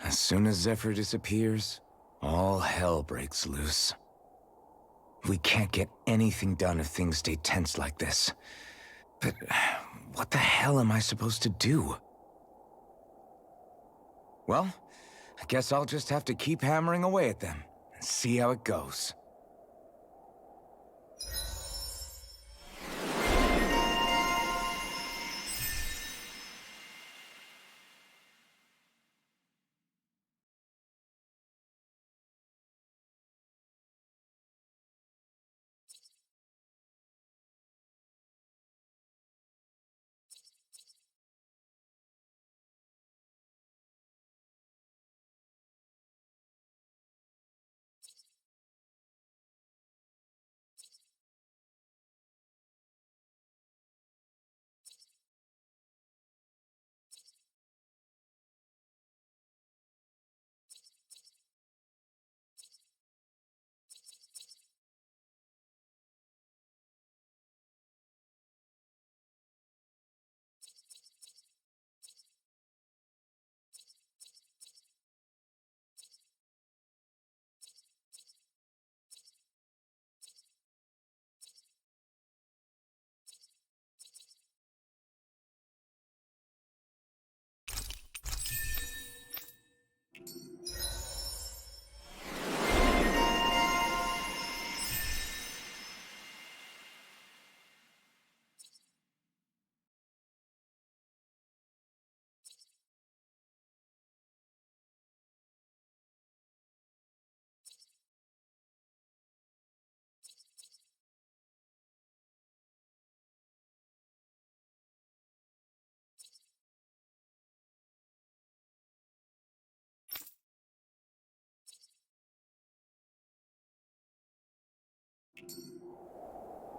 As soon as Zephyr disappears, all hell breaks loose. We can't get anything done if things stay tense like this. But what the hell am I supposed to do? Well, I guess I'll just have to keep hammering away at them and see how it goes.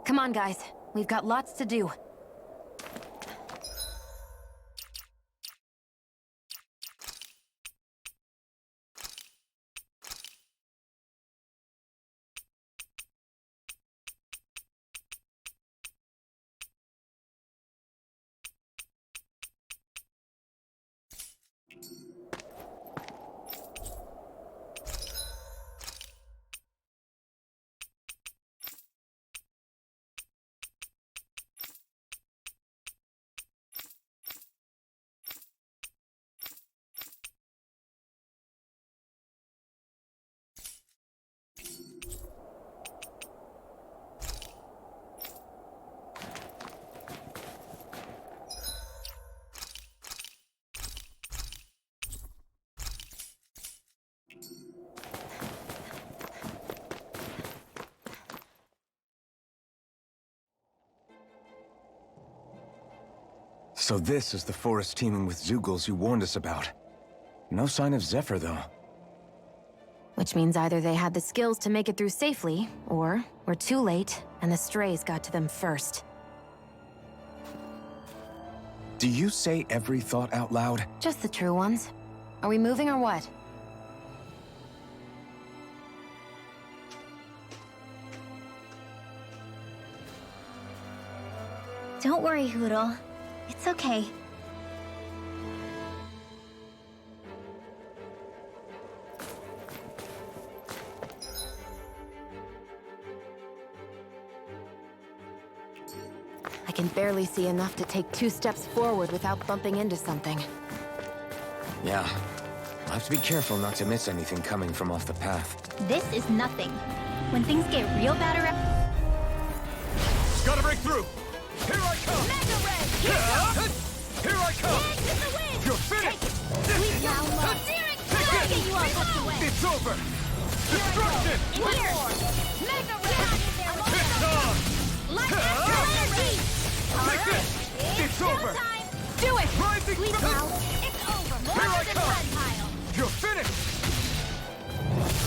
Come on, guys. We've got lots to do. So this is the forest teeming with Zeugles you warned us about. No sign of Zephyr, though. Which means either they had the skills to make it through safely, or we're too late, and the strays got to them first. Do you say every thought out loud? Just the true ones. Are we moving or what? Don't worry, Hoodle. It's okay. I can barely see enough to take 2 steps forward without bumping into something. Yeah. I'll have to be careful not to miss anything coming from off the path. This is nothing. When things get real bad around... Gotta break through! Here I come! Mega Ray! Here I come! Eggs in the wind! You're finished! Sweet now, love. Steering Take flag! it! Get you all tucked away! It's over! Destruction! In here! Mega Ray! It's on! Light astral energy! Take this! It's over! Time! Do it! Rising Sweet from... now. It's over! More Here I than come. mud pile! You're finished!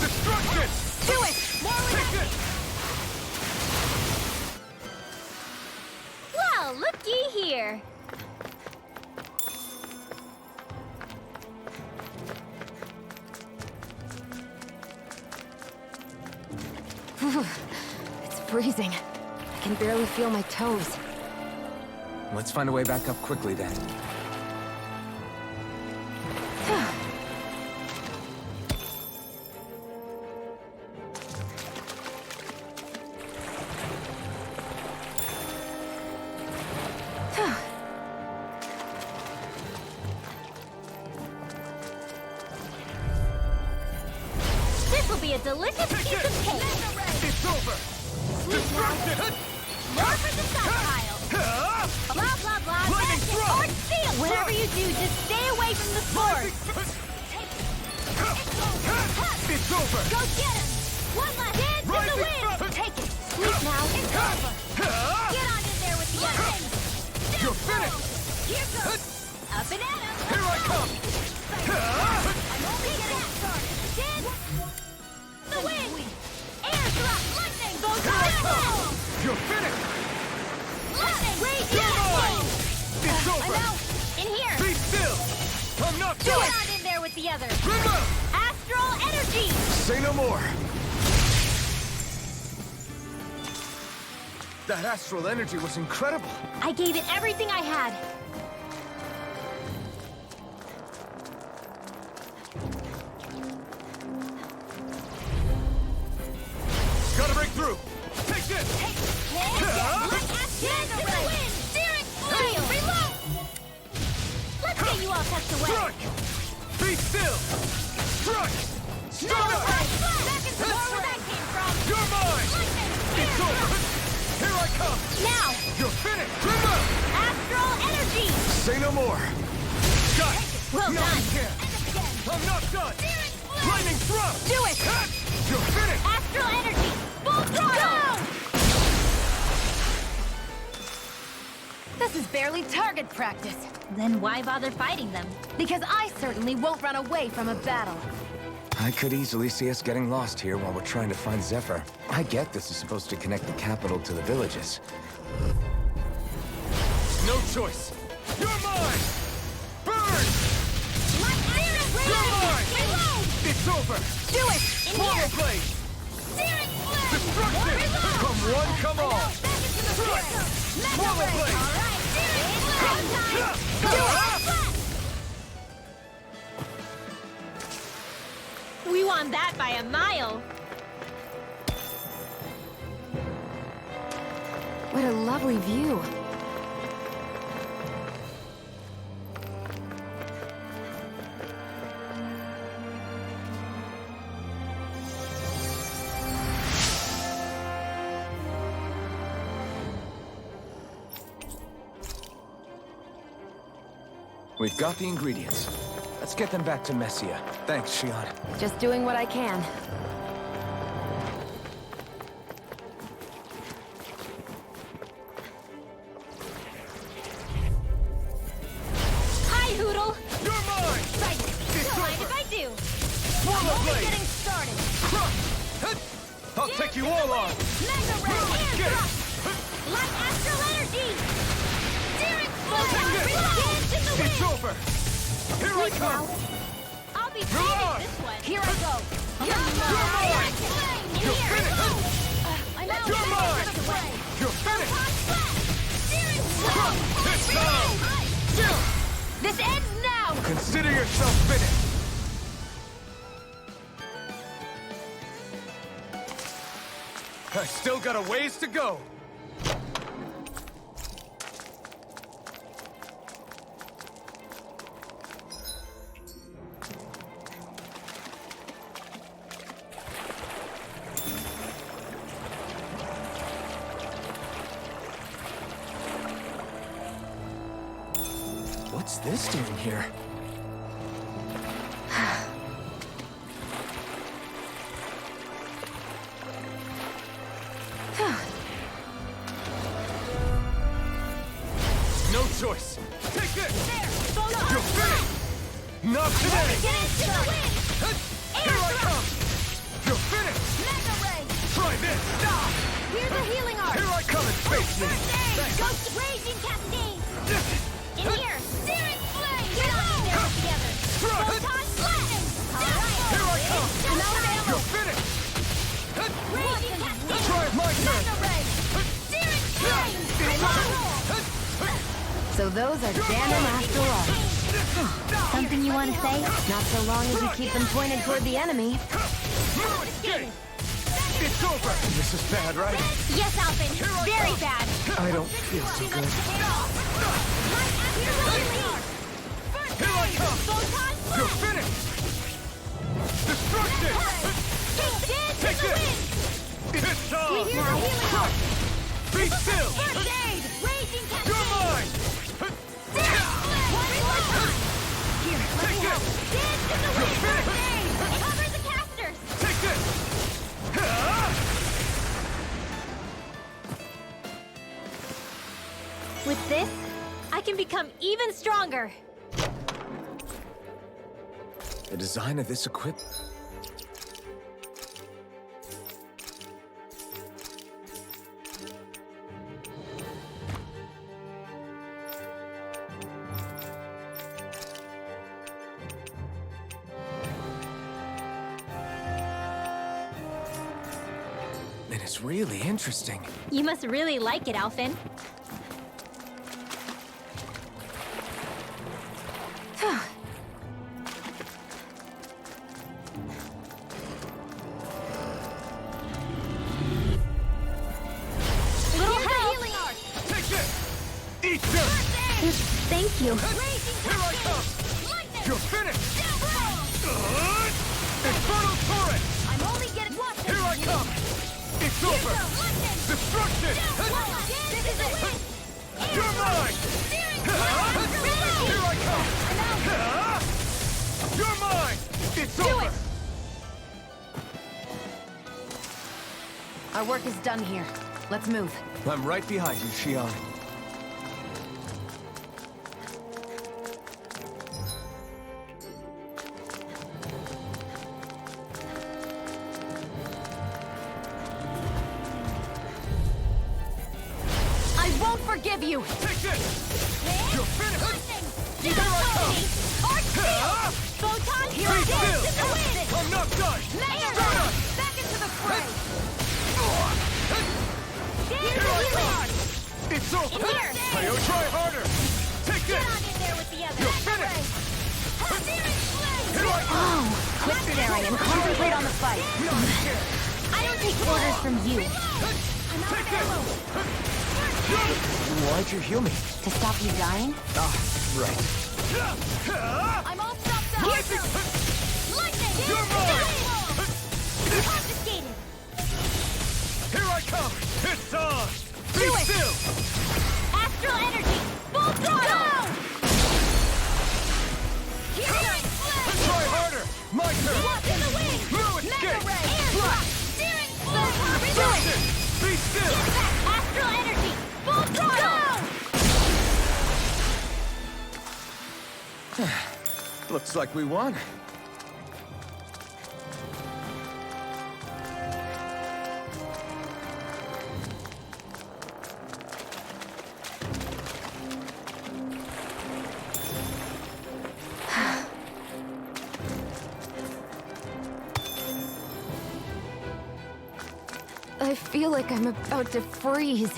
Destruction! Do it! More with Take that! it! Well, looky here. It's freezing. I can barely feel my toes. Let's find a way back up quickly, then. This will be a delicious piece of cake. It's over! Destruction! More for the side pile. Blah, blah, blah. Lightning That's it. thrust. Or steel. Whatever you do, just stay away from the spores. It's over! Go get him. One last dance in the Rising wind. thrust. Take it. Sleep now. It's over. Get on in there with the others. You're finished! Here goes. Up and at him. Here I come! I'm only getting started. Dance. The wind. Air drop. Lightning. Goes on. You're finished! Lightning. Rage. It's over! I'm out. In here. Be still! I'm not Get done! on in there with the others. Remember! Astral energy. Say no more! That astral energy was incredible! I gave it everything I had. Gotta break through! Take this! Let's get you all tucked away. Strike! Be still! Strike! Stun up! Back into where that came from. You're mine! It's over! Here I come! Now, You're finished! Remember! astral energy. Say no more! Got it! Well No, done. you can't! I'm not done! Lightning thrust! Do it. You're finished! Astral energy. Full throttle. This is barely target practice. Then why bother fighting them? Because I certainly won't run away from a battle. I could easily see us getting lost here while we're trying to find Zephyr. I get this is supposed to connect the capital to the villages. No choice! You're mine! Burn! You're mine! It's over! Do it. In Power here. blade! Steering blade. Destruction! Come one, come all! Back into the circle. Mega Power ray. blade! All right. Steering blade. Time. Do it. We won that by a mile. What a lovely view. We've got the ingredients. Let's get them back to Messia. Thanks, Shion. Just doing what I can. Here I come! I'll be saving this one. Here I go! You're mine! You're finished! I'm out. You're mine! You're finished! It's time! This ends now! Consider yourself finished! I still got a ways to go! What's this doing here? No choice! Take this! You're finished! Not today! Here I come! You're finished! Try this! Here's a healing arc. Here I come and face me! Ghost raging cascade. In here. Searing flame. Get on there together. Photon lightning. All right. Here I come! Now You're finished! raging cascade. Try it my turn! Ray. Searing flame. So those are Ganon after all. Something you want to say? Not so long as you keep them pointed toward the enemy. It's over! This is bad, right? Yes, Alvin. Very bad. I don't feel so good. Here I come! You're finished! Destruction! Take this! It's on! Be still! You're mine! Take this! You're finished! Cover the casters. Take this! With this, I can become even stronger. The design of this equipment... And it's really interesting. You must really like it, Alvin. Little help! Take this! Eat this! Thank you. Here I come! You're finished! Infernal turret! I'm only getting one. Here I come! It's over! Destruction! This is it. You're mine! Here I come! You're mine! It's over! Our work is done here. Let's move. I'm right behind you, Xion. I won't forgive you! Take this! You're finished! You Here I come! Arc field! Photon Be here still! to the wind! I'm not done! Mayor! Back into the fray! Here I come! It's over! In here! Tayo, try harder! Take Get this! on in there with the others! You're finished! Here I come! Oh, quit staring and concentrate on the fight. I don't take orders from you. Take this! Why'd you heal me? To stop you dying? Ah, right. I'm all stopped up! Lightning! You're mine! Confiscated! Here I come! It's on! Be Do it! still! Astral energy! Full throttle! Try harder! My turn! Walk in the wind! No escape! Mega ray! Air drop! Steering! Destruction! Be still! Get back! Astral energy! Full throttle! Looks like we won. I feel like I'm about to freeze.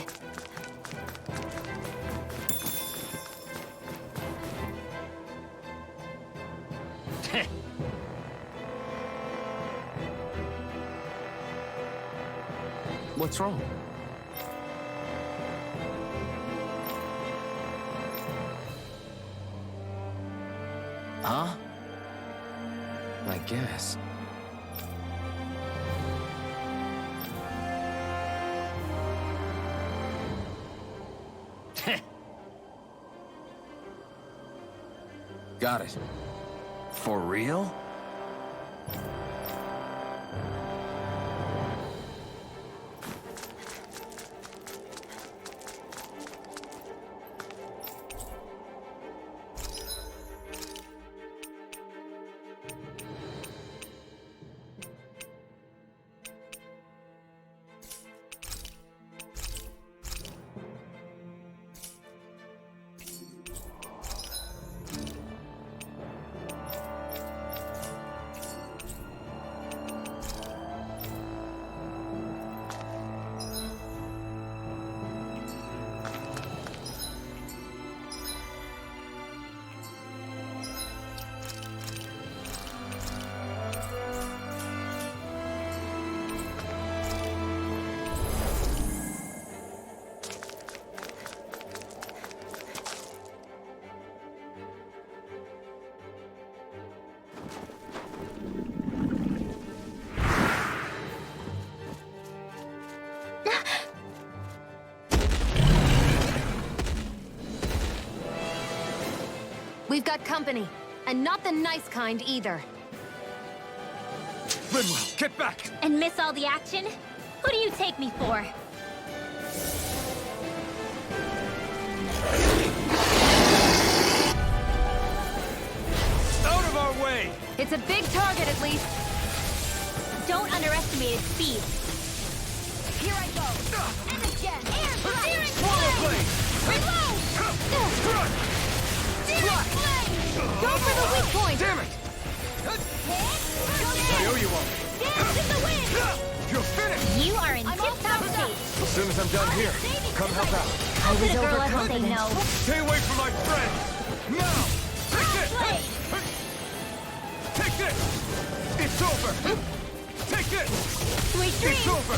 What's wrong? Huh? I guess. Got it. For real? We've got company, and not the nice kind either. Rinwell, get back! And miss all the action? Who do you take me for? Out of our way! It's a big target, at least. Don't underestimate its speed. Here I go. And again. Air strike. Swallow blade! Reload. Strike! Go for the weak point. Damn it! I owe you one. Dance in the wind. You're finished! You are in tip-top shape. As soon as I'm done here, come help out. How could a girl ever say no? Stay away from my friends! Now! Take this! Blade. Take this! It's over! Take this! Sweet It's dreams. over!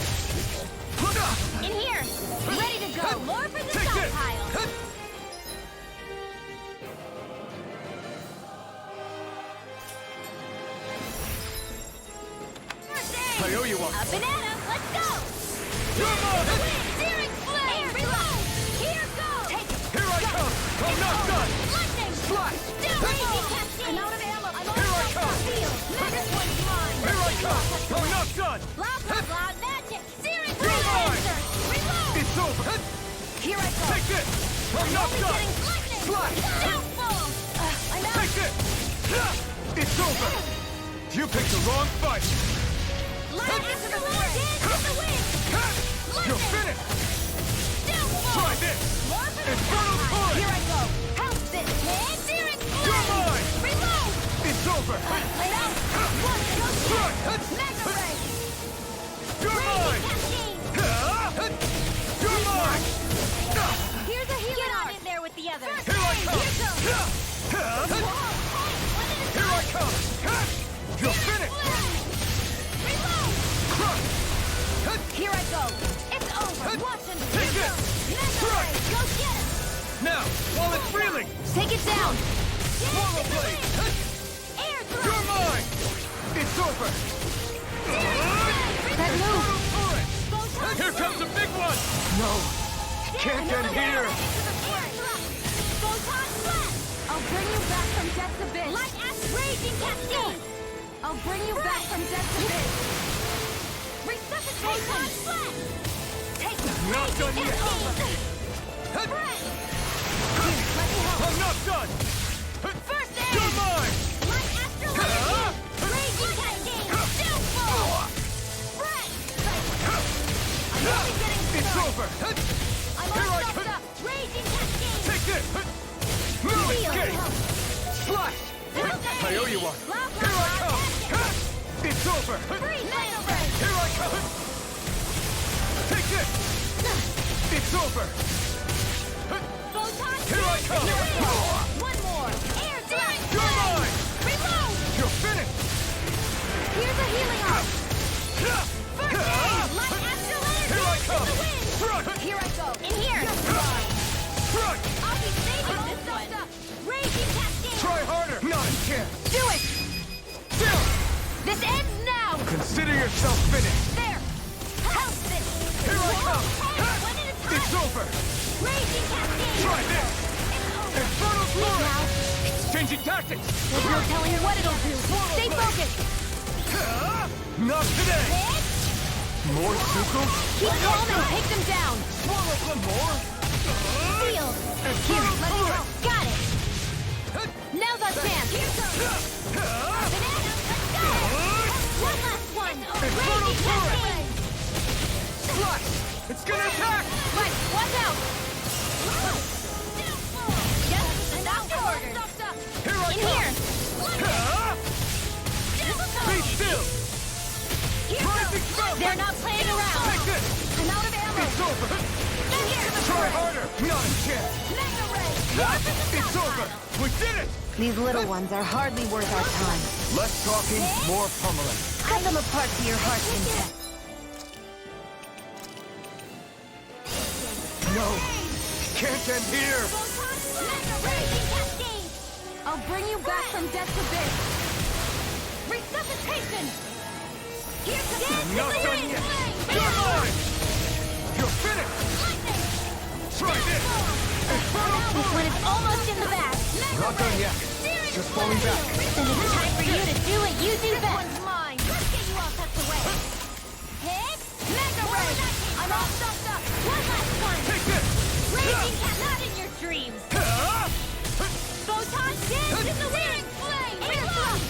In here. Ready to go. More for the Take this! stockpile. I owe you one. Up and at 'em. Let's go. Come on! Searing flame. Reload. Here goes. Take it. Here I come! I'm not done! Lightning. Slash! Raging cascade. I'm out of ammo. I'm Here I come! This one's mine. Here I come! I'm not done! Blah, blah, blah. Magic. Searing You're mine. laser. Reload. It's over! Here I go. Take this! I'm not Only done! getting lightning. Slash! Downfall. I'm out. Take this! It's over! You picked the wrong fight! Lightning to the wind. To the wind. You're finished! Downfall. Try this! More for the Infernal stockpile. Torrent! Here I go. How's this? Searing You're flame. mine! Reload. It's over! Lay out. One to go. Strike! Mega ray. You're mine! Cascade. You're mine! Here's a healing art. Get on in there with the others. Here I come! Here I come! You're finished! Here I go. It's over. Watch him. Take it! Strike! Go get him. Now, while it's reeling! Take it down. Swallow blade! Air throw. You're mine! It's over! That move. Here comes a big one! No! Can't get here! I'll bring you back from death's abyss. Light ash raging cascade. I'll bring you back from death's abyss. Resuscitation. Take it. Not done yet! I'm not done! First aid. You're mine! Light astrology. Raging cascade. Downfall. Breath. I'm only getting It's started. over! I'm Here all I stopped come! up. Raging cascade. Take this! No escape! Splash! I owe you one! Blah, blah, Here I blah. come! It's over! Free mega ray. Here I come! Take this! It's over! Photon Here I come! One more! Air dash! You're mine! Reload! You're finished! Here's a healing arm! First aid! Light astral energy! Here I come! To the wind! Front! Here I go! In here! Front! I'll be saving this one! Raging cascade! Try harder! Not a chance! Do it! Down! This ends now! Consider yourself finished! There! Help this! Here I come! One at a time! It's over! Raging cascade! Try this! Infernal Torrent! Changing tactics! There's no telling what it'll do! Stay focused! Not today! More Zuko? Keep calm and take them down! Swallow some more! Seal! Here, let me go! Got it! Now's our chance! Banana, let's go! One last one! Raging cascade! Slash! It's gonna attack! Right, watch out! Yes, and after orders! Here I In come! here! Be still! Rising spell! They're not playing around! Take this! I'm out of ammo! It's over! In here! Try harder! Not a chance! Mega ray! It's over! We did it! These little ones are hardly worth our time. Less talking, more pummeling. Cut them apart to your heart's content. No! Can't end here! Mega raging cascade! I'll bring you back from death to this. Resuscitation! Here's the Not done yet! You're mine! You're finished! Try this! This one is almost in the bag! Not done yet. Just falling back. Then it's time for you to do what you do best! This one's mine! Let's get you all tucked away! Hit! Mega ray! I'm all stuffed up! One last one! Take this! Raging cat, not in your dreams! Photon dance in the wind! Flame! Reload!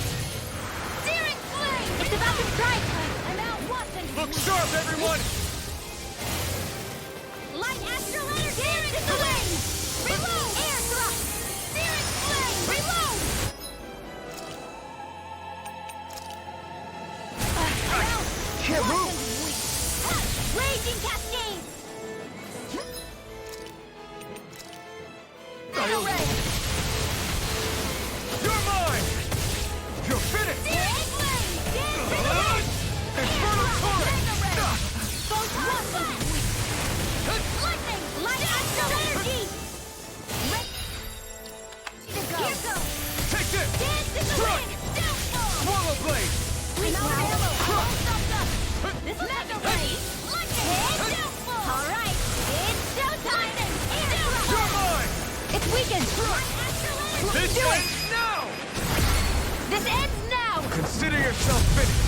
Searing flame! It's about to strike! I'm out once and Look sharp, everyone! light astral energy! Dance in the wind! Reload! Air thrust! Searing flame! Reload! Can't move! Raging cascade! Mega ray! You're mine! You're finished! Searing flame! Dance in the wind! Infernal Torrent! Photon! Lightning! Light astral energy! Here goes! Take this! Dance in the Front! wind! Downfall! Swallow blade! Please no ammo! Crush! All stuffed up! This is mega ray! Lightning! Downfall! All right! It's showtime! You're mine! It's weakened! Light astral energy! This Do it! ends now! This ends now! Consider yourself finished!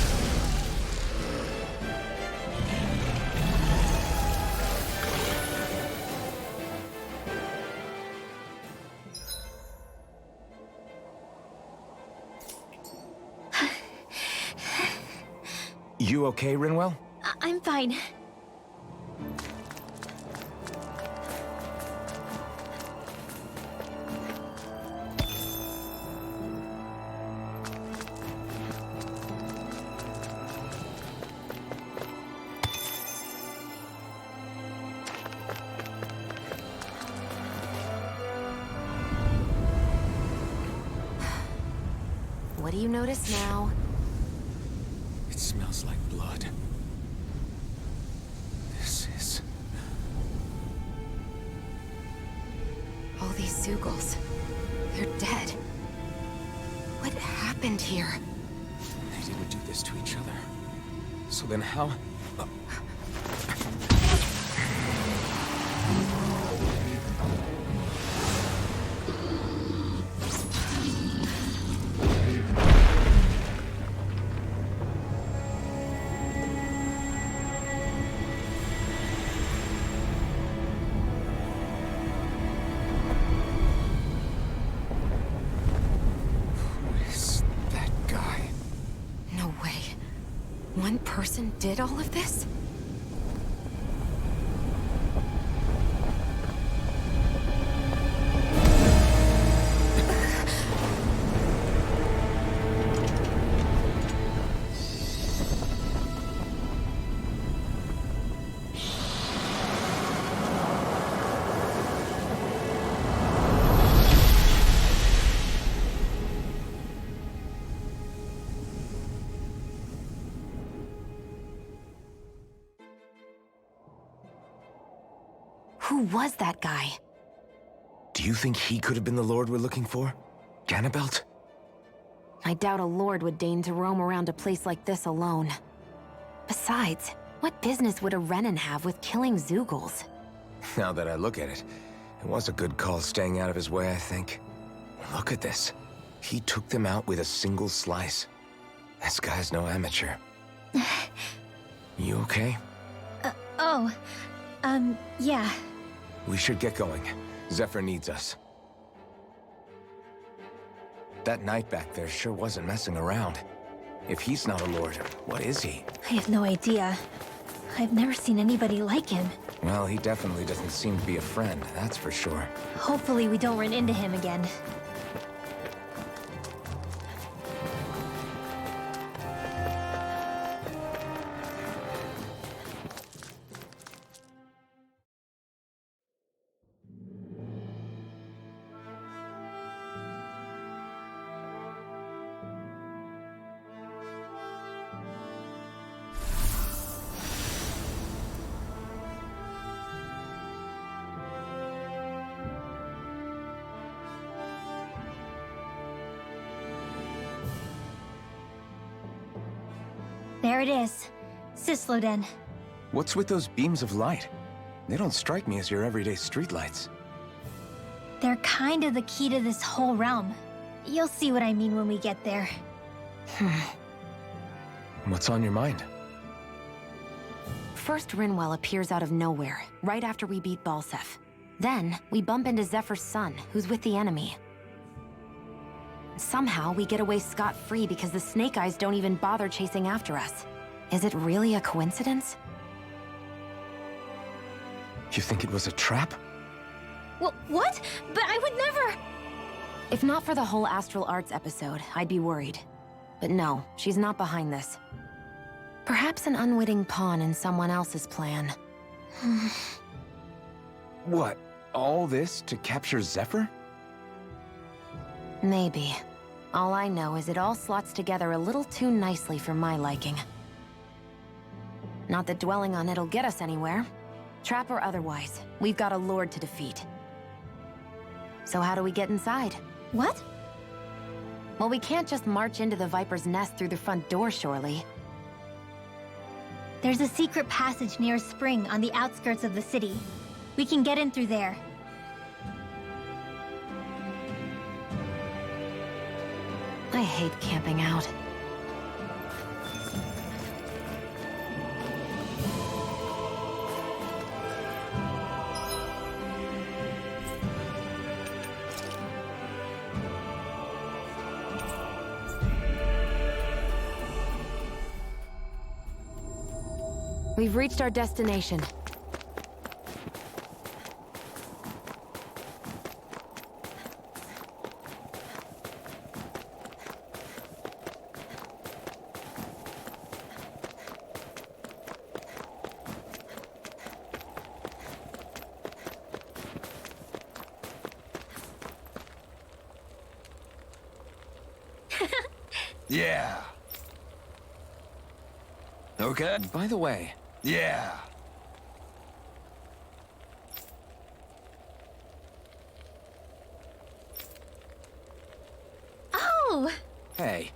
You okay, Rinwell? I'm fine. What do you notice now? It smells like blood. This is... All these Zugals. They're dead. What happened here? They didn't do this to each other. So then how... One person did all of this? Who was that guy? Do you think he could have been the Lord we're looking for? Ganabelt? I doubt a lord would deign to roam around a place like this alone. Besides, what business would a Renan have with killing Zeugles? Now that I look at it, it was a good call staying out of his way, I think. Look at this. He took them out with a single slice. This guy's no amateur. You okay? Yeah. We should get going. Zephyr needs us. That knight back there sure wasn't messing around. If he's not a lord, what is he? I have no idea. I've never seen anybody like him. Well, he definitely doesn't seem to be a friend, that's for sure. Hopefully we don't run into him again. There it is. Sisloden. What's with those beams of light? They don't strike me as your everyday streetlights. They're kind of the key to this whole realm. You'll see what I mean when we get there. What's on your mind? First, Rinwell appears out of nowhere, right after we beat Balseph. Then, we bump into Zephyr's son, who's with the enemy. Somehow, we get away scot-free because the Snake Eyes don't even bother chasing after us. Is it really a coincidence? You think it was a trap? What? But I would never... If not for the whole Astral Arts episode, I'd be worried. But no, she's not behind this. Perhaps an unwitting pawn in someone else's plan. What? All this to capture Zephyr? Maybe. All I know is it all slots together a little too nicely for my liking. Not that dwelling on it'll get us anywhere. Trap or otherwise, we've got a lord to defeat. So how do we get inside? What? Well, we can't just march into the Viper's nest through the front door, surely. There's a secret passage near a spring on the outskirts of the city. We can get in through there. I hate camping out. We've reached our destination. Yeah. Okay. By the way... Yeah. Oh! Hey.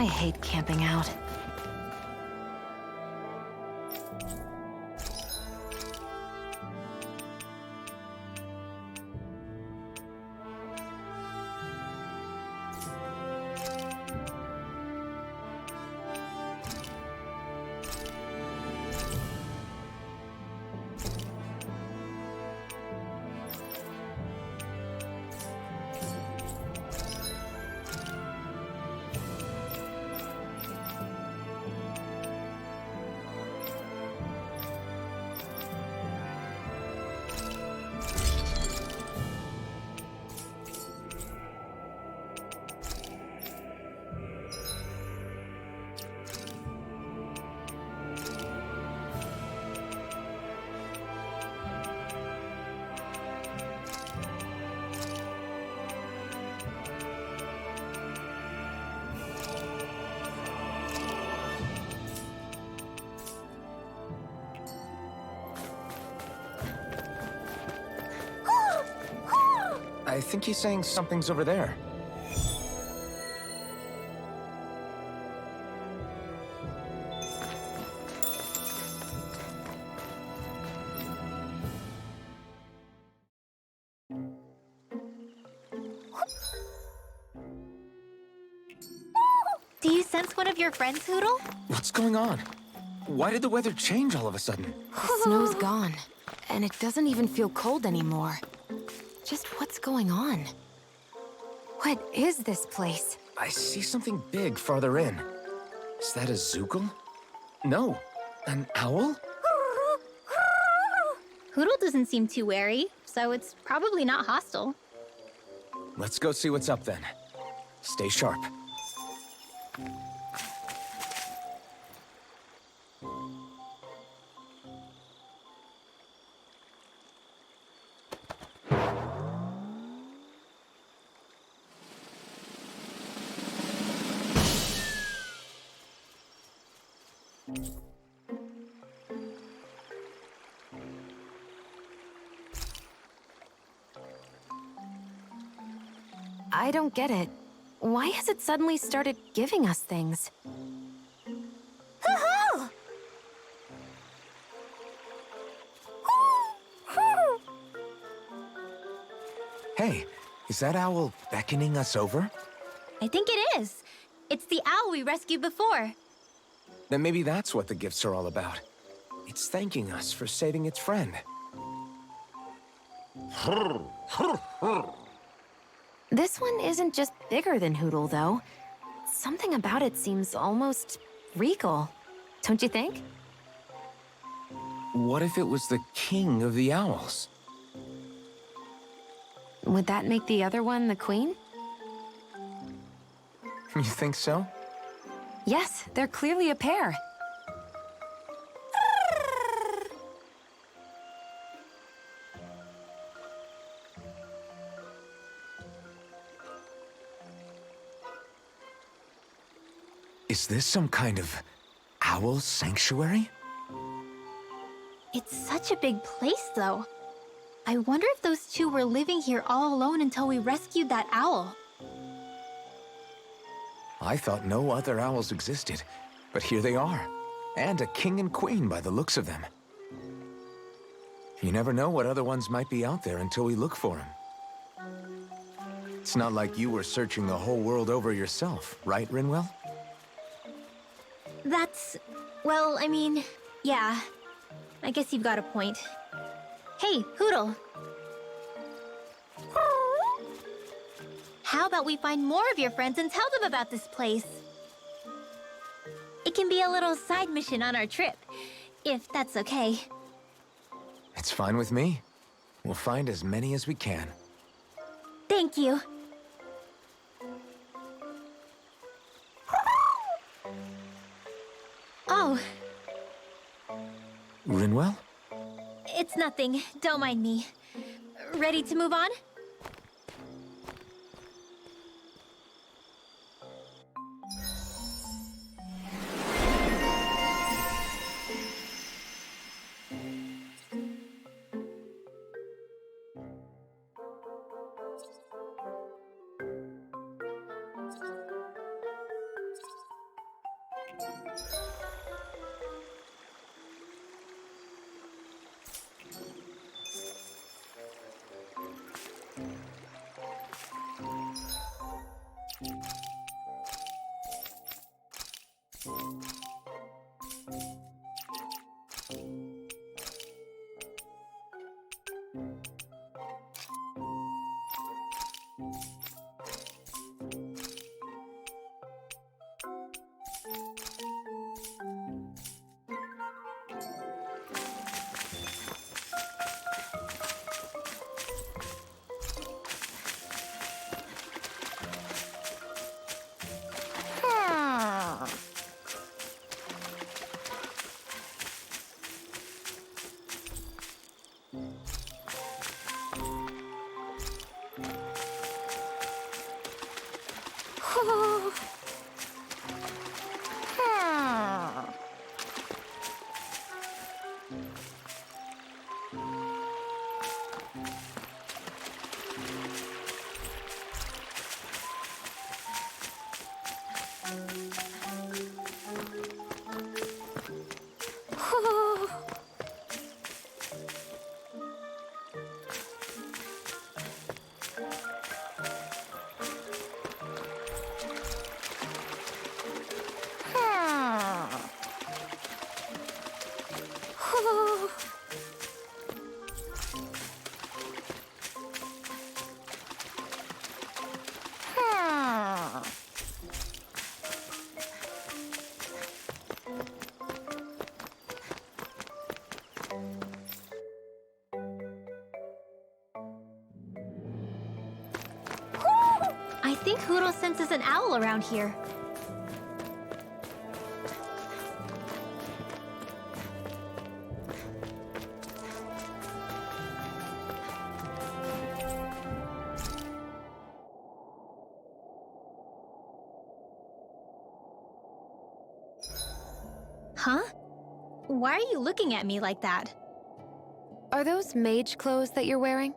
I hate camping out. I think he's saying something's over there. Do you sense one of your friends, Hoodle? What's going on? Why did the weather change all of a sudden? The snow's gone, and it doesn't even feel cold anymore. Just what's going on? What is this place? I see something big farther in. Is that a Zookle? No, an owl? Hoodle doesn't seem too wary, so it's probably not hostile. Let's go see what's up then. Stay sharp. I don't get it. Why has it suddenly started giving us things? Hey, is that owl beckoning us over? I think it is. It's the owl we rescued before. Then maybe that's what the gifts are all about. It's thanking us for saving its friend. This one isn't just bigger than Hoodle, though. Something about it seems almost regal. Don't you think? What if it was the king of the owls? Would that make the other one the queen? You think so? Yes, they're clearly a pair. Is this some kind of owl sanctuary? It's such a big place, though. I wonder if those two were living here all alone until we rescued that owl. I thought no other owls existed, but here they are. And a king and queen by the looks of them. You never know what other ones might be out there until we look for them. It's not like you were searching the whole world over yourself, right, Rinwell? That's... well, I mean, yeah. I guess you've got a point. Hey, Hoodle. How about we find more of your friends and tell them about this place? It can be a little side mission on our trip, if that's okay. It's fine with me. We'll find as many as we can. Thank you. Oh, Rinwell? it's nothing. Don't mind me. Ready to move on? think Hoodle senses an owl around here. Huh? Why are you looking at me like that? Are those mage clothes that you're wearing?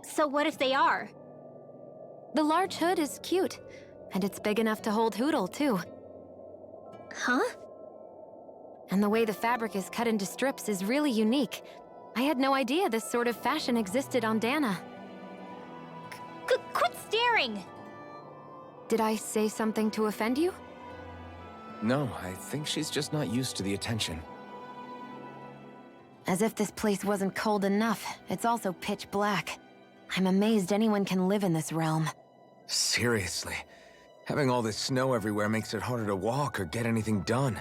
So what if they are? The large hood is cute, and it's big enough to hold Hoodle, too. Huh? And the way the fabric is cut into strips is really unique. I had no idea this sort of fashion existed on Dana. Quit staring! Did I say something to offend you? No, I think she's just not used to the attention. As if this place wasn't cold enough, it's also pitch black. I'm amazed anyone can live in this realm. Seriously. Having all this snow everywhere makes it harder to walk or get anything done.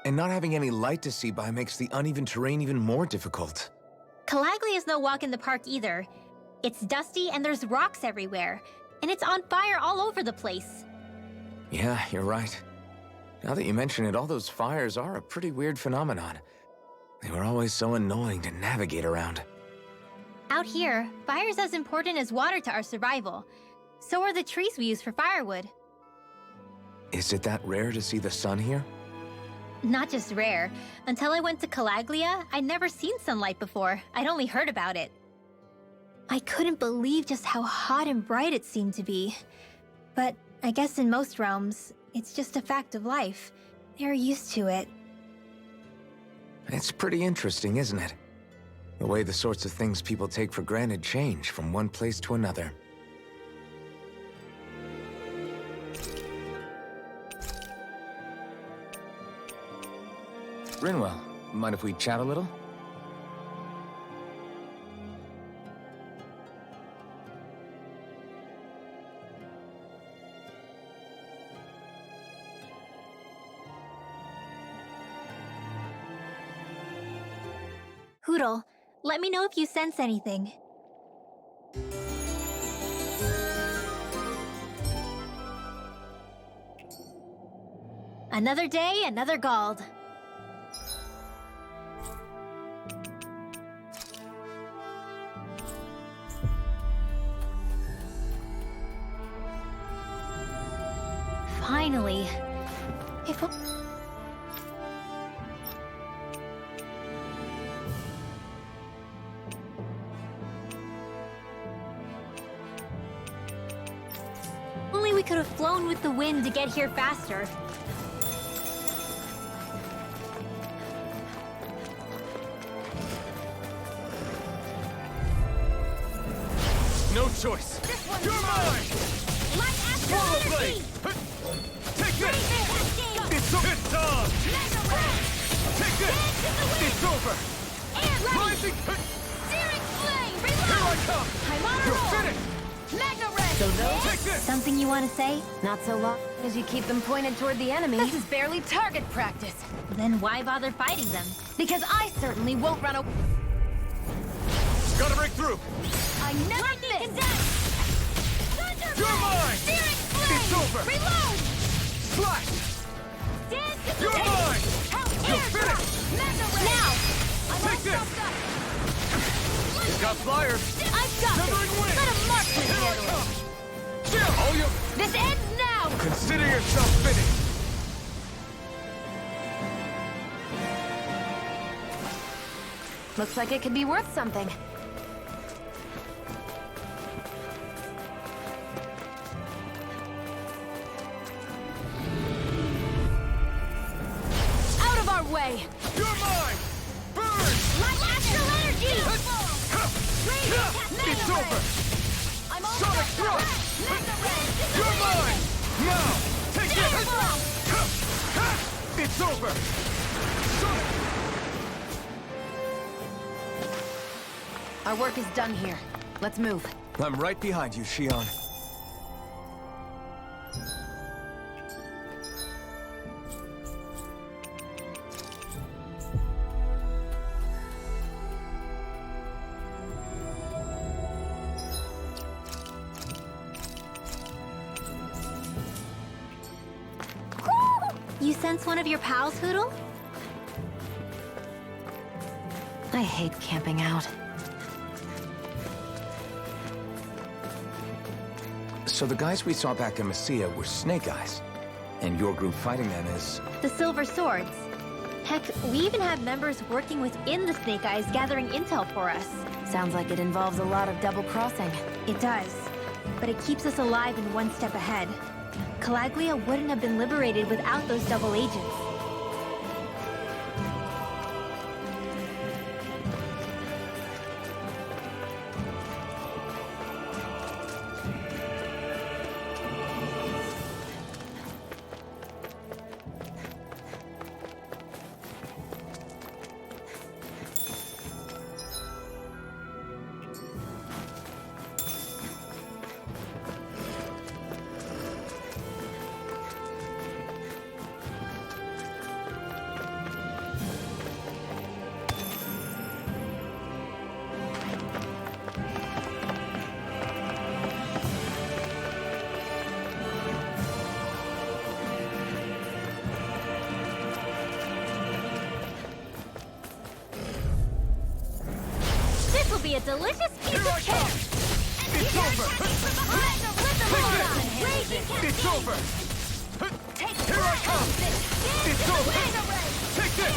And not having any light to see by makes the uneven terrain even more difficult. Calaglia is no walk in the park either. It's dusty and there's rocks everywhere. And it's on fire all over the place. Yeah, you're right. Now that you mention it, all those fires are a pretty weird phenomenon. They were always so annoying to navigate around. Out here, fire's as important as water to our survival. So are the trees we use for firewood. Is it that rare to see the sun here? Not just rare. Until I went to Calaglia, I'd never seen sunlight before. I'd only heard about it. I couldn't believe just how hot and bright it seemed to be. But I guess in most realms, it's just a fact of life. They're used to it. It's pretty interesting, isn't it? The way the sorts of things people take for granted change from one place to another. Rinwell, mind if we chat a little? Hoodle, let me know if you sense anything. Another day, another Gald. Finally. If only we could have flown with the wind to get here faster. No choice. You're mine! Light after Swallow energy! blade! Take this! It's over! It's on! Take this! It's over! Air ready! Rising! Searing flame! Reload! Here I come! I'm on a You're roll! finished! Mega red! So those- Take this! Something you want to say? Not so long as you keep them pointed toward the enemy. This is barely target practice. Then why bother fighting them? Because I certainly won't run away. Gotta break through! I never miss! You're mine! Searing flame! It's over! Reload! Slash! Dance to the You're tape! mine! You're Airdrop! finished! Mega red! Now! I'm Take all this! stuffed up! It's got flyers! I've got Severing this! wind! Let a marksman Here I handle come! it! Chill! All you... This ends now! Consider yourself finished! Looks like it could be worth something. Out of our way! You're mine! Burn! Light astral energy! It's over! I'm all Sonic stuffed up! thrust! Mega red! You're mine! Now! Take this! Fireball! It's over! Sonic! Our work is done here. Let's move. I'm right behind you, Shion. sense one of your pals, Hoodle? I hate camping out. So the guys we saw back in Messia were Snake Eyes, and your group fighting them is... The Silver Swords. Heck, we even have members working within the Snake Eyes gathering intel for us. Sounds like it involves a lot of double-crossing. It does. But it keeps us alive and one step ahead. Calaglia wouldn't have been liberated without those double agents. Be a delicious piece of cake! It's over! It's over! Here I come! It's over! Take this!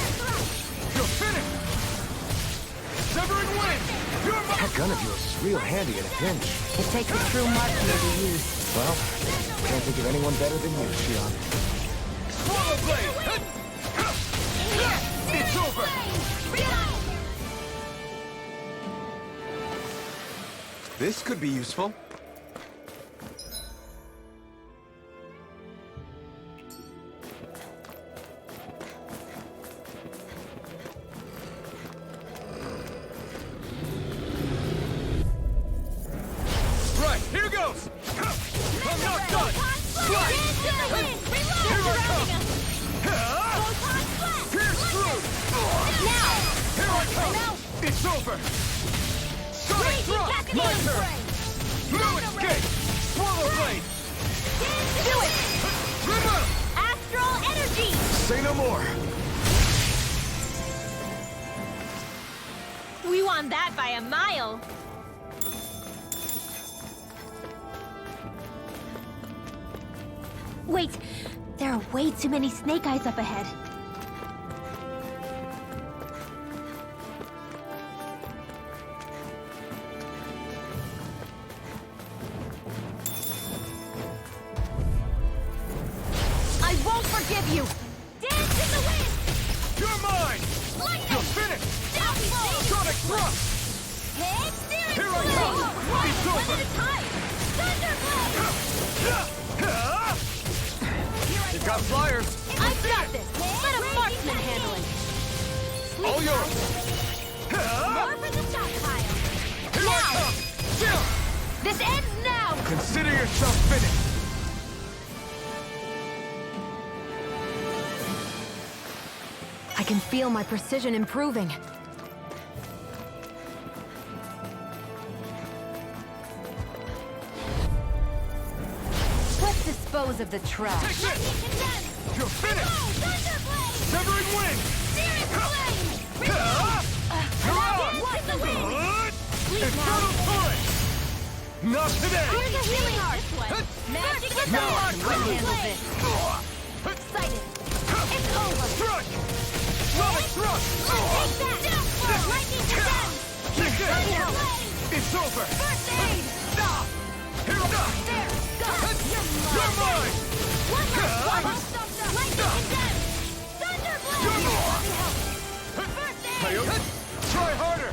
You're finished! Severing wind! You're my... That gun of yours is real handy in a pinch. It takes a true marksman to use. Well, can't think of anyone better than you, Shion. Swallow blade! It's over! This could be useful. Right, here goes! I'm not done! Slide! Here I come! Pierce through! Now! Here I come! It's over! Sonic thrust! My turn! No escape! Swallow blade! Do it! Remove! Astral energy! Say no more. We won that by a mile! Wait, there are way too many Snake Eyes up ahead. I won't forgive you! Dance in the wind! You're mine! Lightning! You're finished! Downfall! Sonic thrust! Head steering Here I blade! come! One It's over! at a time! Thunderblade! You got flyers! I've got this! Let a marksman handle it! All yours! More for the stockpile! Here I come! This ends now! Consider yourself finished! I can feel my precision improving. Let's dispose of the trash. Take this! You're finished! Severing wind! You're on! Infernal torrent! Not today! Here's a healing art! Magic is Now I the can handle this! Excited! It's over! Strike! Sonic thrust! Take that! Lightning condemned! Take this! Thunderblade! It's over! First aid! Stop! Here we go! There! Go! You're mine! One last one! Lightning condemned! Thunderblade! You're more! First aid! Coyote! Try harder!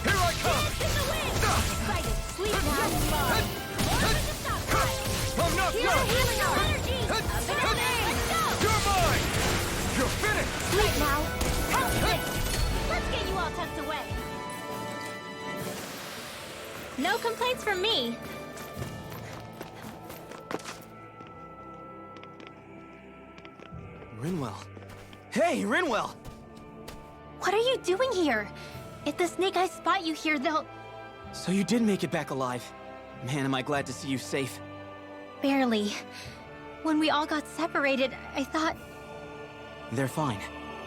Here I come! Dance in the wind! Excited! Sleep now! More for the stockpile! I'm not Here's a done! healing energy! Let's go! You're mine! You're finished! Sleep now. Let's get you all tucked away! No complaints from me. Rinwell. Hey, Rinwell! What are you doing here? If the Snake Eyes spot you here, they'll... So you did make it back alive. Man, am I glad to see you safe. Barely. When we all got separated, I thought... They're fine.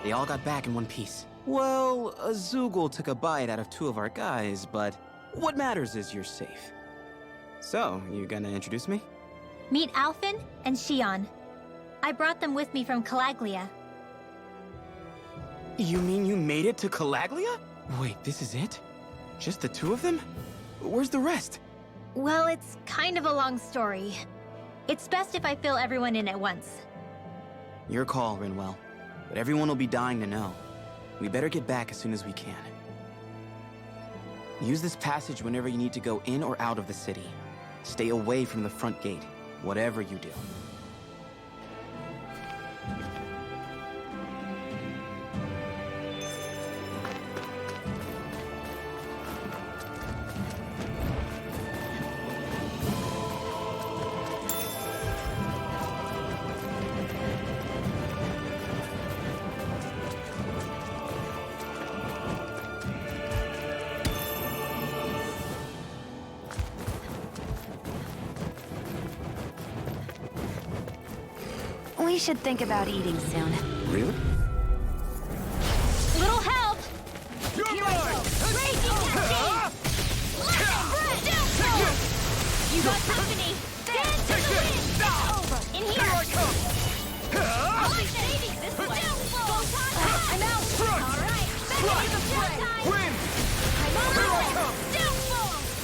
They all got back in one piece. Well, a Zoogle took a bite out of 2 of our guys, but what matters is you're safe. So, you gonna introduce me? Meet Alphen and Shion. I brought them with me from Calaglia. You mean you made it to Calaglia? Wait, this is it? Just the 2 of them? Where's the rest? Well, it's kind of a long story. It's best if I fill everyone in at once. Your call, Rinwell. But everyone will be dying to know. We better get back as soon as we can. Use this passage whenever you need to go in or out of the city. Stay away from the front gate, whatever you do. We should think about eating soon. Really? Little help! You're Here I mine! go! Raging cascade! You got company! Dance in the wind! It's over! In here! Here I come! I'll be saving this way! I'm out! Alright! Back to the fray! Win! I'm on Here I my way! come!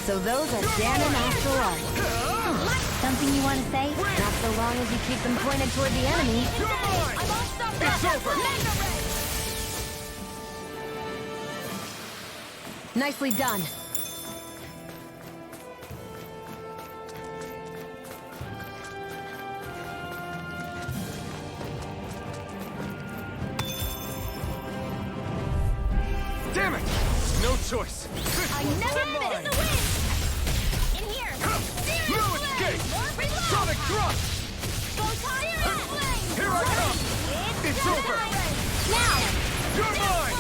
So those are Dan and Astral Art. Something you want to say? Not so long as you keep them pointed toward the enemy. You're mine! I'm all stuffed up! It's over! Mega ray! Nicely done. Damn it! No choice! I never spit in the wind! In here! No escape! Sonic thrust! Here I come! It's over! Now! You're mine!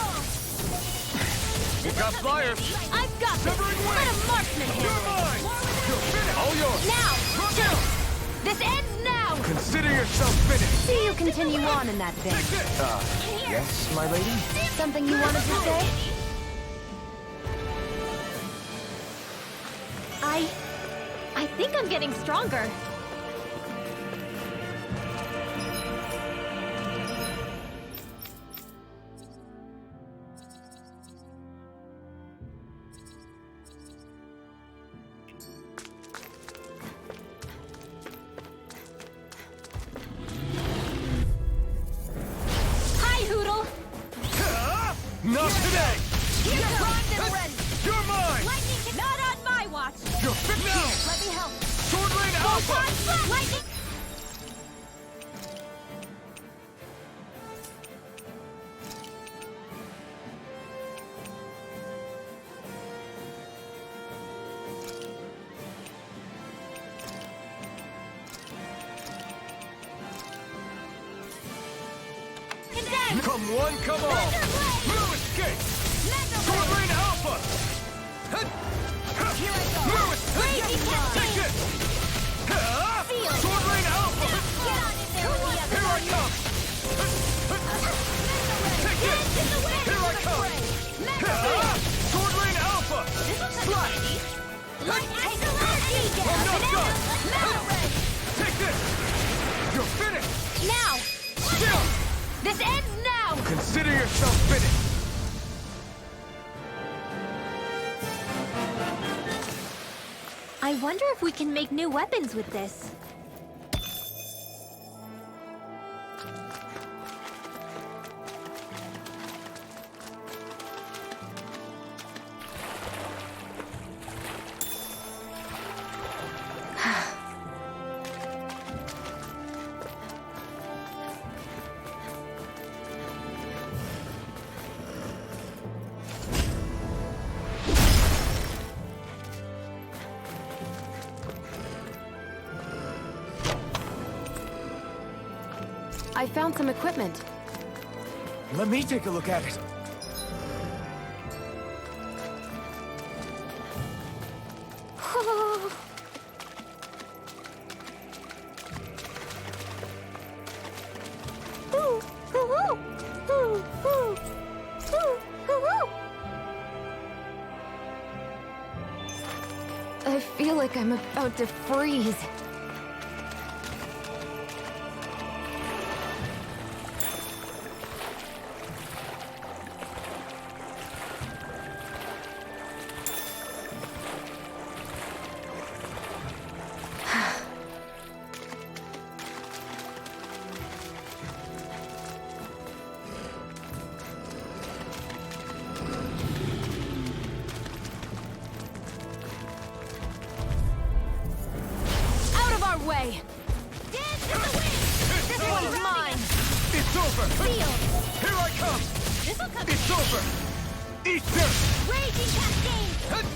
You got flyers! I've got this! Severing Let wing! a marksman You're handle it! mine! You're finished! All yours! Now! Run Shoot! down! This ends now! Consider yourself finished. See you continue on in that Take vein. this! Yes, my lady? Something you wanted to say? I think I'm getting stronger. Hi, Hoodle! Not today! You're primed and ready! You're mine! Lightning can... Not on my watch! You're fit now! Let me help! Sword Lane Alpha! Lightning... Condemned! Come one, come all! No escape! Sword Lane Alpha! Here I go! No escape! Raging cascade! Take this! Feel it! Sword Lane Alpha! Get on in there with the others! Here I come! Take this! Dance in the wind! Here I come! Sword Lane Alpha! This will come in Slash! handy! Light Axolotl! I'm not done! Metal ray! Take this! You're finished! Now! Still! This ends now! Consider yourself finished. I wonder if we can make new weapons with this. I found some equipment. Let me take a look at it. Ooh, ooh, ooh. I feel like I'm about to freeze. Way. Dance in the wind! This one's mine! It's over! Sealed! Here I come! This'll come It's over! Eat this! Raging cascade!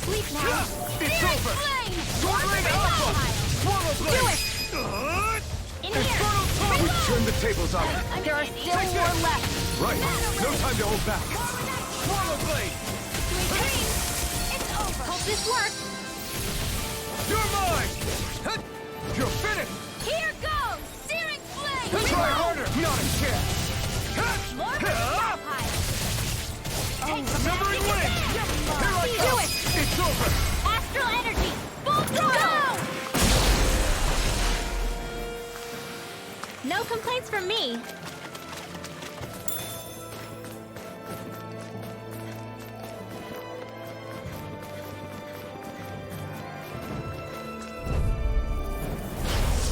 Sleep now! It's Searing over! flame! Sword Rain Alpha! Swallow Blade! Do it! In Infernal here! Sword! We turned the tables on them. There are still more left. Right. No time to hold back. Swallow Blade! Sweet dreams! It's over! Hope this works! You're mine! You're finished! Here goes! Searing flame! Try harder! Not a chance! More for the Alpine! Numbering wind! Here I Do come! it! It's over! Astral energy! Full throttle! No complaints from me.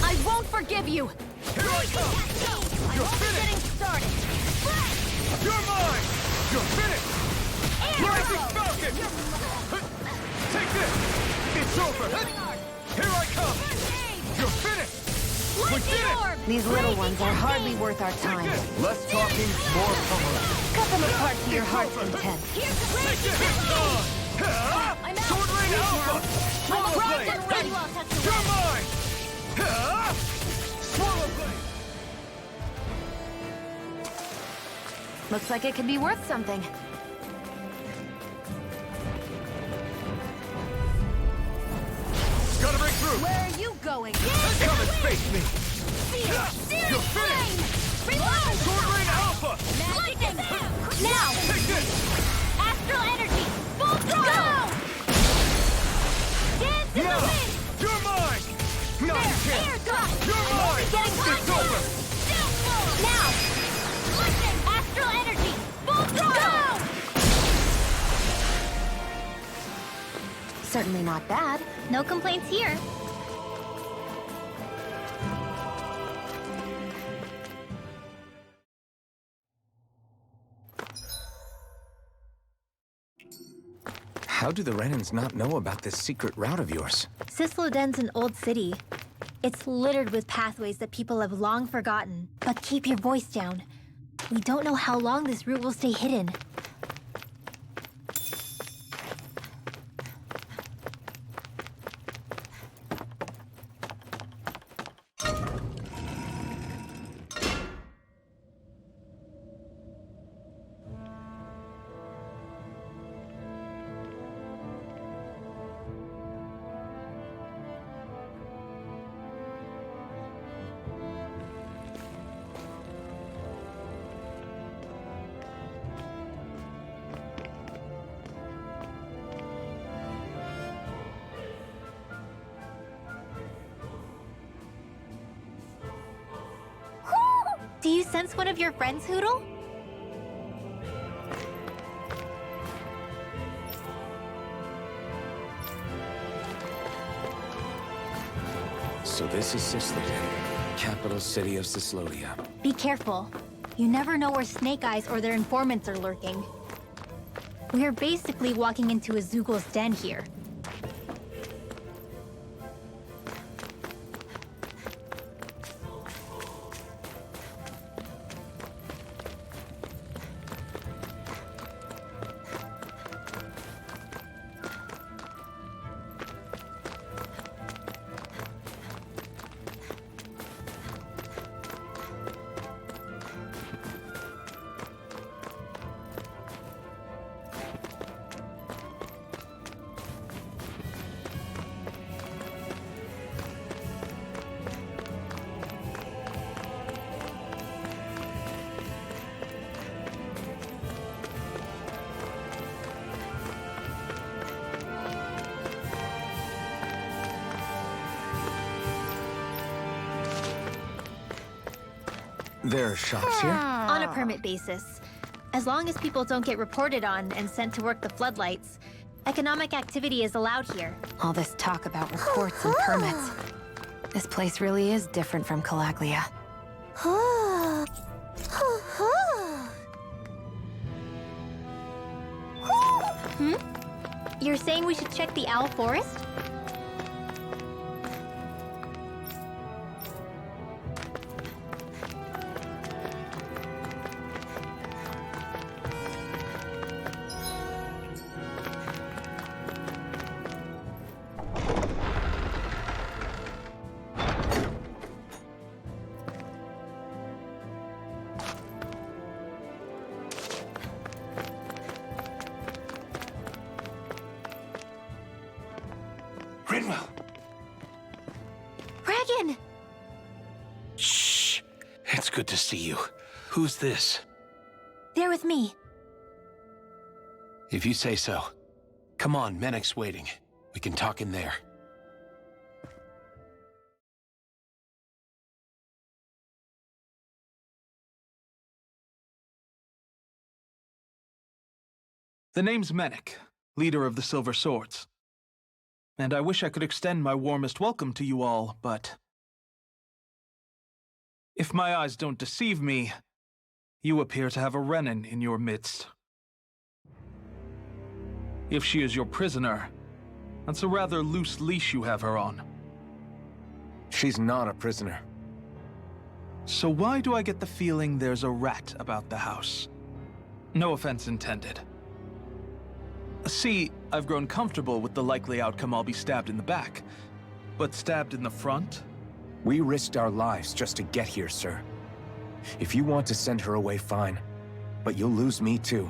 I won't forgive you. Here I come! You're finished! Getting started. You're mine! You're finished! Rising Falcon! Take this! It's over! Here I come! You're finished! We did it! These little ones are hardly worth our time. Less talking, more pummeling. Cut them apart to your heart's content. Here's the Take raging this! cascade! I'm out. Sword Rain Alpha! Swallow rock Blade! and ready. Well, touch the You're wind. mine! Swallow Blade! Looks like it could be worth something. Gotta break through! Where are you going? Come and face me! Searing You're flame! finished! Reload! Sword Rain Alpha! Lightning! Now! Take this! Astral energy! Full throttle! Dance in the No! wind! You're mine! Not a Here chance! goes! You're mine! It's over! Now! Lightning! Astral energy! Full throttle! Certainly not bad. No complaints here. How do the Renans not know about this secret route of yours? Cisloden's an old city. It's littered with pathways that people have long forgotten. But keep your voice down. We don't know how long this route will stay hidden. Do you sense one of your friends, Hootle? So this is Cisloden, capital city of Cislodia. Be careful. You never know where Snake Eyes or their informants are lurking. We're basically walking into a Zoogl's den here. There are shops here? On a permit basis. As long as people don't get reported on and sent to work the floodlights, economic activity is allowed here. All this talk about reports and permits. This place really is different from Calaglia. You're saying we should check the Owl Forest? Rinwell! Dragon! Shh! It's good to see you. Who's this? They're with me. If you say so. Come on, Menek's waiting. We can talk in there. The name's Menek, leader of the Silver Swords. And I wish I could extend my warmest welcome to you all, but if my eyes don't deceive me, you appear to have a Renin in your midst. If she is your prisoner, that's a rather loose leash you have her on. She's not a prisoner. So why do I get the feeling there's a rat about the house? No offense intended. See, I've grown comfortable with the likely outcome I'll be stabbed in the back. But stabbed in the front? We risked our lives just to get here, sir. If you want to send her away, fine. But you'll lose me too.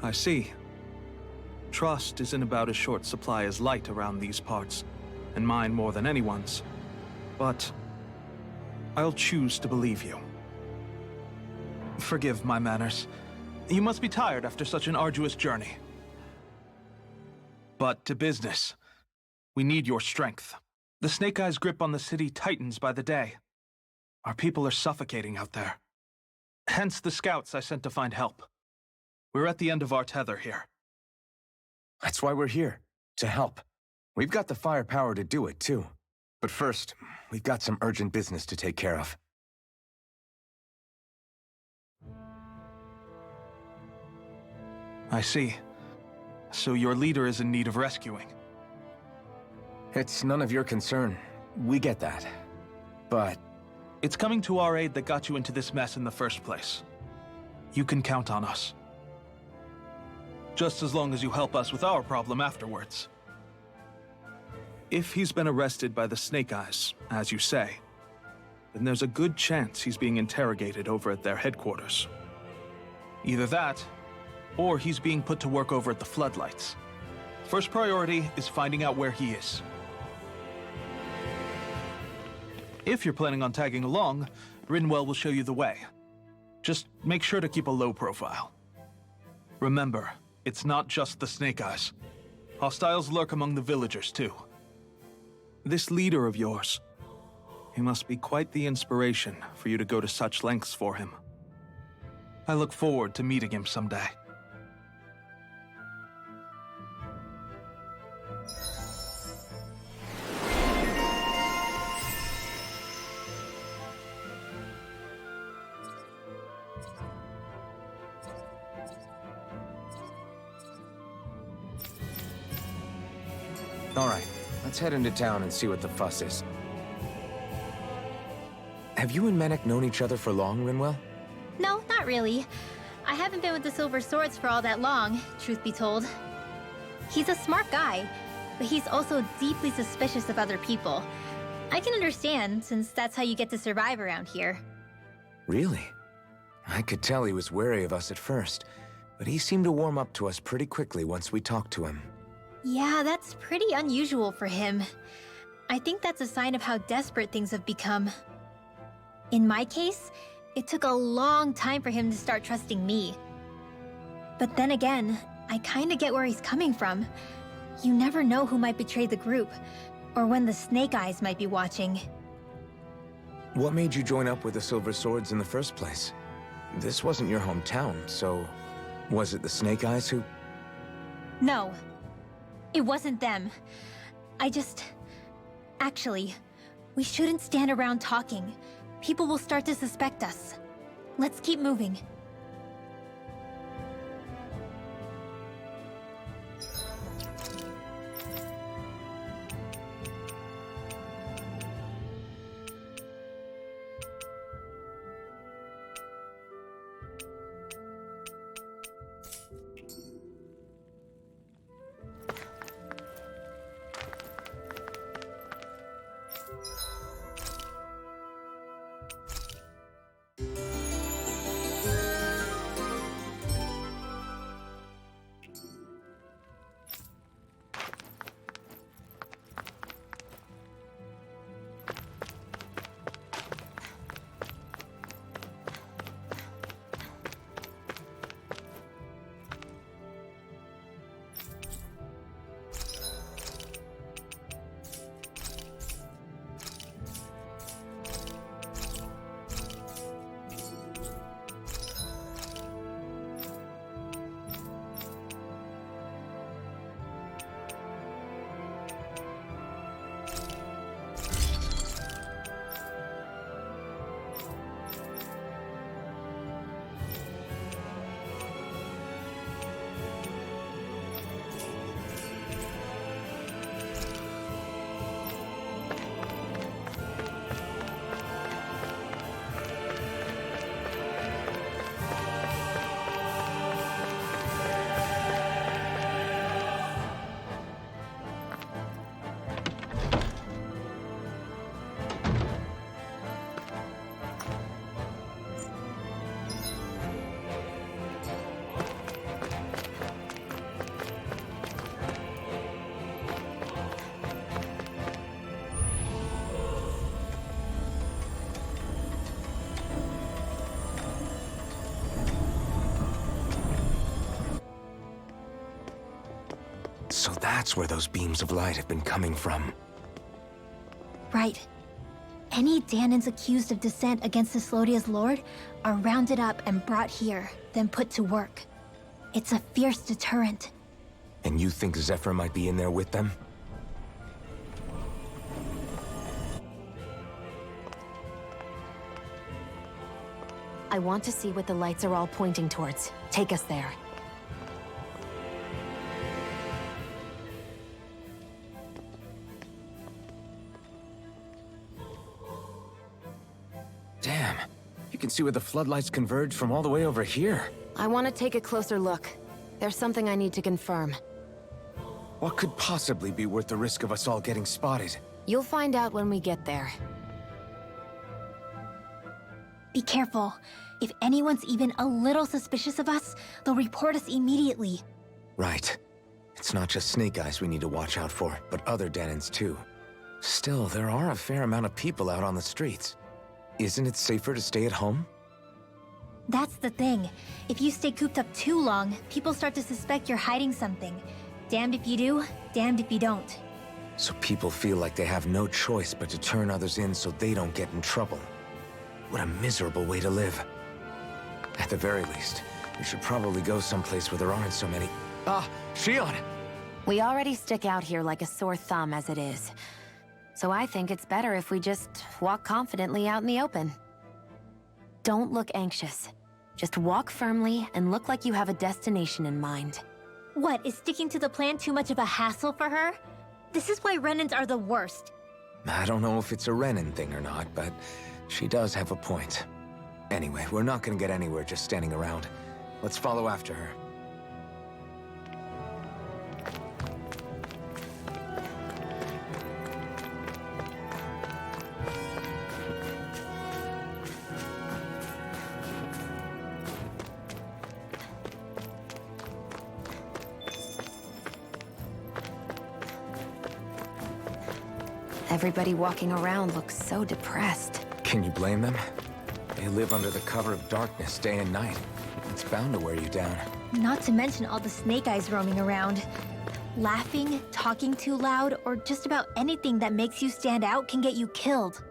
I see. Trust is in about as short supply as light around these parts, and mine more than anyone's. But I'll choose to believe you. Forgive my manners. You must be tired after such an arduous journey. But to business. We need your strength. The Snake Eyes' grip on the city tightens by the day. Our people are suffocating out there. Hence the scouts I sent to find help. We're at the end of our tether here. That's why we're here, to help. We've got the firepower to do it, too. But first, we've got some urgent business to take care of. I see. So your leader is in need of rescuing. It's none of your concern. We get that. But it's coming to our aid that got you into this mess in the first place. You can count on us. Just as long as you help us with our problem afterwards. If he's been arrested by the Snake Eyes, as you say, then there's a good chance he's being interrogated over at their headquarters. Either that, or he's being put to work over at the Floodlights. First priority is finding out where he is. If you're planning on tagging along, Rinwell will show you the way. Just make sure to keep a low profile. Remember, it's not just the Snake Eyes. Hostiles lurk among the villagers, too. This leader of yours, he must be quite the inspiration for you to go to such lengths for him. I look forward to meeting him someday. all right, let's head into town and see what the fuss is. Have you and Menek known each other for long, Rinwell? No, not really. I haven't been with the Silver Swords for all that long, truth be told. He's a smart guy, but he's also deeply suspicious of other people. I can understand, since that's how you get to survive around here. Really? I could tell he was wary of us at first, but he seemed to warm up to us pretty quickly once we talked to him. Yeah, that's pretty unusual for him. I think that's a sign of how desperate things have become. In my case, it took a long time for him to start trusting me. But then again, I kinda get where he's coming from. You never know who might betray the group, or when the Snake Eyes might be watching. What made you join up with the Silver Swords in the first place? This wasn't your hometown, so was it the Snake Eyes who... No, it wasn't them. Actually, we shouldn't stand around talking. People will start to suspect us. Let's keep moving. So that's where those beams of light have been coming from. Right. Any Danans accused of dissent against Cyslodia's lord are rounded up and brought here, then put to work. It's a fierce deterrent. And you think Zephyr might be in there with them? I want to see what the lights are all pointing towards. Take us there. Damn. You can see where the floodlights converge from all the way over here. I want to take a closer look. There's something I need to confirm. What could possibly be worth the risk of us all getting spotted? You'll find out when we get there. Be careful. If anyone's even a little suspicious of us, they'll report us immediately. Right. It's not just Snake Eyes we need to watch out for, but other Danans too. Still, there are a fair amount of people out on the streets. Isn't it safer to stay at home? That's the thing. If you stay cooped up too long, people start to suspect you're hiding something. Damned if you do, damned if you don't. So people feel like they have no choice but to turn others in so they don't get in trouble. What a miserable way to live. At the very least, we should probably go someplace where there aren't so many... Ah, Shion! We already stick out here like a sore thumb as it is. So I think it's better if we just walk confidently out in the open. Don't look anxious. Just walk firmly and look like you have a destination in mind. What, is sticking to the plan too much of a hassle for her? This is why Renans are the worst. I don't know if it's a Renan thing or not, but she does have a point. Anyway, we're not gonna get anywhere just standing around. Let's follow after her. Everybody walking around looks so depressed. Can you blame them? They live under the cover of darkness day and night. It's bound to wear you down. Not to mention all the Snake Eyes roaming around. Laughing, talking too loud, or just about anything that makes you stand out can get you killed.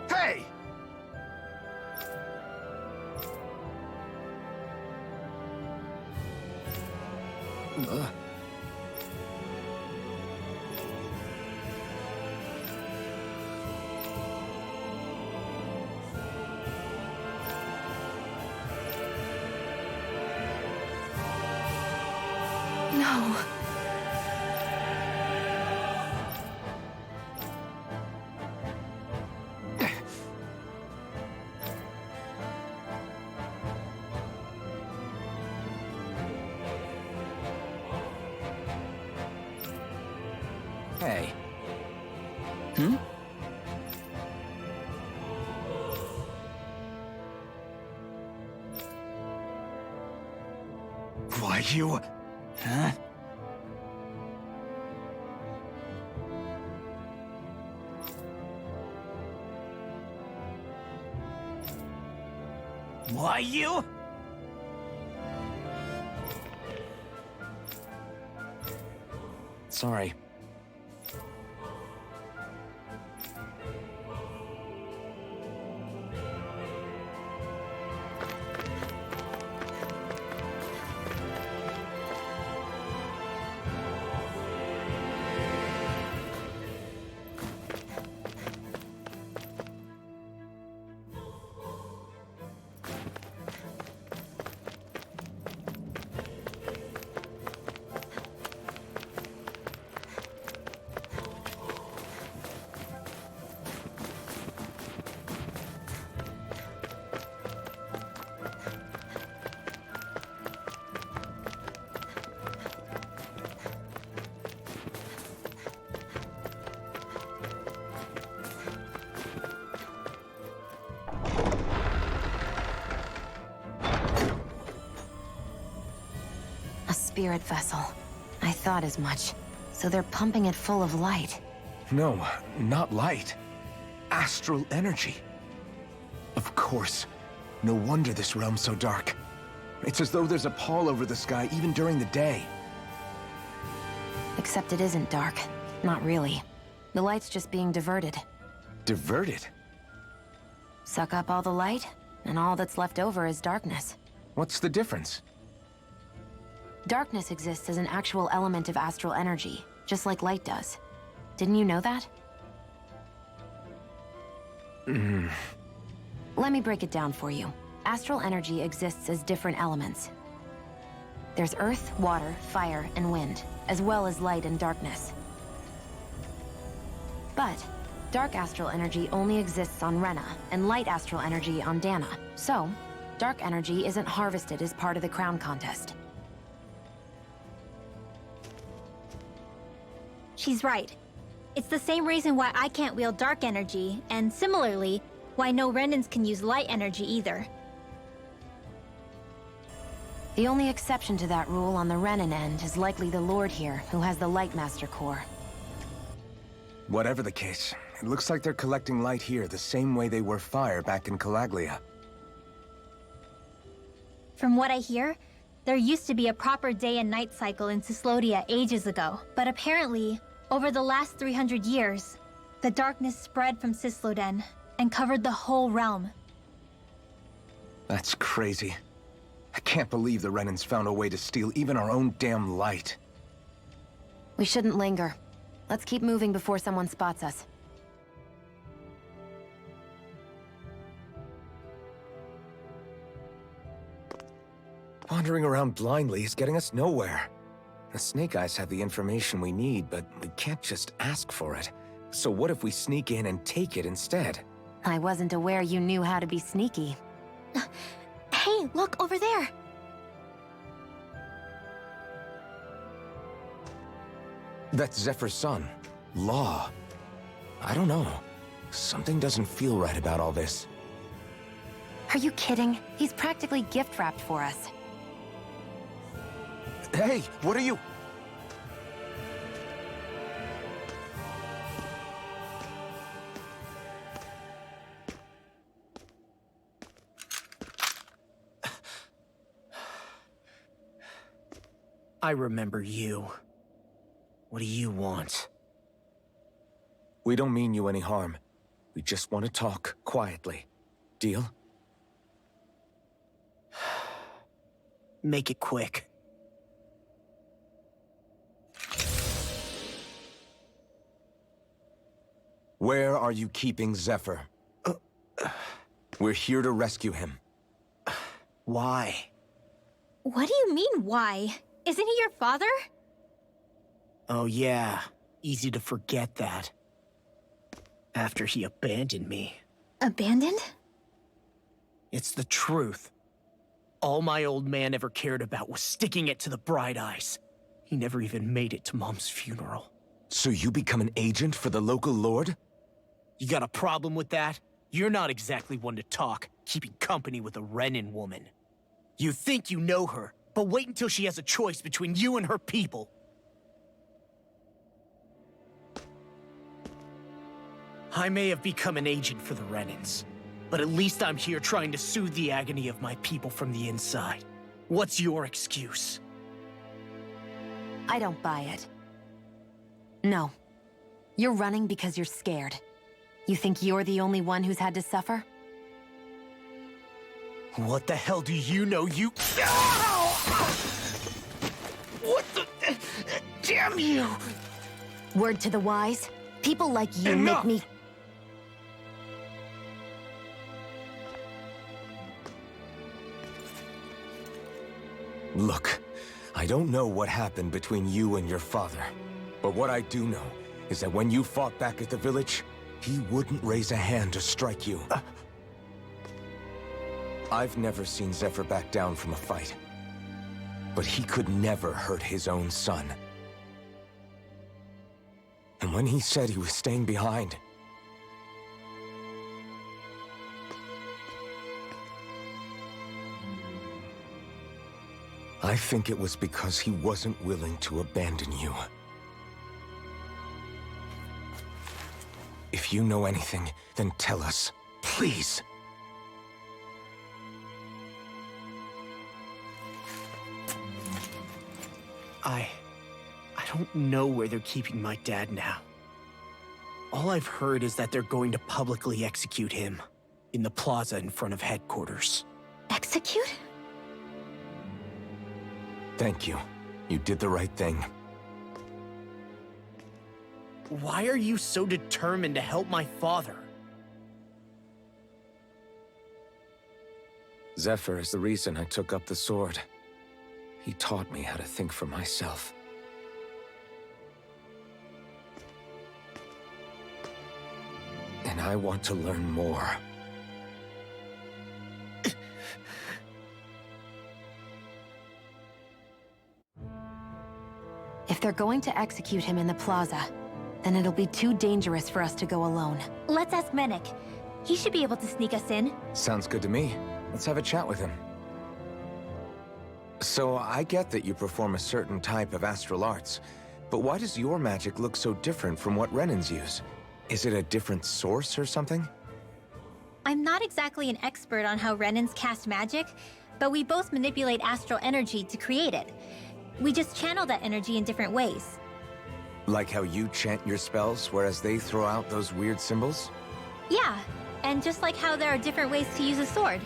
Hey! No. Hey. Hmm? Why, you... Huh? Why you? Sorry. A spirit vessel. I thought as much. So they're pumping it full of light. No, not light. Astral energy. Of course. No wonder this realm's so dark. It's as though there's a pall over the sky even during the day. Except it isn't dark. Not really. The light's just being diverted. Diverted? Suck up all the light, and all that's left over is darkness. What's the difference? Darkness exists as an actual element of astral energy, just like light does. Didn't you know that? Let me break it down for you. Astral energy exists as different elements. There's earth, water, fire, and wind, as well as light and darkness. But dark astral energy only exists on Rena, and light astral energy on Dana. So, dark energy isn't harvested as part of the crown contest. She's right. It's the same reason why I can't wield dark energy, and similarly, why no Renans can use light energy either. The only exception to that rule on the Renan end is likely the Lord here, who has the Light Master core. Whatever the case, it looks like they're collecting light here the same way they were fire back in Calaglia. From what I hear, there used to be a proper day and night cycle in Cyslodia ages ago, but apparently, over the last 300 years, the darkness spread from Cysloden and covered the whole realm. That's crazy. I can't believe the Renans found a way to steal even our own damn light. We shouldn't linger. Let's keep moving before someone spots us. Wandering around blindly is getting us nowhere. The Snake Eyes have the information we need, but we can't just ask for it. So what if we sneak in and take it instead? I wasn't aware you knew how to be sneaky. Hey, look over there. That's Zephyr's son, Law. I don't know. Something doesn't feel right about all this. Are you kidding? He's practically gift-wrapped for us. Hey, what are you? I remember you. What do you want? We don't mean you any harm. We just want to talk quietly. Deal? Make it quick. Where are you keeping Zephyr? We're here to rescue him. Why? What do you mean, why? Isn't he your father? Oh yeah, easy to forget that. After he abandoned me. Abandoned? It's the truth. All my old man ever cared about was sticking it to the Bright Eyes. He never even made it to Mom's funeral. So you become an agent for the local lord? You got a problem with that? You're not exactly one to talk, keeping company with a Renin woman. You think you know her, but wait until she has a choice between you and her people. I may have become an agent for the Renins, but at least I'm here trying to soothe the agony of my people from the inside. What's your excuse? I don't buy it. No. You're running because you're scared. You think you're the only one who's had to suffer? What the hell do you know, you— What the— Damn you! Word to the wise, people like you Enough! make me— Look, I don't know what happened between you and your father. But what I do know is that when you fought back at the village, he wouldn't raise a hand to strike you. I've never seen Zephyr back down from a fight. But he could never hurt his own son. And when he said he was staying behind, I think it was because he wasn't willing to abandon you. If you know anything, then tell us, please. I don't know where they're keeping my dad now. All I've heard is that they're going to publicly execute him in the plaza in front of headquarters. Execute? Thank you. You did the right thing. Why are you so determined to help my father? Zephyr is the reason I took up the sword. He taught me how to think for myself. And I want to learn more. If they're going to execute him in the plaza, then it'll be too dangerous for us to go alone. Let's ask Menik. He should be able to sneak us in. Sounds good to me. Let's have a chat with him. So, I get that you perform a certain type of astral arts, but why does your magic look so different from what Renins use? Is it a different source or something? I'm not exactly an expert on how Renins cast magic, but we both manipulate astral energy to create it. We just channel that energy in different ways. Like how you chant your spells, whereas they throw out those weird symbols? Yeah, and just like how there are different ways to use a sword,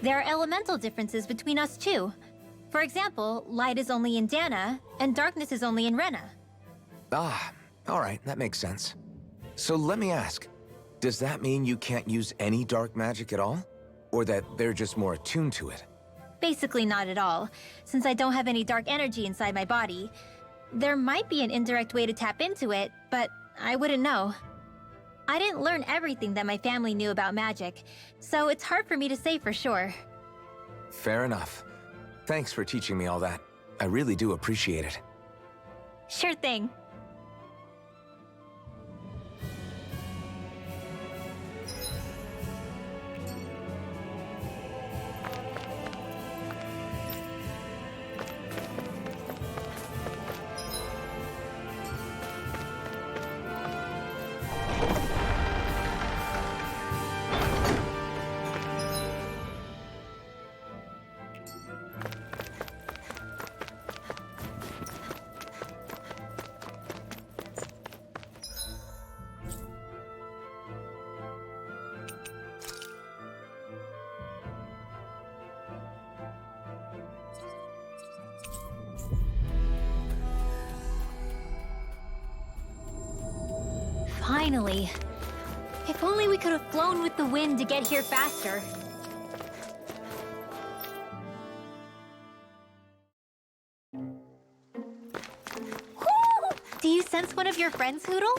there are elemental differences between us too. For example, light is only in Dana, and darkness is only in Rena. Ah, alright, that makes sense. So let me ask, does that mean you can't use any dark magic at all? Or that they're just more attuned to it? Basically not at all, since I don't have any dark energy inside my body. There might be an indirect way to tap into it, but I wouldn't know. I didn't learn everything that my family knew about magic, so it's hard for me to say for sure. Fair enough. Thanks for teaching me all that. I really do appreciate it. Sure thing. Finally. If only we could have flown with the wind to get here faster. Woo! Do you sense one of your friends, Hoodle?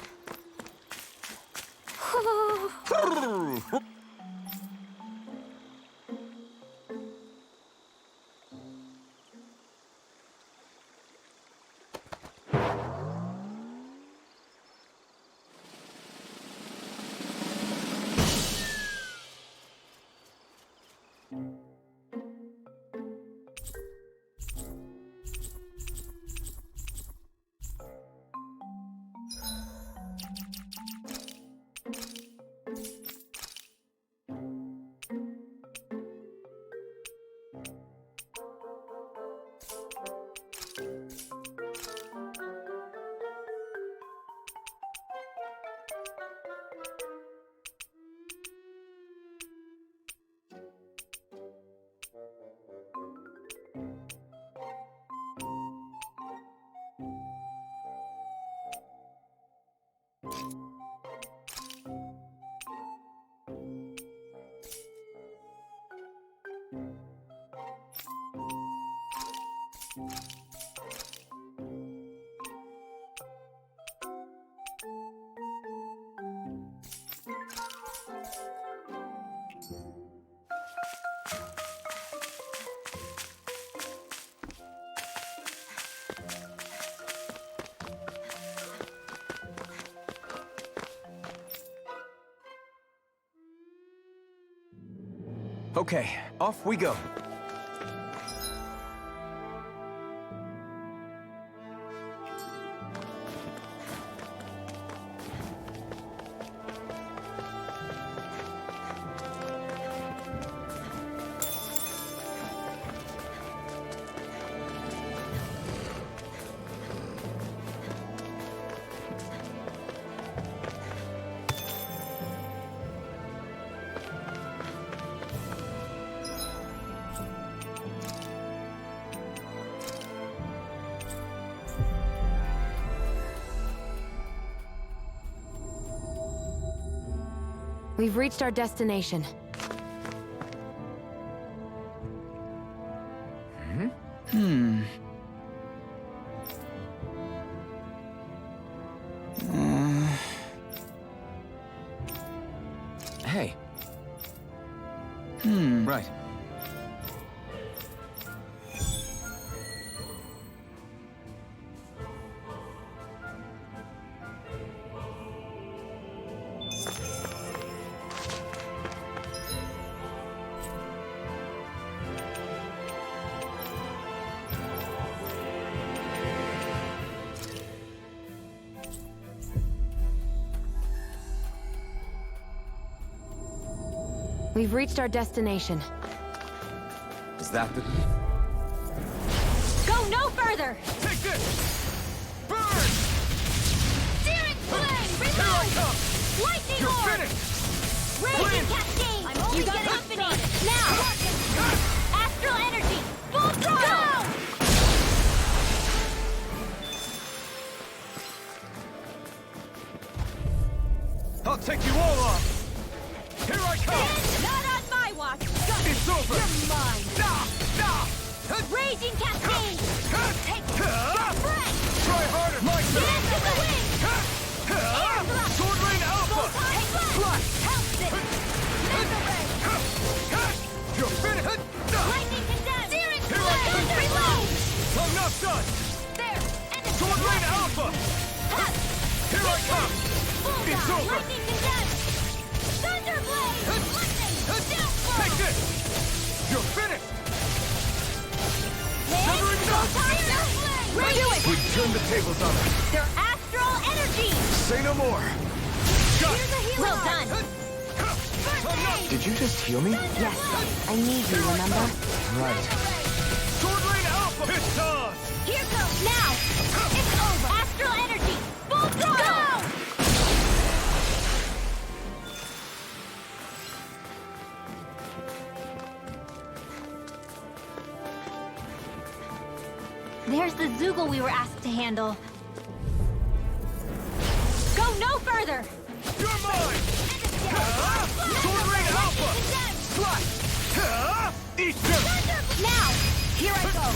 Okay, off we go. We've reached our destination. Hey. Right. We've reached our destination. Is that the... Go no further! Take this! Burn! Searing flame! Here I Reload! come! Lightning You're orb! finished! Raging cascade! I'm only got company! Now! Astral energy! Full throttle! Go! I'll take you all on! Here I come! Not on my watch! It's over! You're mine! Nah! Raging cascade! Take it! Break! Try harder! My Get turn! into the wind! Sword Rain Alpha! Flash! Helps it! Mega ray! You're finished! Lightning condemned! Searing Here I come! Thunder reload! I'm not done! There! And it's Sword Rain Alpha! Here I come! It's over! Lightning condemned! Thunder blade! Lightning! Downfall! Take this! You're finished! Severing Severing We're doing We turned the tables on them. They're astral energy! Say no more. Here's a healer! Well done! Did you just heal me? Yes, I need you, remember? Right. Sword Rain Alpha! It's on! Here goes! Now! It's over! Astral energy! Full throttle! There's the Zoogle we were asked to handle. Go no further! You're mine! Sword Rain Alpha! Slash! Eat them! Now! Here I go!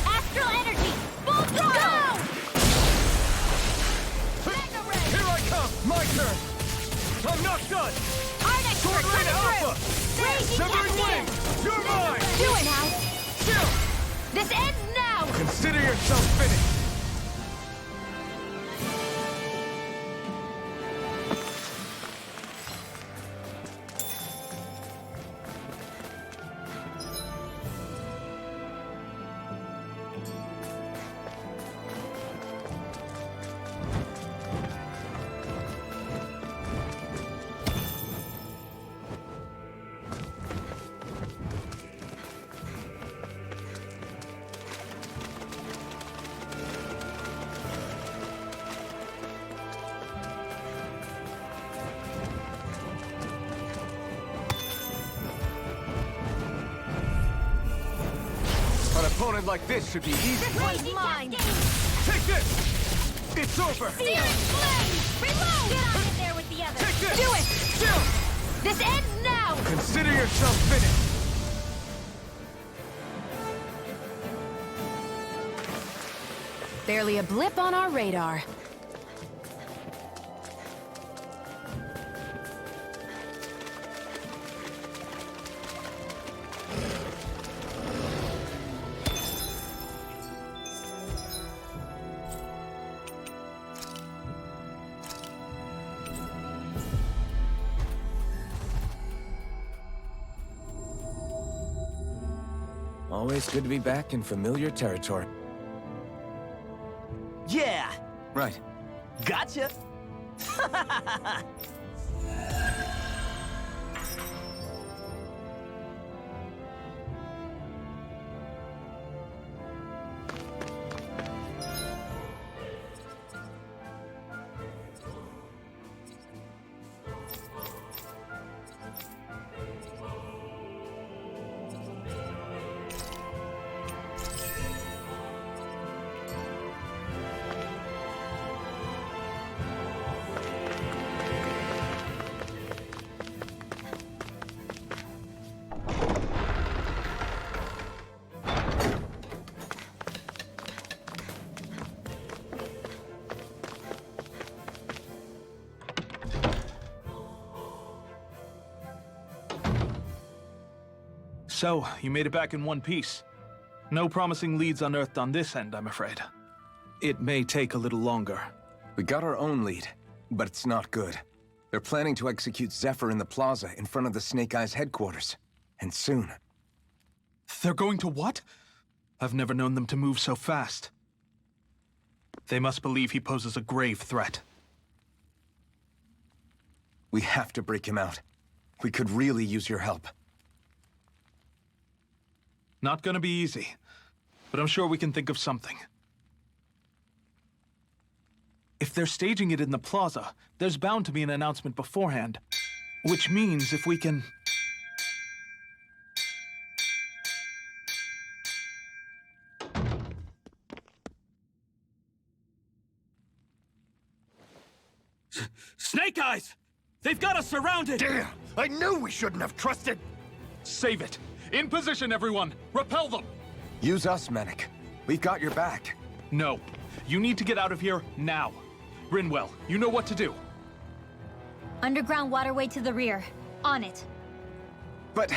Astral energy! Full throttle! Here I come! My turn! I'm not done! Arnex, Sword Rain Alpha! Raging Severing cascade! Wind! You're mine! Do it now! Chill! This ends now! Consider yourself finished. An opponent like this should be easy. Raging mine! Take this! It's over! Searing flame! Reload! Get on in there with the others! Take this! Do it! Chill! This ends now! Consider yourself finished. Barely a blip on our radar. Always good to be back in familiar territory. Yeah! Right. Gotcha! So, you made it back in one piece. No promising leads unearthed on this end, I'm afraid. It may take a little longer. We got our own lead, but it's not good. They're planning to execute Zephyr in the plaza in front of the Snake Eyes headquarters. And soon. They're going to what? I've never known them to move so fast. They must believe he poses a grave threat. We have to break him out. We could really use your help. Not gonna be easy, but I'm sure we can think of something. If they're staging it in the plaza, there's bound to be an announcement beforehand. Which means if we can... Snake Eyes! They've got us surrounded! Damn! I knew we shouldn't have trusted! Save it! In position, everyone! Repel them! Use us, Mennick. We've got your back. No. You need to get out of here now. Rinwell, you know what to do. Underground waterway to the rear. On it. But...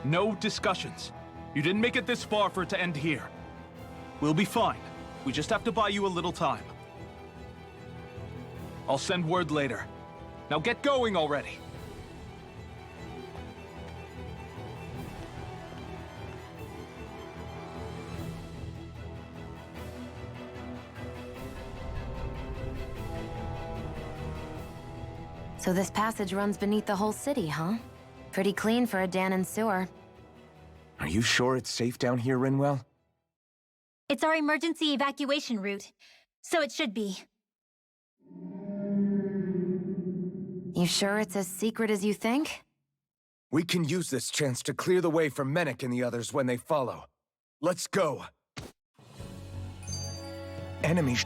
No discussions. You didn't make it this far for it to end here. We'll be fine. We just have to buy you a little time. I'll send word later. Now get going already. So this passage runs beneath the whole city, huh? Pretty clean for a Danon sewer. Are you sure it's safe down here, Rinwell? It's our emergency evacuation route, so it should be. You sure it's as secret as you think? We can use this chance to clear the way for Mennick and the others when they follow. Let's go. Enemy.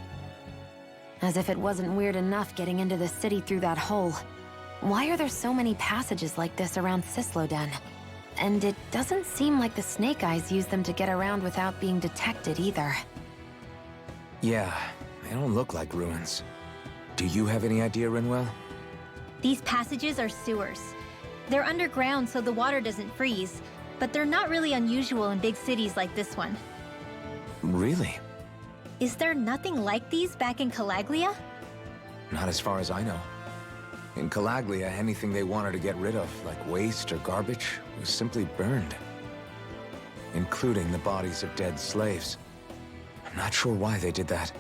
As if it wasn't weird enough getting into the city through that hole. Why are there so many passages like this around Sisloden? And it doesn't seem like the Snake Eyes use them to get around without being detected either. Yeah, they don't look like ruins. Do you have any idea, Rinwell? These passages are sewers. They're underground so the water doesn't freeze, but they're not really unusual in big cities like this one. Really? Is there nothing like these back in Calaglia? Not as far as I know. In Calaglia, anything they wanted to get rid of, like waste or garbage, was simply burned. Including the bodies of dead slaves. I'm not sure why they did that.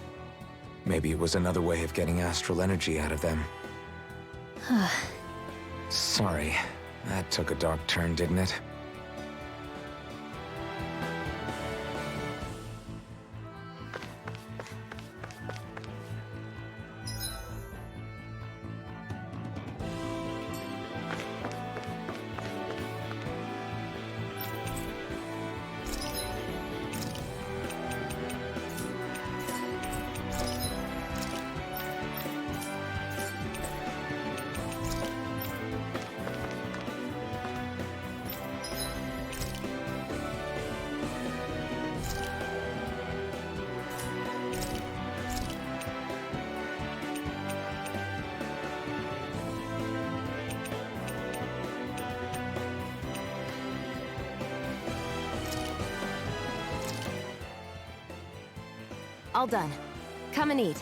Maybe it was another way of getting astral energy out of them. Sorry, that took a dark turn, didn't it? All done. Come and eat.